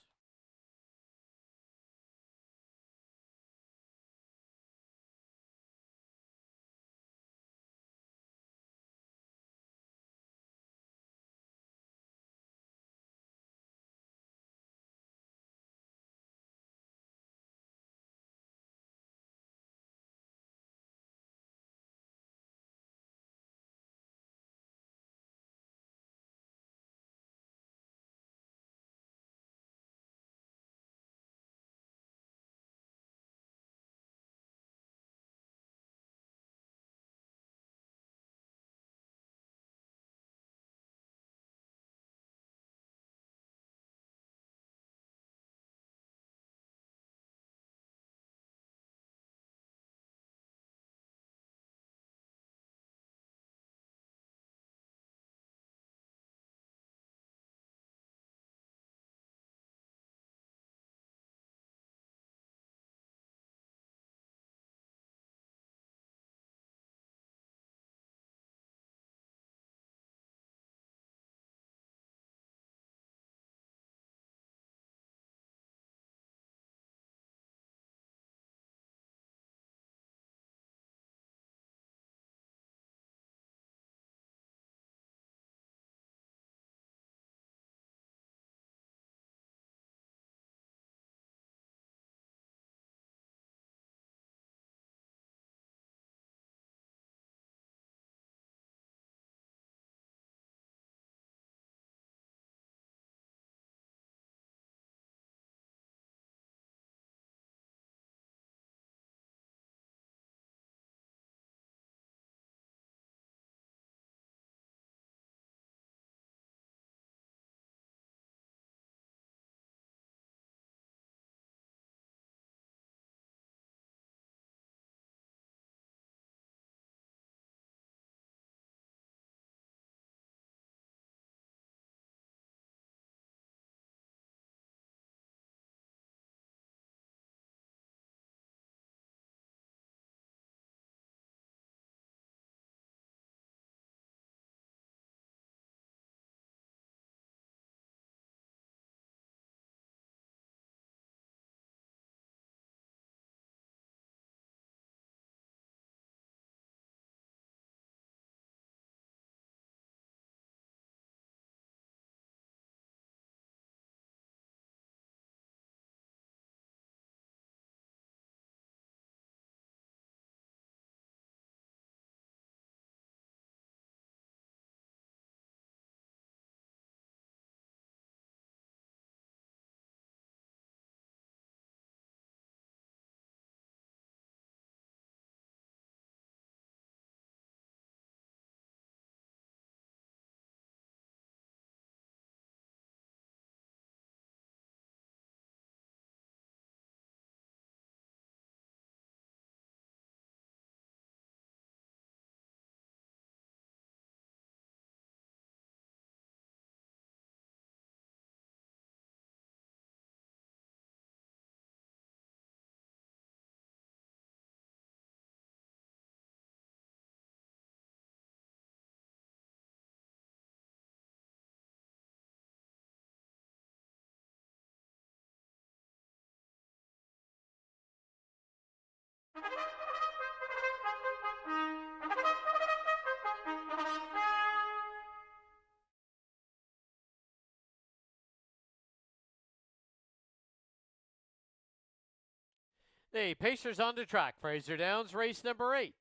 The Pacers on the track. Fraser Downs, race number 8.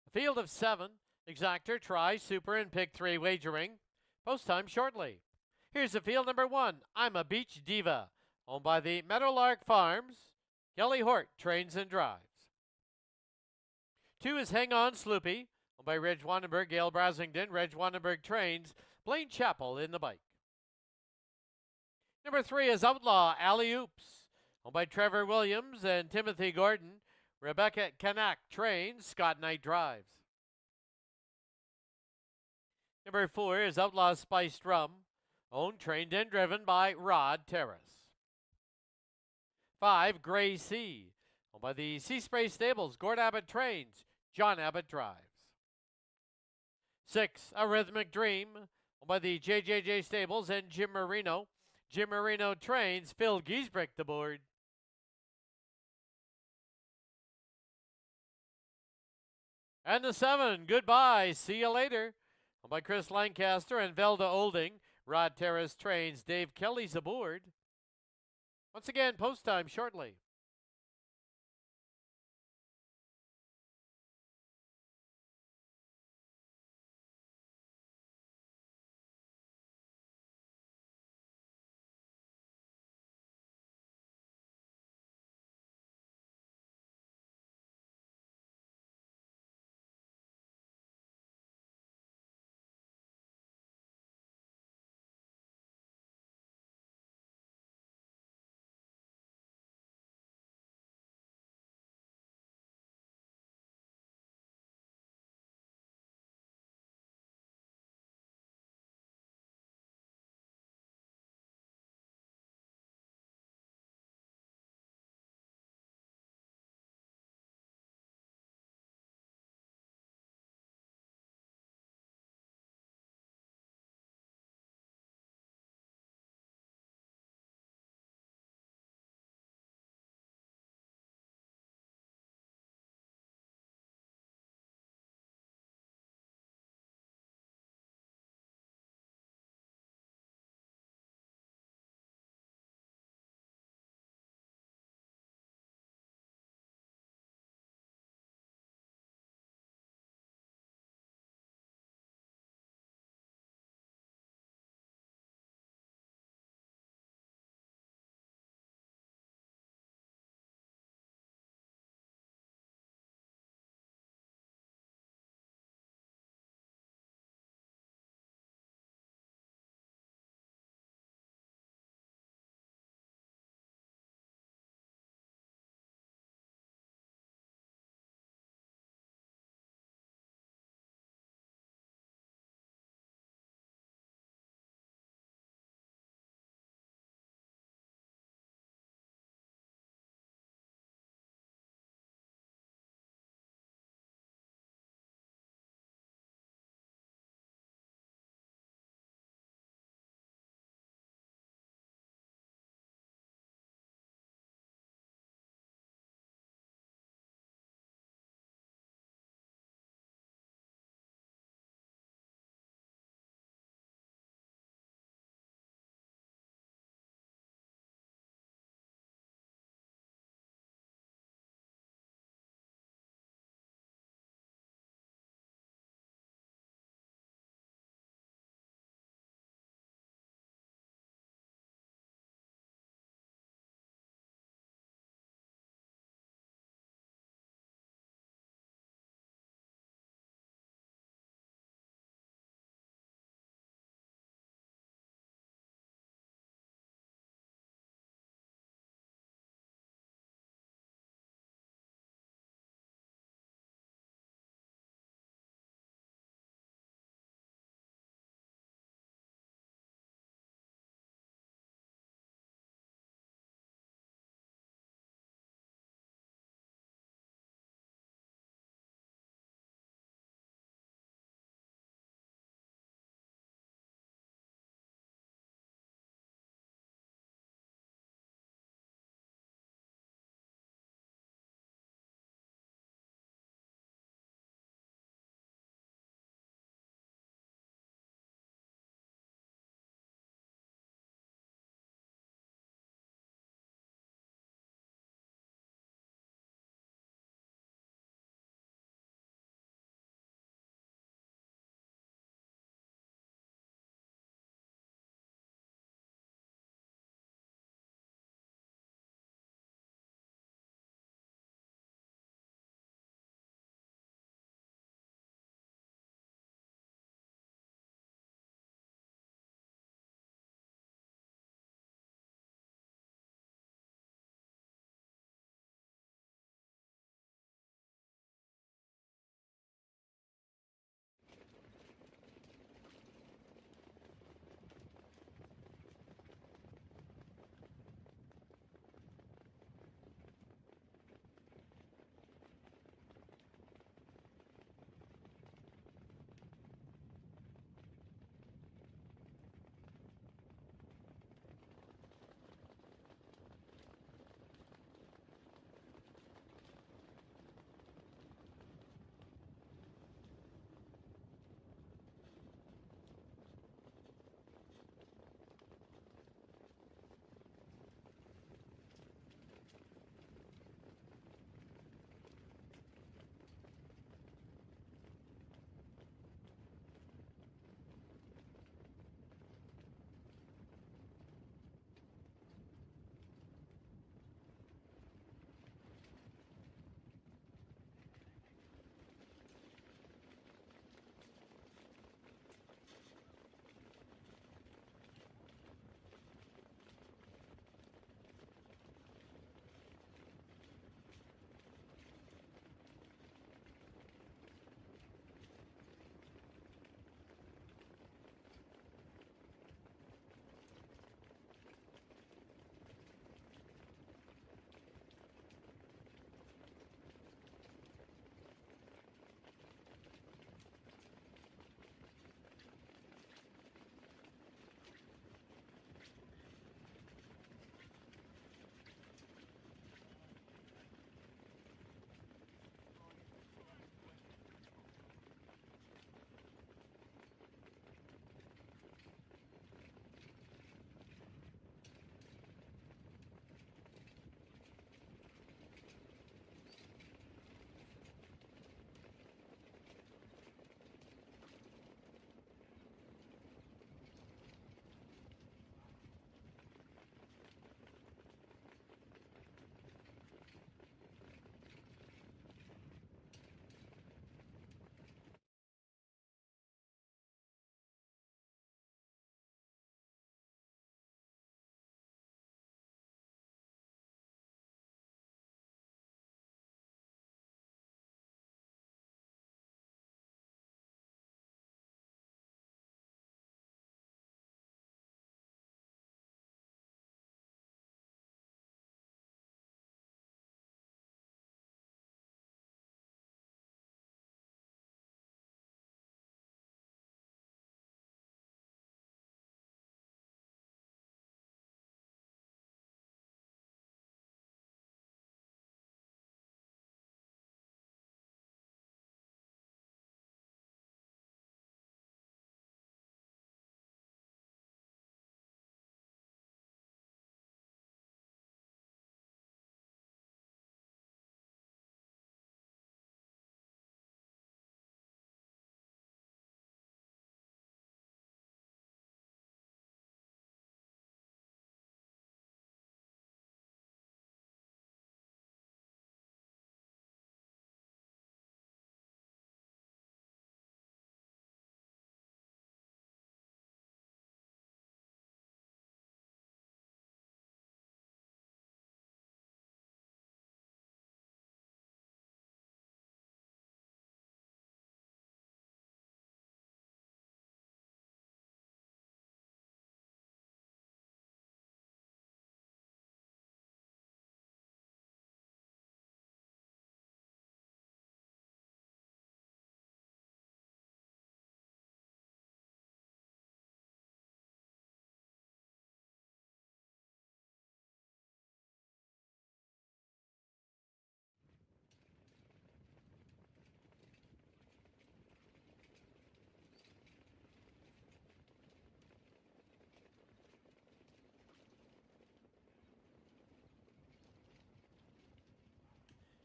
A field of 7. Exactor, Try, Super, and Pick 3 wagering. Post time shortly. Here's the field number 1. I'm a Beach Diva. Owned by the Meadowlark Farms. Kelly Hort trains and drives. 2 is Hang On Sloopy. Owned by Reg Wandenberg, Gail Brasington. Reg Wandenberg trains. Blaine Chappell in the bike. Number 3 is Outlaw Alley Oops. Owned by Trevor Williams and Timothy Gordon. Rebecca Kanak trains. Scott Knight drives. Number 4 is Outlaw Spiced Rum. Owned, trained, and driven by Rod Terrace. 5, Gray Sea. Owned by the Sea Spray Stables. Gord Abbott trains. John Abbott drives. 6, A Rhythmic Dream. Owned by the JJJ Stables and Jim Marino. Jim Marino trains. Phil Giesbrick the board. And the 7, Goodbye, See You Later. Owned by Chris Lancaster and Velda Olding. Rod Terrace trains. Dave Kelly's aboard. Once again, post time shortly.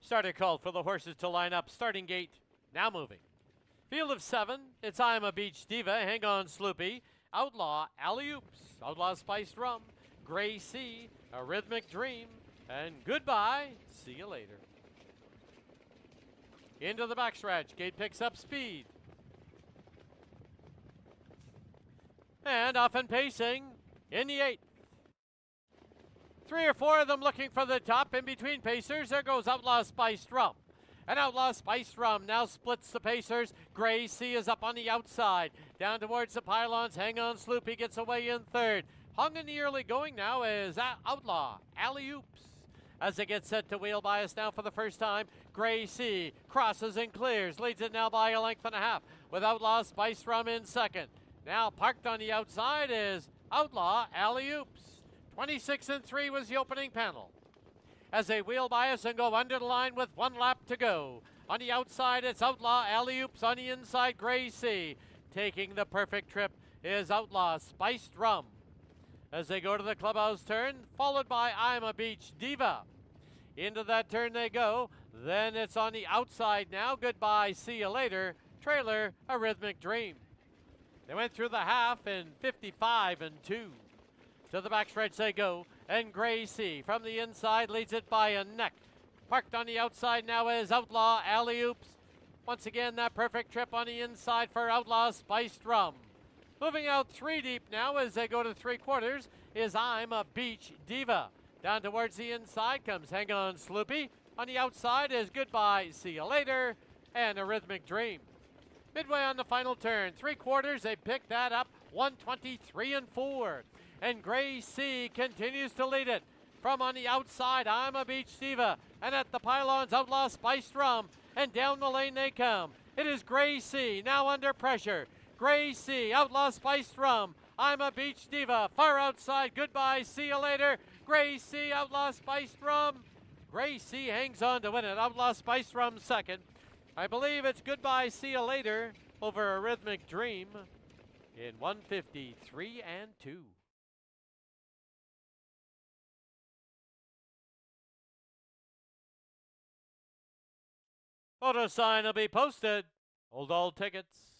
Starter called for the horses to line up. Starting gate now moving. Field of 7. It's I'm a Beach Diva. Hang on Sloopy. Outlaw Alley Oops. Outlaw Spiced Rum. Gray Sea. A Rhythmic Dream. And goodbye. See you later. Into the backstretch. Gate picks up speed. And off and pacing in the 8th. 3 or 4 of them looking for the top. In between pacers, there goes Outlaw Spiced Rum. And Outlaw Spiced Rum now splits the pacers. Gray Sea is up on the outside. Down towards the pylons. Hang on Sloopy gets away in 3rd. Hung in the early going now is Outlaw Alley Oops. As they get set to wheel by us now for the first time, Gray Sea crosses and clears. Leads it now by a length and a half with Outlaw Spiced Rum in 2nd. Now parked on the outside is Outlaw Alley Oops. 26 and 3 was the opening panel. As they wheel by us and go under the line with 1 lap to go. On the outside, it's Outlaw Alley Oops. On the inside, Gray Sea. Taking the perfect trip is Outlaw Spiced Rum. As they go to the clubhouse turn, followed by I'm a Beach Diva. Into that turn they go. Then it's on the outside now. Goodbye, see you later. Trailer, A Rhythmic Dream. They went through the half in 55 and 2. To the backstretch they go, and Gray Sea from the inside leads it by a neck. Parked on the outside now is Outlaw Alley Oops. Once again, that perfect trip on the inside for Outlaw Spiced Rum. Moving out 3 deep now as they go to 3/4 is I'm a Beach Diva. Down towards the inside comes Hang On Sloopy. On the outside is Goodbye, See You Later, and A Rhythmic Dream. Midway on the final turn, 3/4, they pick that up, 123 and 4. And Gray Sea continues to lead it. From on the outside, I'm a Beach Diva. And at the pylons, Outlaw Spiced Rum. And down the lane they come. It is Gray Sea now under pressure. Gray Sea, Outlaw Spiced Rum. I'm a Beach Diva. Far outside, Goodbye, See You Later. Gray Sea, Outlaw Spiced Rum. Gray Sea hangs on to win it. Outlaw Spiced Rum 2nd. I believe it's Goodbye, See You Later over A Rhythmic Dream in 153 and 2. Photo sign will be posted. Hold all tickets.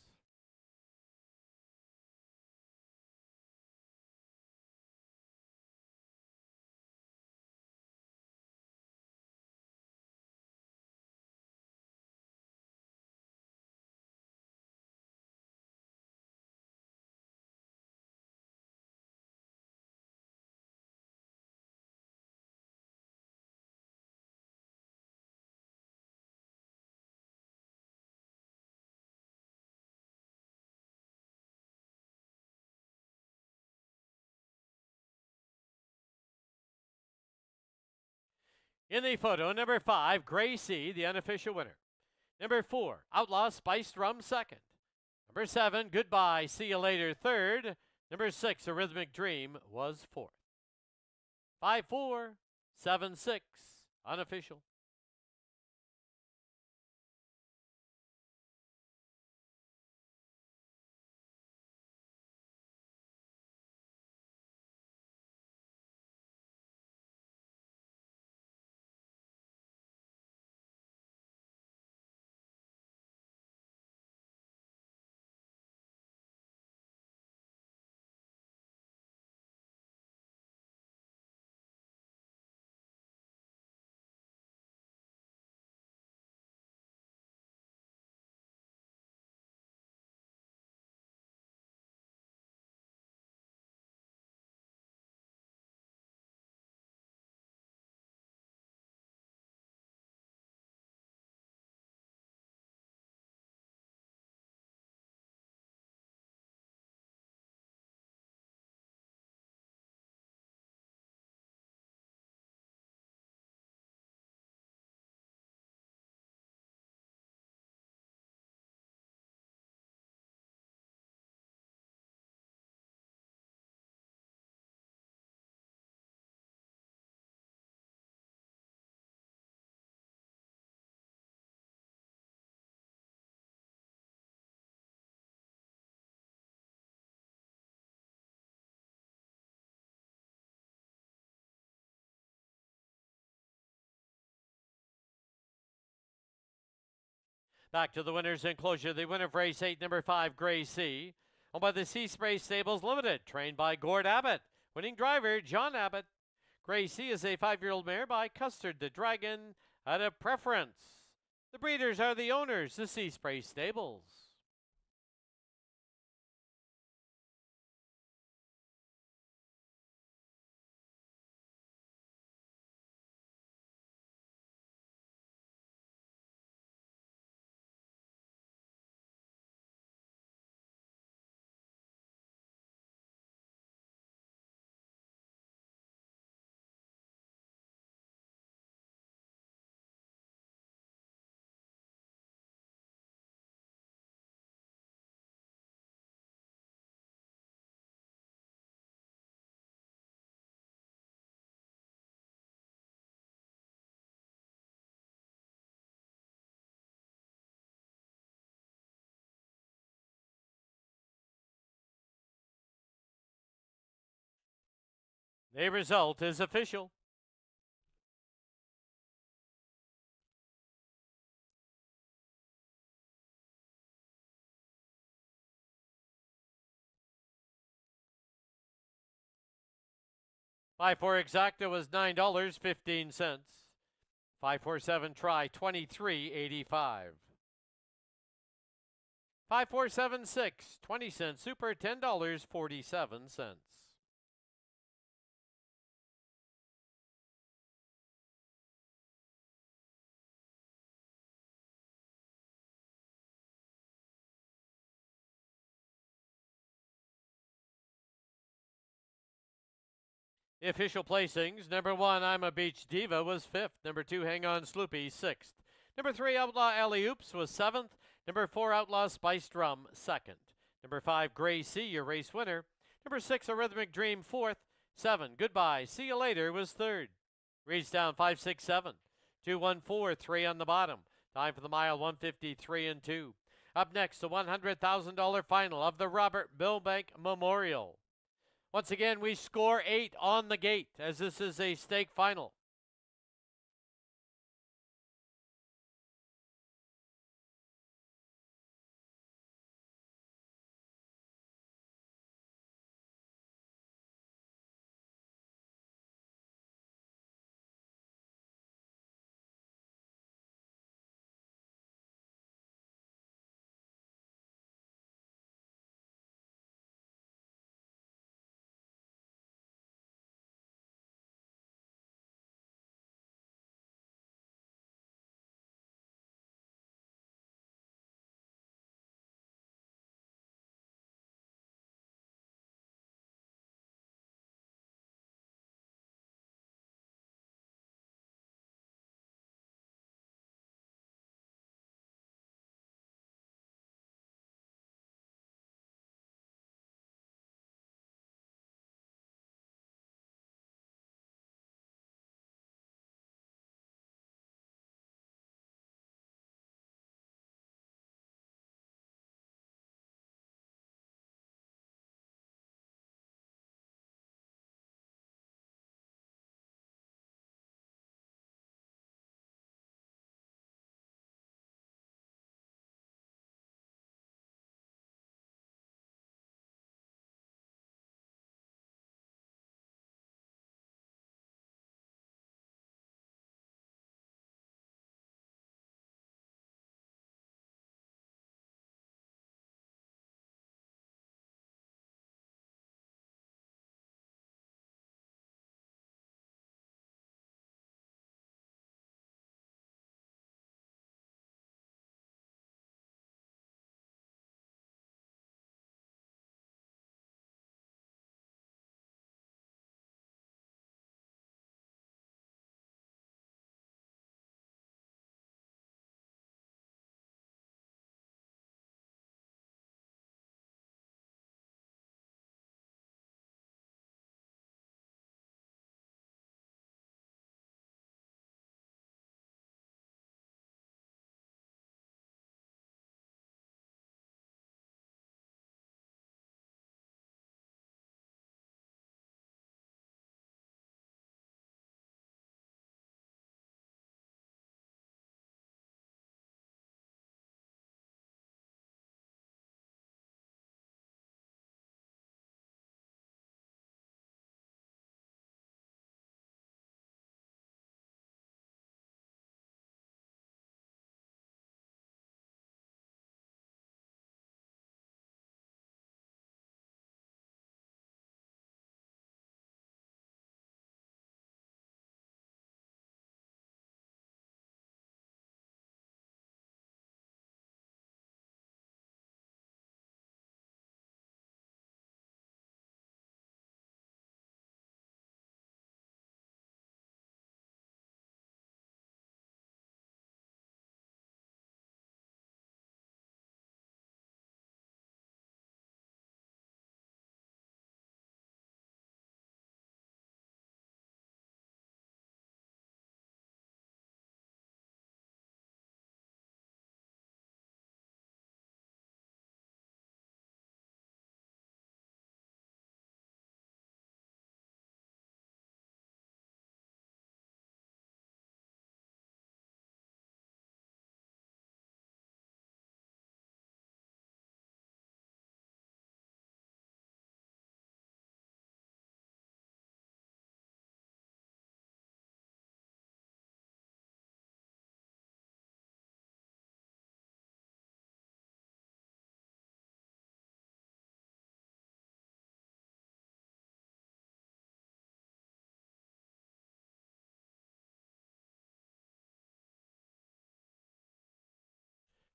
In the photo, number 5, Gray Sea, the unofficial winner. Number 4, Outlaw Spiced Rum 2nd. Number 7, Goodbye, See You Later 3rd. Number 6, A Rhythmic Dream was 4th. 5-4, 7-6, unofficial. Back to the winner's enclosure. The winner of race 8, number 5, Gray Sea. Owned by the Sea Spray Stables Limited. Trained by Gord Abbott. Winning driver, John Abbott. Gray Sea is a 5-year-old mare by Custard the Dragon at a preference. The breeders are the owners, the Sea Spray Stables. The result is official. Five four exacta was $9.15. 547 try $23.85. 5476 20 cents super $10.47. The official placings: number 1, I'm a Beach Diva, was 5th. Number 2, Hang On Sloopy, 6th. Number 3, Outlaw Alley Oops, was 7th. Number 4, Outlaw Spiced Rum, 2nd. Number 5, Gray Sea, your race winner. Number 6, A Rhythmic Dream, 4th. 7, Goodbye, See You Later, was 3rd. Reads down 567. 214, 3 on the bottom. Time for the mile, 153 and 2. Up next, the $100,000 final of the Robert Milbank Memorial. Once again, we score 8 on the gate, as this is a stake final.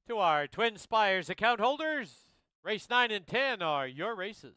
To our Twin Spires account holders, race 9 and 10 are your races.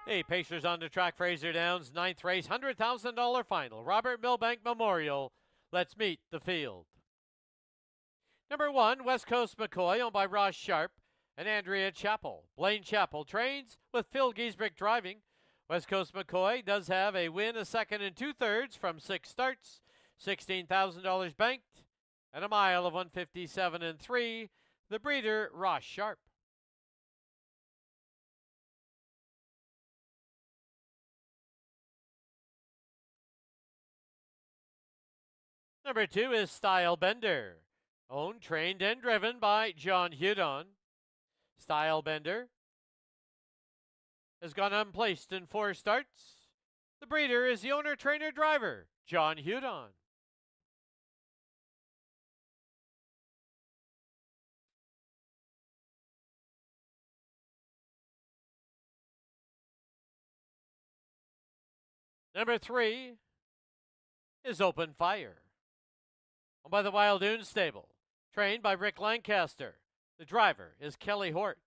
Hey, Pacers on the track, Fraser Downs, 9th race, $100,000 final. Robert Milbank Memorial. Let's meet the field. Number 1, West Coast McCoy, owned by Ross Sharp and Andrea Chappell. Blaine Chappell trains with Phil Giesbrick driving. West Coast McCoy does have a win, a second and 2/3 from 6 starts, $16,000 banked, and a mile of 157 and 3. The breeder, Ross Sharp. Number 2 is Style Bender, owned, trained, and driven by John Hudon. Style Bender has gone unplaced in 4 starts. The breeder is the owner, trainer, driver, John Hudon. Number 3 is Open Fire, owned by the Wildoon Stable, trained by Rick Lancaster. The driver is Kelly Hort.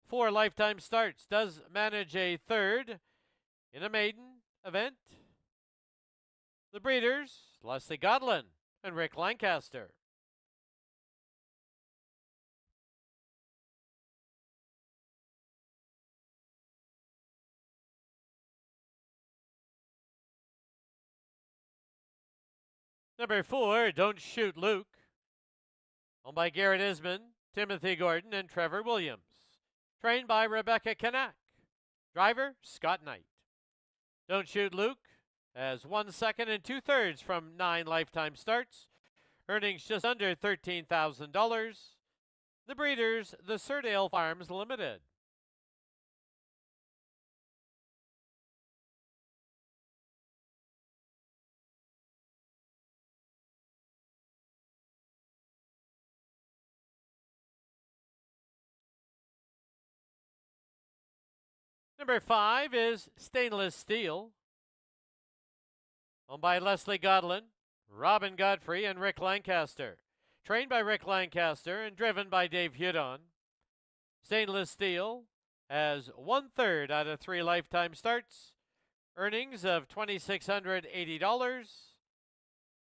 4 lifetime starts, does manage a 3rd in a maiden event. The breeders, Leslie Godlin and Rick Lancaster. Number 4, Don't Shoot Luke, owned by Garrett Isman, Timothy Gordon, and Trevor Williams. Trained by Rebecca Kanak. Driver, Scott Knight. Don't Shoot Luke has 1 second and 2/3 from 9 lifetime starts. Earnings just under $13,000. The breeders, the Surdale Farms Limited. Number 5 is Stainless Steel, owned by Leslie Godlin, Robin Godfrey, and Rick Lancaster. Trained by Rick Lancaster and driven by Dave Hudon. Stainless Steel has 1/3 out of 3 lifetime starts. Earnings of $2,680.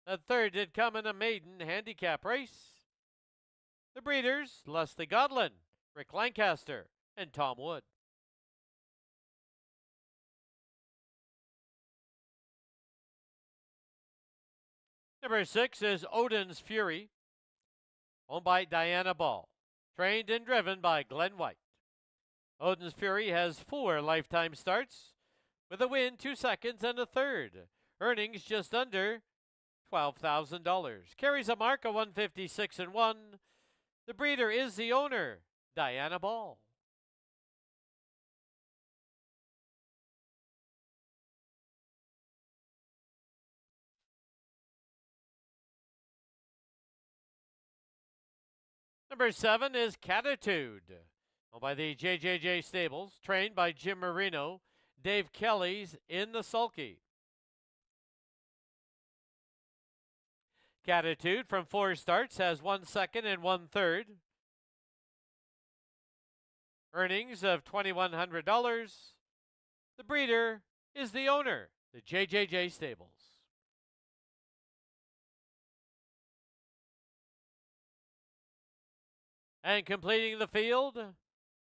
The 3rd did come in a maiden handicap race. The breeders, Leslie Godlin, Rick Lancaster, and Tom Wood. Number 6 is Odin's Fury, owned by Diana Ball, trained and driven by Glenn White. Odin's Fury has 4 lifetime starts, with a win, 2 seconds, and a 3rd. Earnings just under $12,000. Carries a mark of 156 and 1. The breeder is the owner, Diana Ball. Number 7 is Catitude, owned by the JJJ Stables, trained by Jim Marino. Dave Kelly's in the sulky. Catitude from 4 starts has 1 second and 1/3. Earnings of $2,100. The breeder is the owner, the JJJ Stables. And completing the field,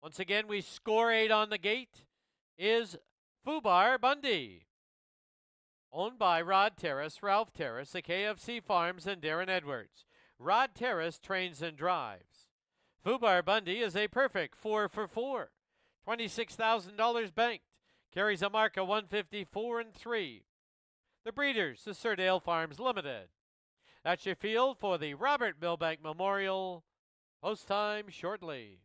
once again we score 8 on the gate, is Fubar Bundy, owned by Rod Terrace, Ralph Terrace, the KFC Farms, and Darren Edwards. Rod Terrace trains and drives. Fubar Bundy is a perfect 4 for 4, $26,000 banked, carries a mark of 154 and 3. The breeders, the Surdale Farms Limited. That's your field for the Robert Milbank Memorial. Post time shortly.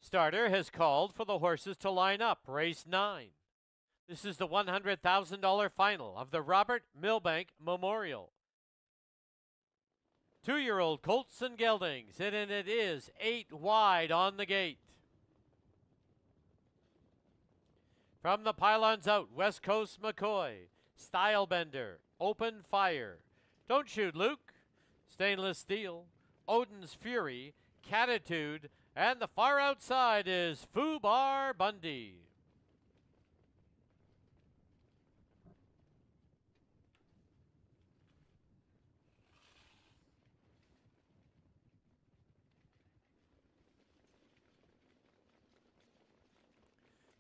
Starter has called for the horses to line up. Race 9. This is the $100,000 final of the Robert Milbank Memorial. 2-year-old colts and geldings, and it is 8 wide on the gate. From the pylons out, West Coast McCoy, Stylebender, Open Fire, Don't Shoot Luke, Stainless Steel, Odin's Fury, Catitude, and the far outside is Fubar Bundy.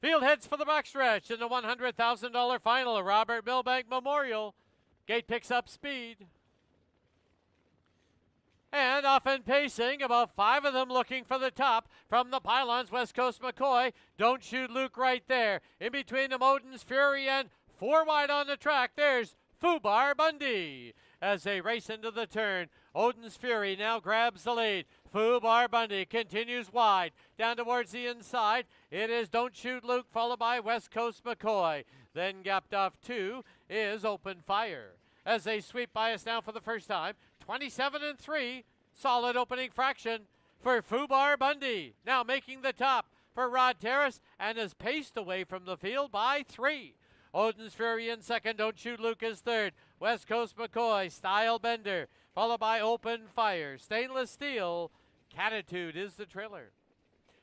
Field heads for the backstretch in the $100,000 final of Robert Milbank Memorial. Gate picks up speed. And off and pacing, about 5 of them looking for the top. From the pylons, West Coast McCoy, Don't Shoot Luke right there. In between them, Odin's Fury, and 4 wide on the track. There's Fubar Bundy. As they race into the turn, Odin's Fury now grabs the lead. Fubar Bundy continues wide. Down towards the inside, it is Don't Shoot Luke, followed by West Coast McCoy. Then gapped off 2 is Open Fire. As they sweep by us now for the first time, 27-3, solid opening fraction for Fubar Bundy. Now making the top. for Rod Terrace and is paced away from the field by 3. Odin's Fury in second. Don't Shoot Luke is third. West Coast McCoy, Style Bender, followed by Open Fire. Stainless Steel, Catitude is the trailer.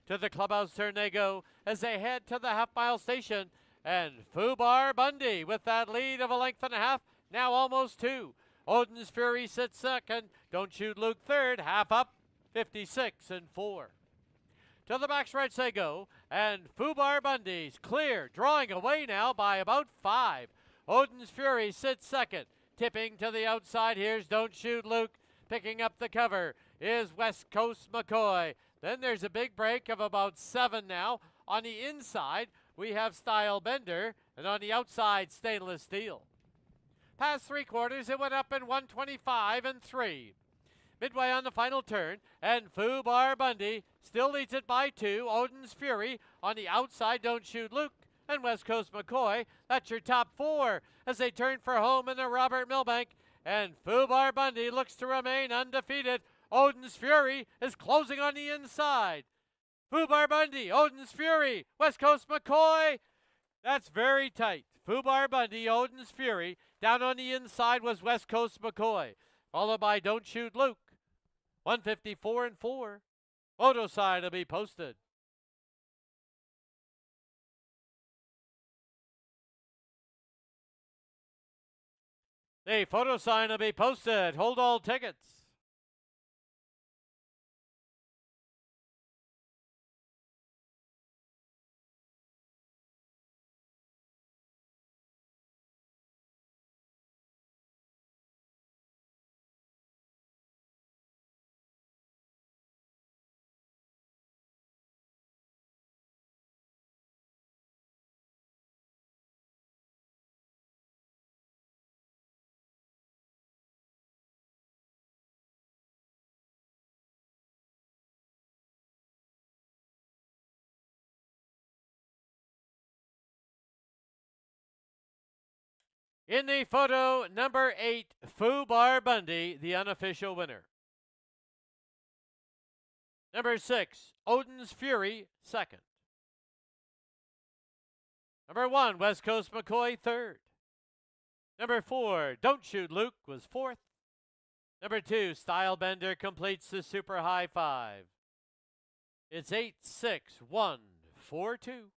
To the clubhouse turn they go as they head to the half-mile station. And Fubar Bundy with that lead of a length and a half, now almost 2. Odin's Fury sits second. Don't Shoot Luke third, half up, 56 and 4. To the backstretch they go, and Fubar Bundy's clear, drawing away now by about 5. Odin's Fury sits second. Tipping to the outside, here's Don't Shoot Luke. Picking up the cover is West Coast McCoy. Then there's a big break of about 7 now. On the inside, we have Style Bender, and on the outside, Stainless Steel. Past 3/4, it went up in 125 and 3. Midway on the final turn, and Fubar Bundy still leads it by 2. Odin's Fury on the outside, Don't Shoot Luke, and West Coast McCoy. That's your top 4 as they turn for home in the Robert Milbank. And Fubar Bundy looks to remain undefeated. Odin's Fury is closing on the inside. Fubar Bundy, Odin's Fury, West Coast McCoy. That's very tight. Fubar Bundy, Odin's Fury. Down on the inside was West Coast McCoy, followed by Don't Shoot Luke. 154 and 4. Photo sign will be posted. The photo sign will be posted. Hold all tickets. In the photo, number 8, Fubar Bundy, the unofficial winner. Number 6, Odin's Fury, second. Number 1, West Coast McCoy, third. Number 4, Don't Shoot Luke, was fourth. Number 2, Style Bender completes the super high 5. It's 8-6-1-4-2.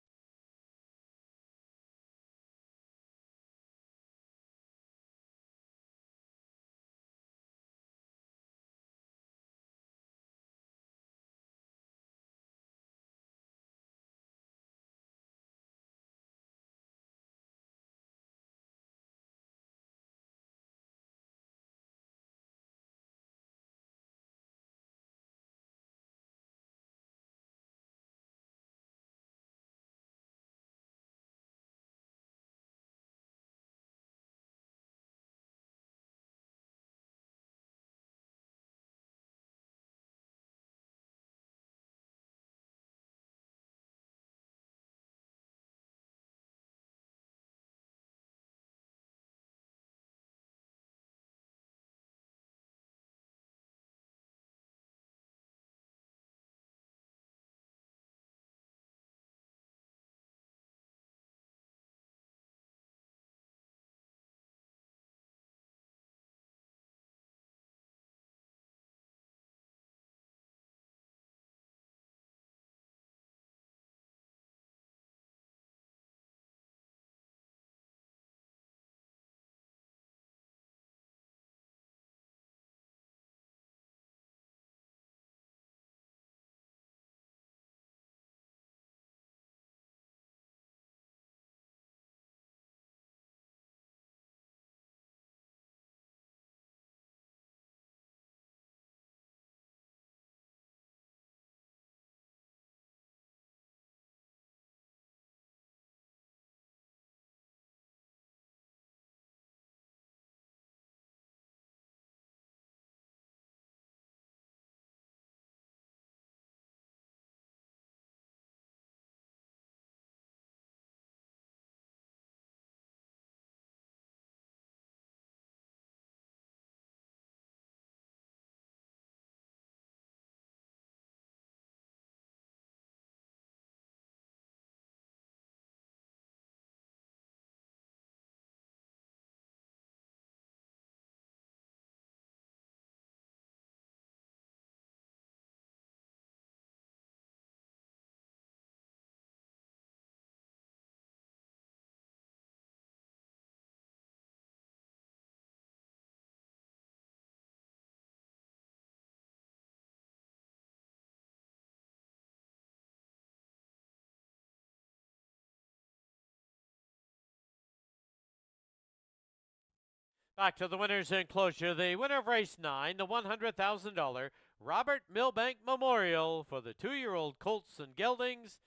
Back to the winner's enclosure. The winner of race 9, the $100,000 Robert Milbank Memorial for the 2-year-old colts and geldings.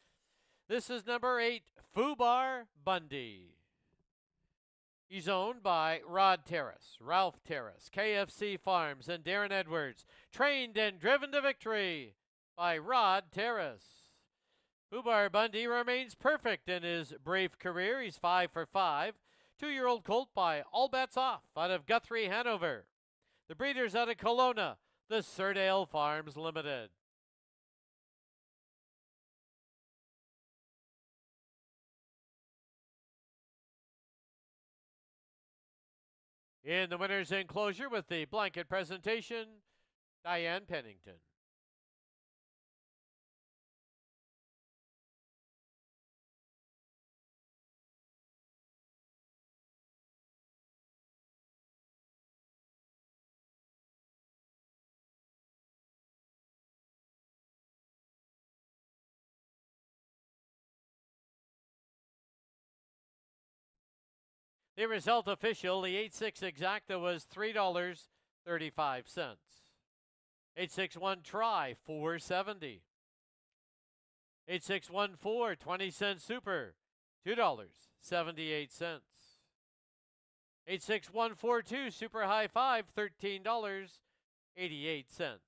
This is number 8, Fubar Bundy. He's owned by Rod Terrace, Ralph Terrace, KFC Farms, and Darren Edwards. Trained and driven to victory by Rod Terrace. Fubar Bundy remains perfect in his brave career. He's 5 for 5. 2-year-old colt by All Bets Off out of Guthrie, Hanover. The breeders out of Kelowna, the Surdale Farms Limited. In the winner's enclosure with the blanket presentation, Diane Pennington. The result official, the 8-6 exacta was $3.35. 861 try, $4.70. 8614 20-cent super, $2.78. 86142 super high five, $13.88.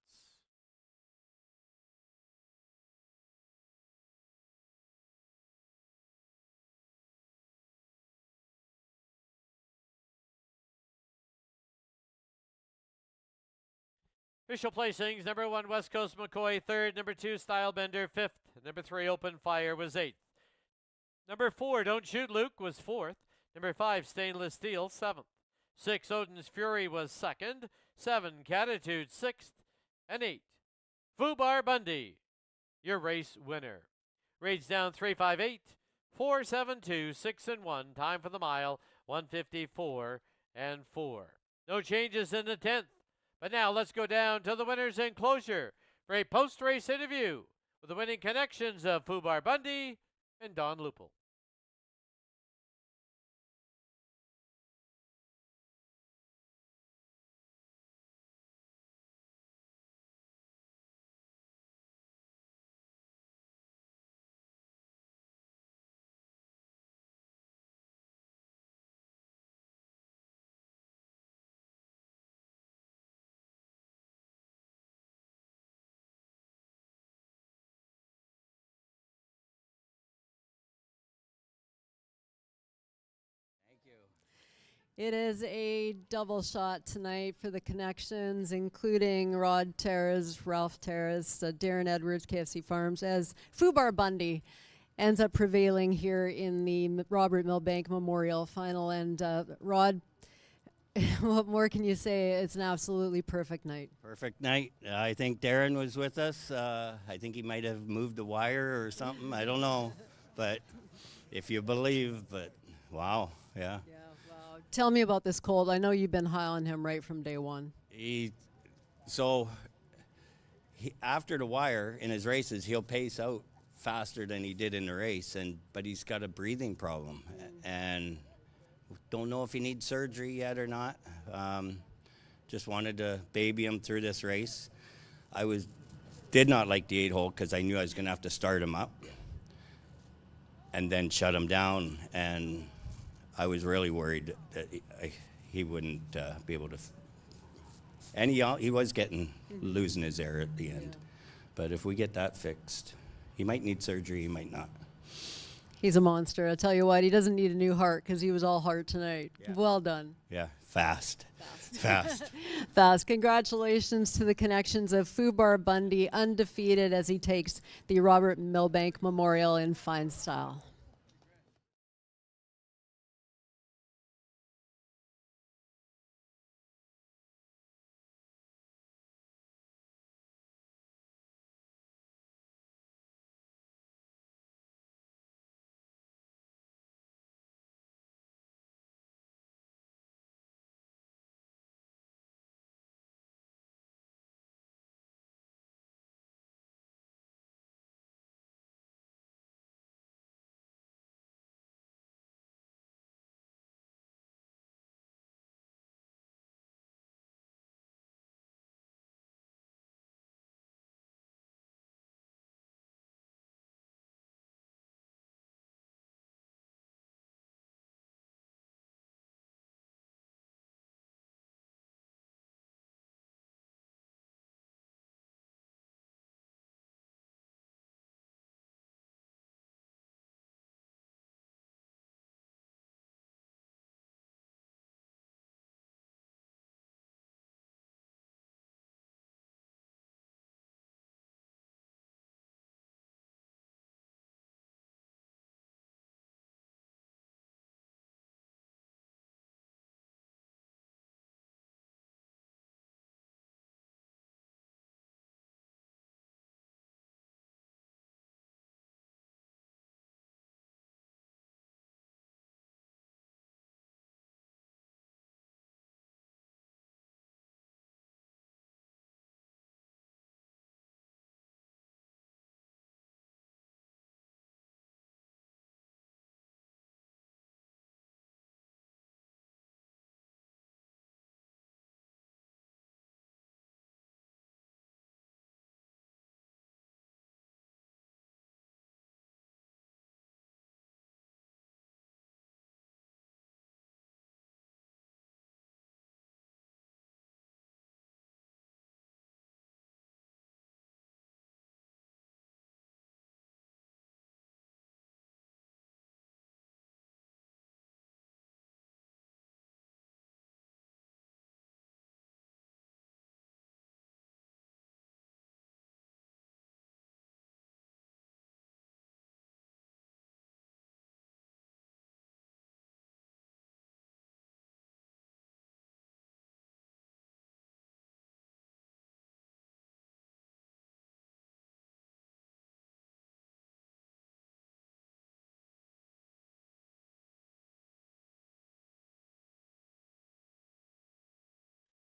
Official placings, number 1, West Coast McCoy, 3rd. Number 2, Stylebender, 5th. Number 3, Open Fire, was 8th. Number 4, Don't Shoot Luke, was 4th. Number 5, Stainless Steel, 7th. 6, Odin's Fury, was 2nd. 7, Catitude, 6th. And 8, Fubar Bundy, your race winner. Rates down 358, 472, 6 and 1. Time for the mile, 154 and 4. No changes in the 10th. But now let's go down to the winner's enclosure for a post-race interview with the winning connections of Fubar Bundy and Don Lupel. It is a double shot tonight for the connections, including Rod Terrace, Ralph Terrace, Darren Edwards, KFC Farms, as Fubar Bundy ends up prevailing here in the Robert Milbank Memorial Final. And Rod, what more can you say? It's an absolutely perfect night. Perfect night. I think Darren was with us. I think he might have moved the wire or something. I don't know. But if you believe, but wow, yeah. Yeah, wow. Tell me about this colt. I know you've been high on him right from day one. After the wire in his races, he'll pace out faster than he did in the race, but he's got a breathing problem, and don't know if he needs surgery yet or not. Just wanted to baby him through this race. Did not like the 8-hole because I knew I was going to have to start him up and then shut him down, and I was really worried that he wouldn't be able to. And he was losing his air at the end. But if we get that fixed, he might need surgery, he might not. He's a monster. I'll tell you what, he doesn't need a new heart because he was all heart tonight. Yeah. Well done. Yeah, fast. Fast. Fast. Congratulations to the connections of Fubar Bundy, undefeated as he takes the Robert Milbank Memorial in fine style.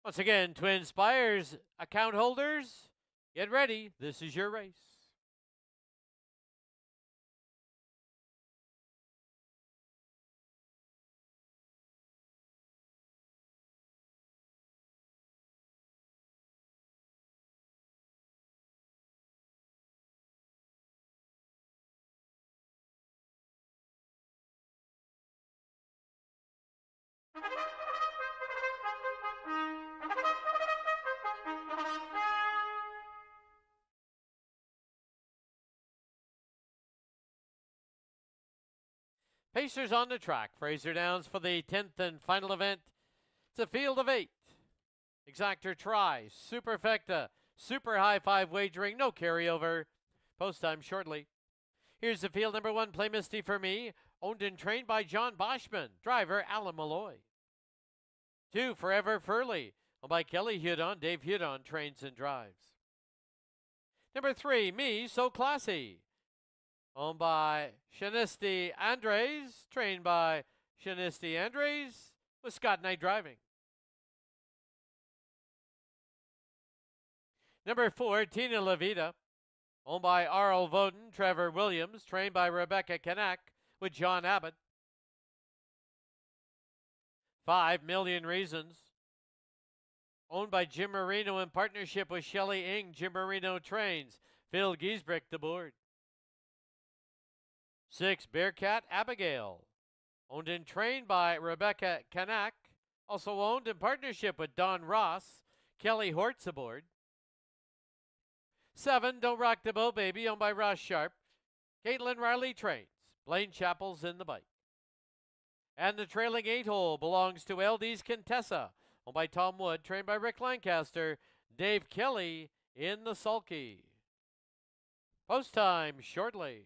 Once again, Twin Spires account holders, get ready. This is your race. Pacers on the track. Fraser Downs for the 10th and final event. It's a field of 8. Exactor try. Superfecta. Super high 5 wagering. No carryover. Post time shortly. Here's the field. Number 1, Play Misty for Me. Owned and trained by John Boschman. Driver, Alan Malloy. 2, Forever Furley. Owned by Kelly Hudon. Dave Hudon trains and drives. Number 3, Me So Classy. Owned by Shanisti Andres. Trained by Shanisti Andres. With Scott Knight driving. Number 4, Tina Levita. Owned by Arl Voden, Trevor Williams. Trained by Rebecca Kanak with John Abbott. 5, Million Reasons. Owned by Jim Marino in partnership with Shelley Ing. Jim Marino trains. Phil Giesbrick the board. 6, Bearcat Abigail. Owned and trained by Rebecca Kanak. Also owned in partnership with Don Ross. Kelly Hortz aboard. 7, Don't Rock the Boat Baby, owned by Ross Sharp. Caitlin Riley trains. Blaine Chappell's in the bike. And the trailing 8-hole belongs to LD's Contessa, owned by Tom Wood, trained by Rick Lancaster. Dave Kelly in the sulky. Post time shortly.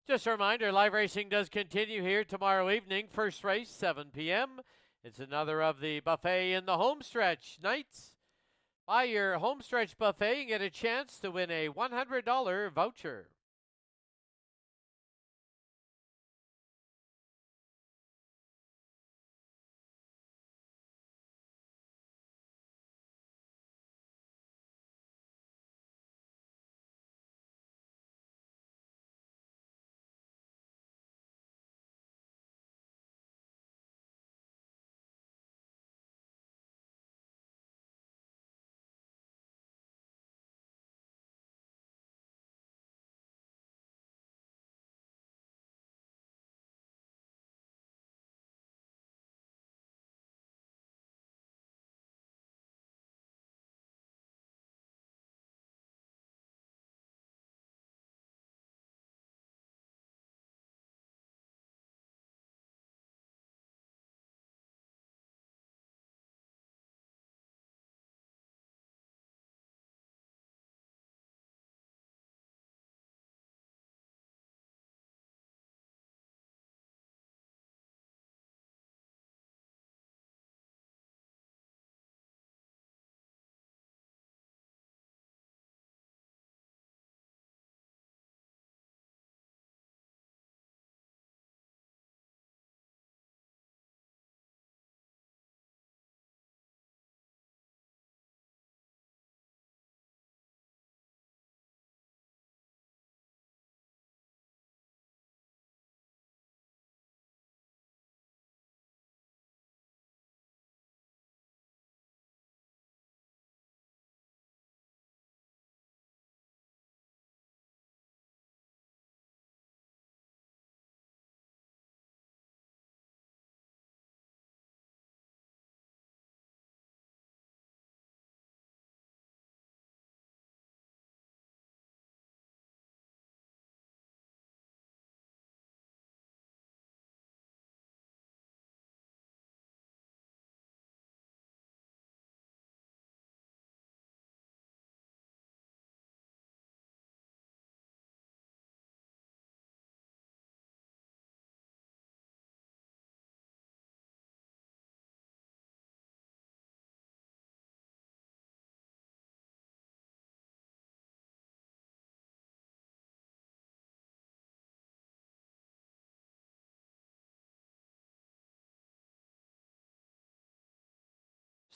Just a reminder, live racing does continue here tomorrow evening. First race, 7 p.m. It's another of the buffet in the home stretch nights. Buy your home stretch buffet and get a chance to win a $100 voucher.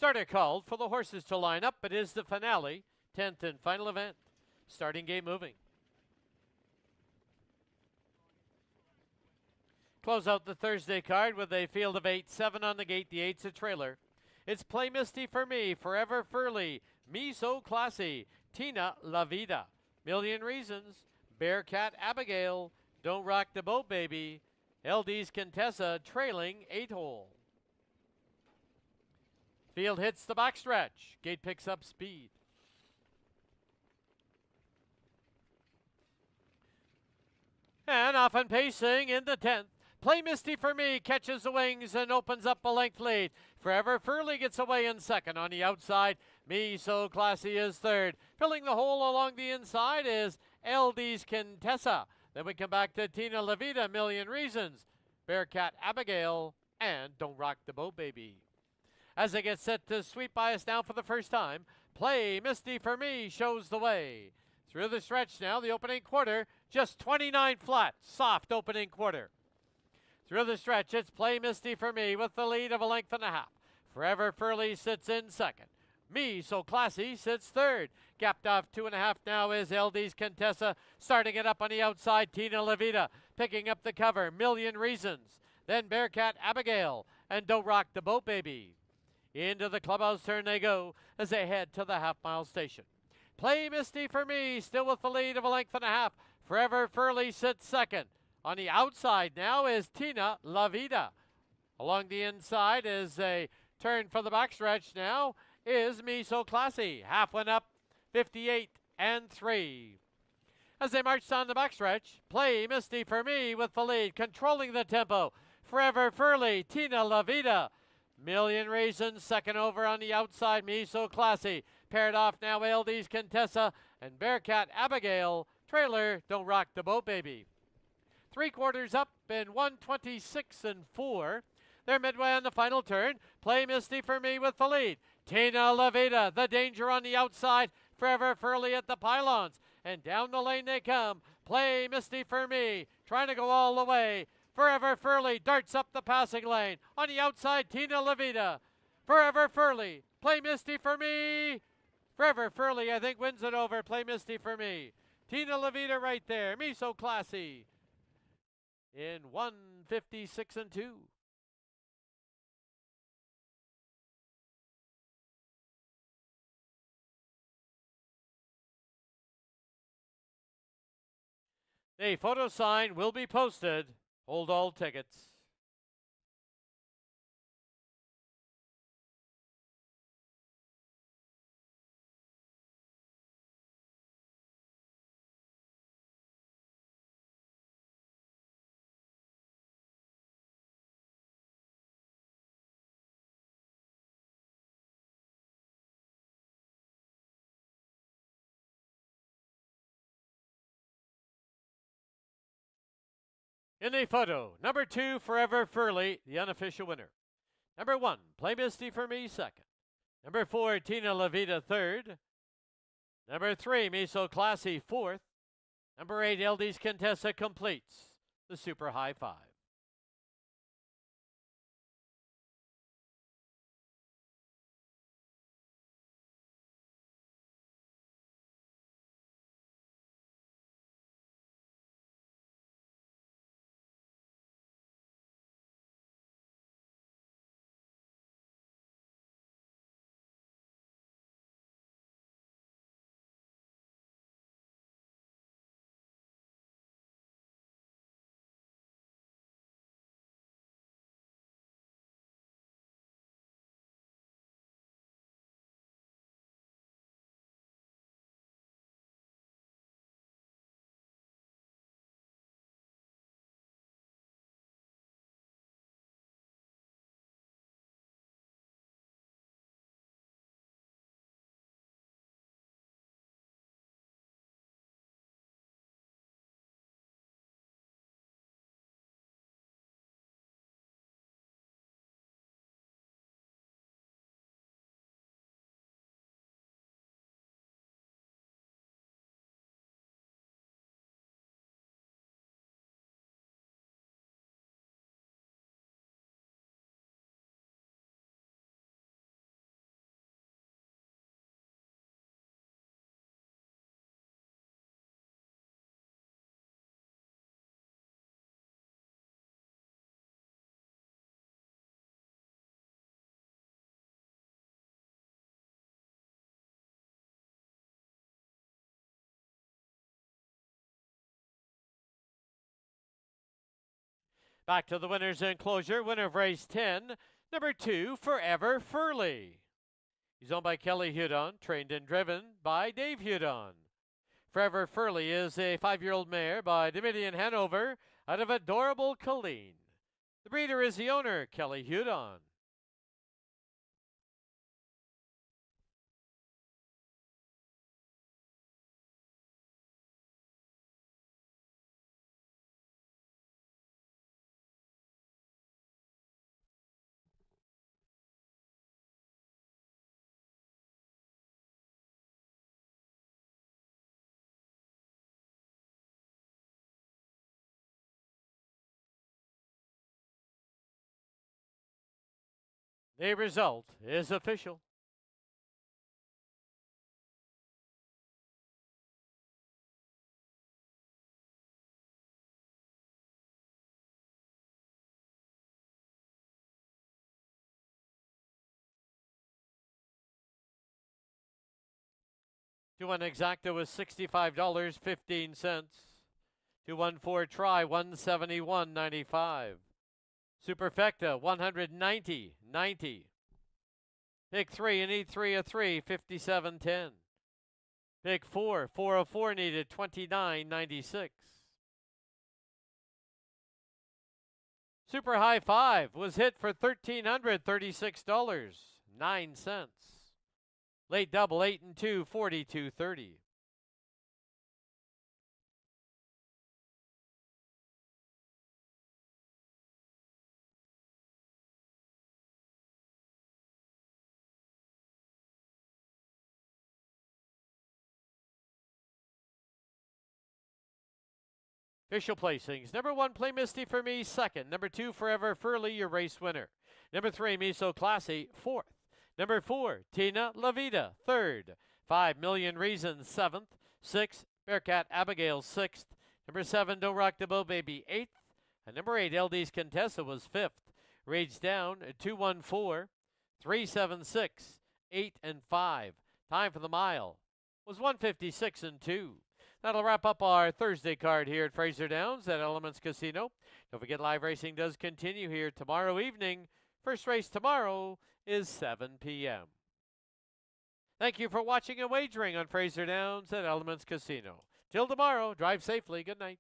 Starter called for the horses to line up. It is the finale, 10th and final event. Starting gate moving. Close out the Thursday card with a field of 8, 7 on the gate. The 8's a trailer. It's Play Misty for Me, Forever Furley, Me So Classy, Tina La Vida, Million Reasons, Bearcat Abigail, Don't Rock the Boat Baby, LD's Contessa trailing 8-hole. Field hits the backstretch. Gate picks up speed. And off and pacing in the 10th. Play Misty for Me catches the wings and opens up a length lead. Forever Furley gets away in second. On the outside, Me So Classy is third. Filling the hole along the inside is LD's Contessa. Then we come back to Tina La Vida, Million Reasons, Bearcat Abigail, and Don't Rock the Boat Baby. As they get set to sweep by us now for the first time, Play Misty for Me shows the way. Through the stretch now, the opening quarter, just 29 flat, soft opening quarter. Through the stretch, it's Play Misty for Me with the lead of a length and a half. Forever Furley sits in second. Me So Classy sits third. Gapped off 2.5 now is LD's Contessa. Starting it up on the outside, Tina La Vida. Picking up the cover, Million Reasons. Then Bearcat Abigail and Don't Rock the Boat Baby. Into the clubhouse turn they go as they head to the half-mile station. Play Misty for Me, still with the lead of a length and a half. Forever Furley sits second. On the outside now is Tina La Vida. Along the inside is a turn for the backstretch now is Me So Classy. Half went up, 58 and 3. As they march down the backstretch, Play Misty for Me with the lead, controlling the tempo. Forever Furley, Tina La Vida. Million Reasons, second over on the outside, Me So Classy. Paired off now, LD's Contessa and Bearcat Abigail. Trailer, Don't Rock the Boat Baby. 3/4 up in 126 and 4. They're midway on the final turn. Play Misty for Me with the lead. Tina La Vida, the danger on the outside. Forever Furley at the pylons. And down the lane they come. Play Misty for Me, trying to go all the way. Forever Furley darts up the passing lane. On the outside, Tina La Vida. Forever Furley, Play Misty for Me. Forever Furley, I think, wins it over. Play Misty for Me. Tina La Vida right there. Me So Classy in 156 and 2. The photo sign will be posted. Hold all tickets. In the photo, number 2, Forever Furley, the unofficial winner. Number 1, Play Misty for Me, second. Number 4, Tina La Vida, third. Number 3, Me So Classy, fourth. Number 8, LD's Contessa completes the Super High Five. Back to the winner's enclosure. Winner of race 10, number 2, Forever Furley. He's owned by Kelly Hudon, trained and driven by Dave Hudon. Forever Furley is a 5-year-old mare by Dominion Hanover out of Adorable Colleen. The breeder is the owner, Kelly Hudon. The result is official. To one exacta was $65.15. 214 try 171.95. Superfecta 190.90. Pick 3 and eat 3 of 3 57.10. Pick 4 404 needed 29.96. Super High 5 was hit for $1,336.09. Late double 8 and 2 42.30. Official placings. Number 1, Play Misty for me, second. Number 2, Forever Furley, your race winner. Number 3, Miso Classy, fourth. Number 4, Tina La Vida, third. 5 Million Reasons, seventh. 6, Bearcat Abigail, sixth. Number 7, Don't Rock the Boat Baby, eighth. And number 8, LD's Contessa was fifth. Rage down, 214, 376, 8 and 5. Time for the mile was 156 and 2. That'll wrap up our Thursday card here at Fraser Downs at Elements Casino. Don't forget, live racing does continue here tomorrow evening. First race tomorrow is 7 p.m. Thank you for watching and wagering on Fraser Downs at Elements Casino. Till tomorrow, drive safely. Good night.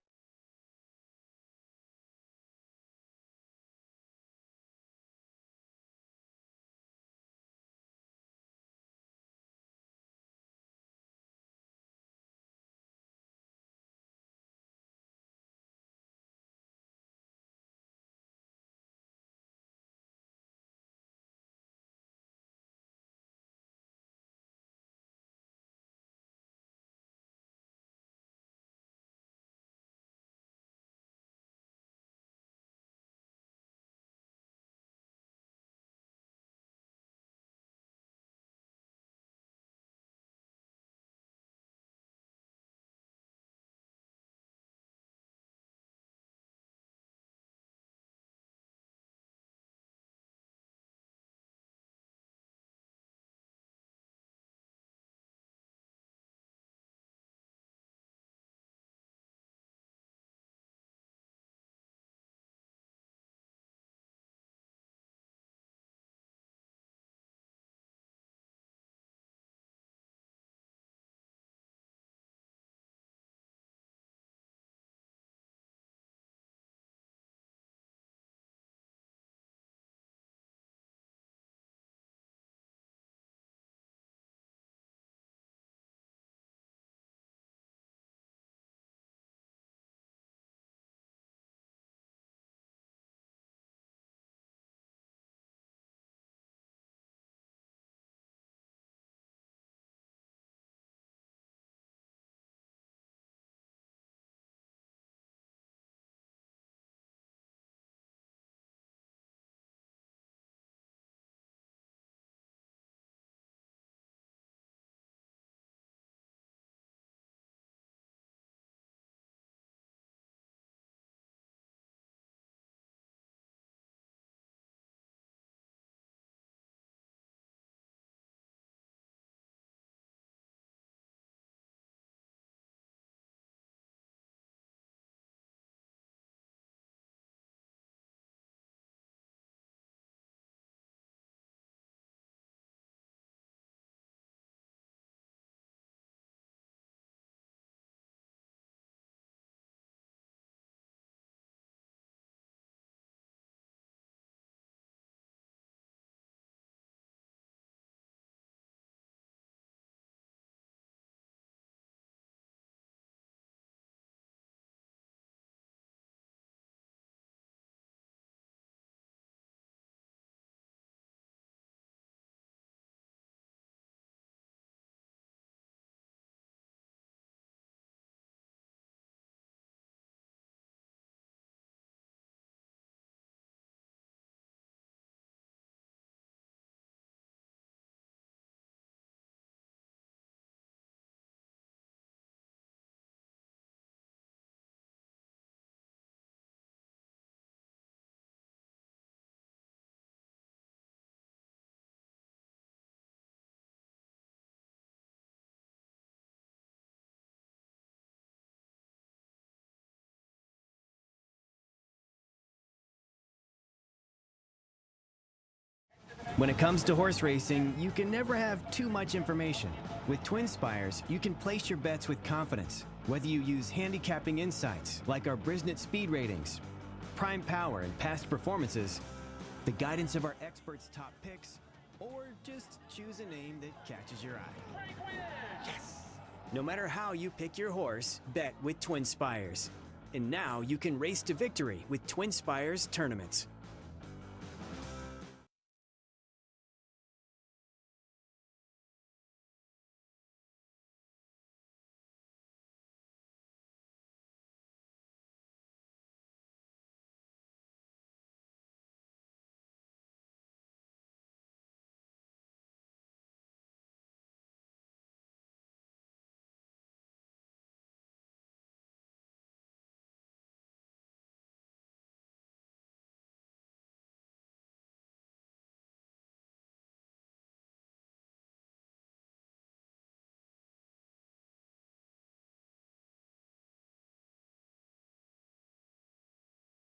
When it comes to horse racing, you can never have too much information. With Twin Spires, you can place your bets with confidence, whether you use handicapping insights like our Brisnet speed ratings, prime power and past performances, the guidance of our experts' top picks, or just choose a name that catches your eye. Yes! No matter how you pick your horse, bet with Twin Spires. And now you can race to victory with Twin Spires tournaments.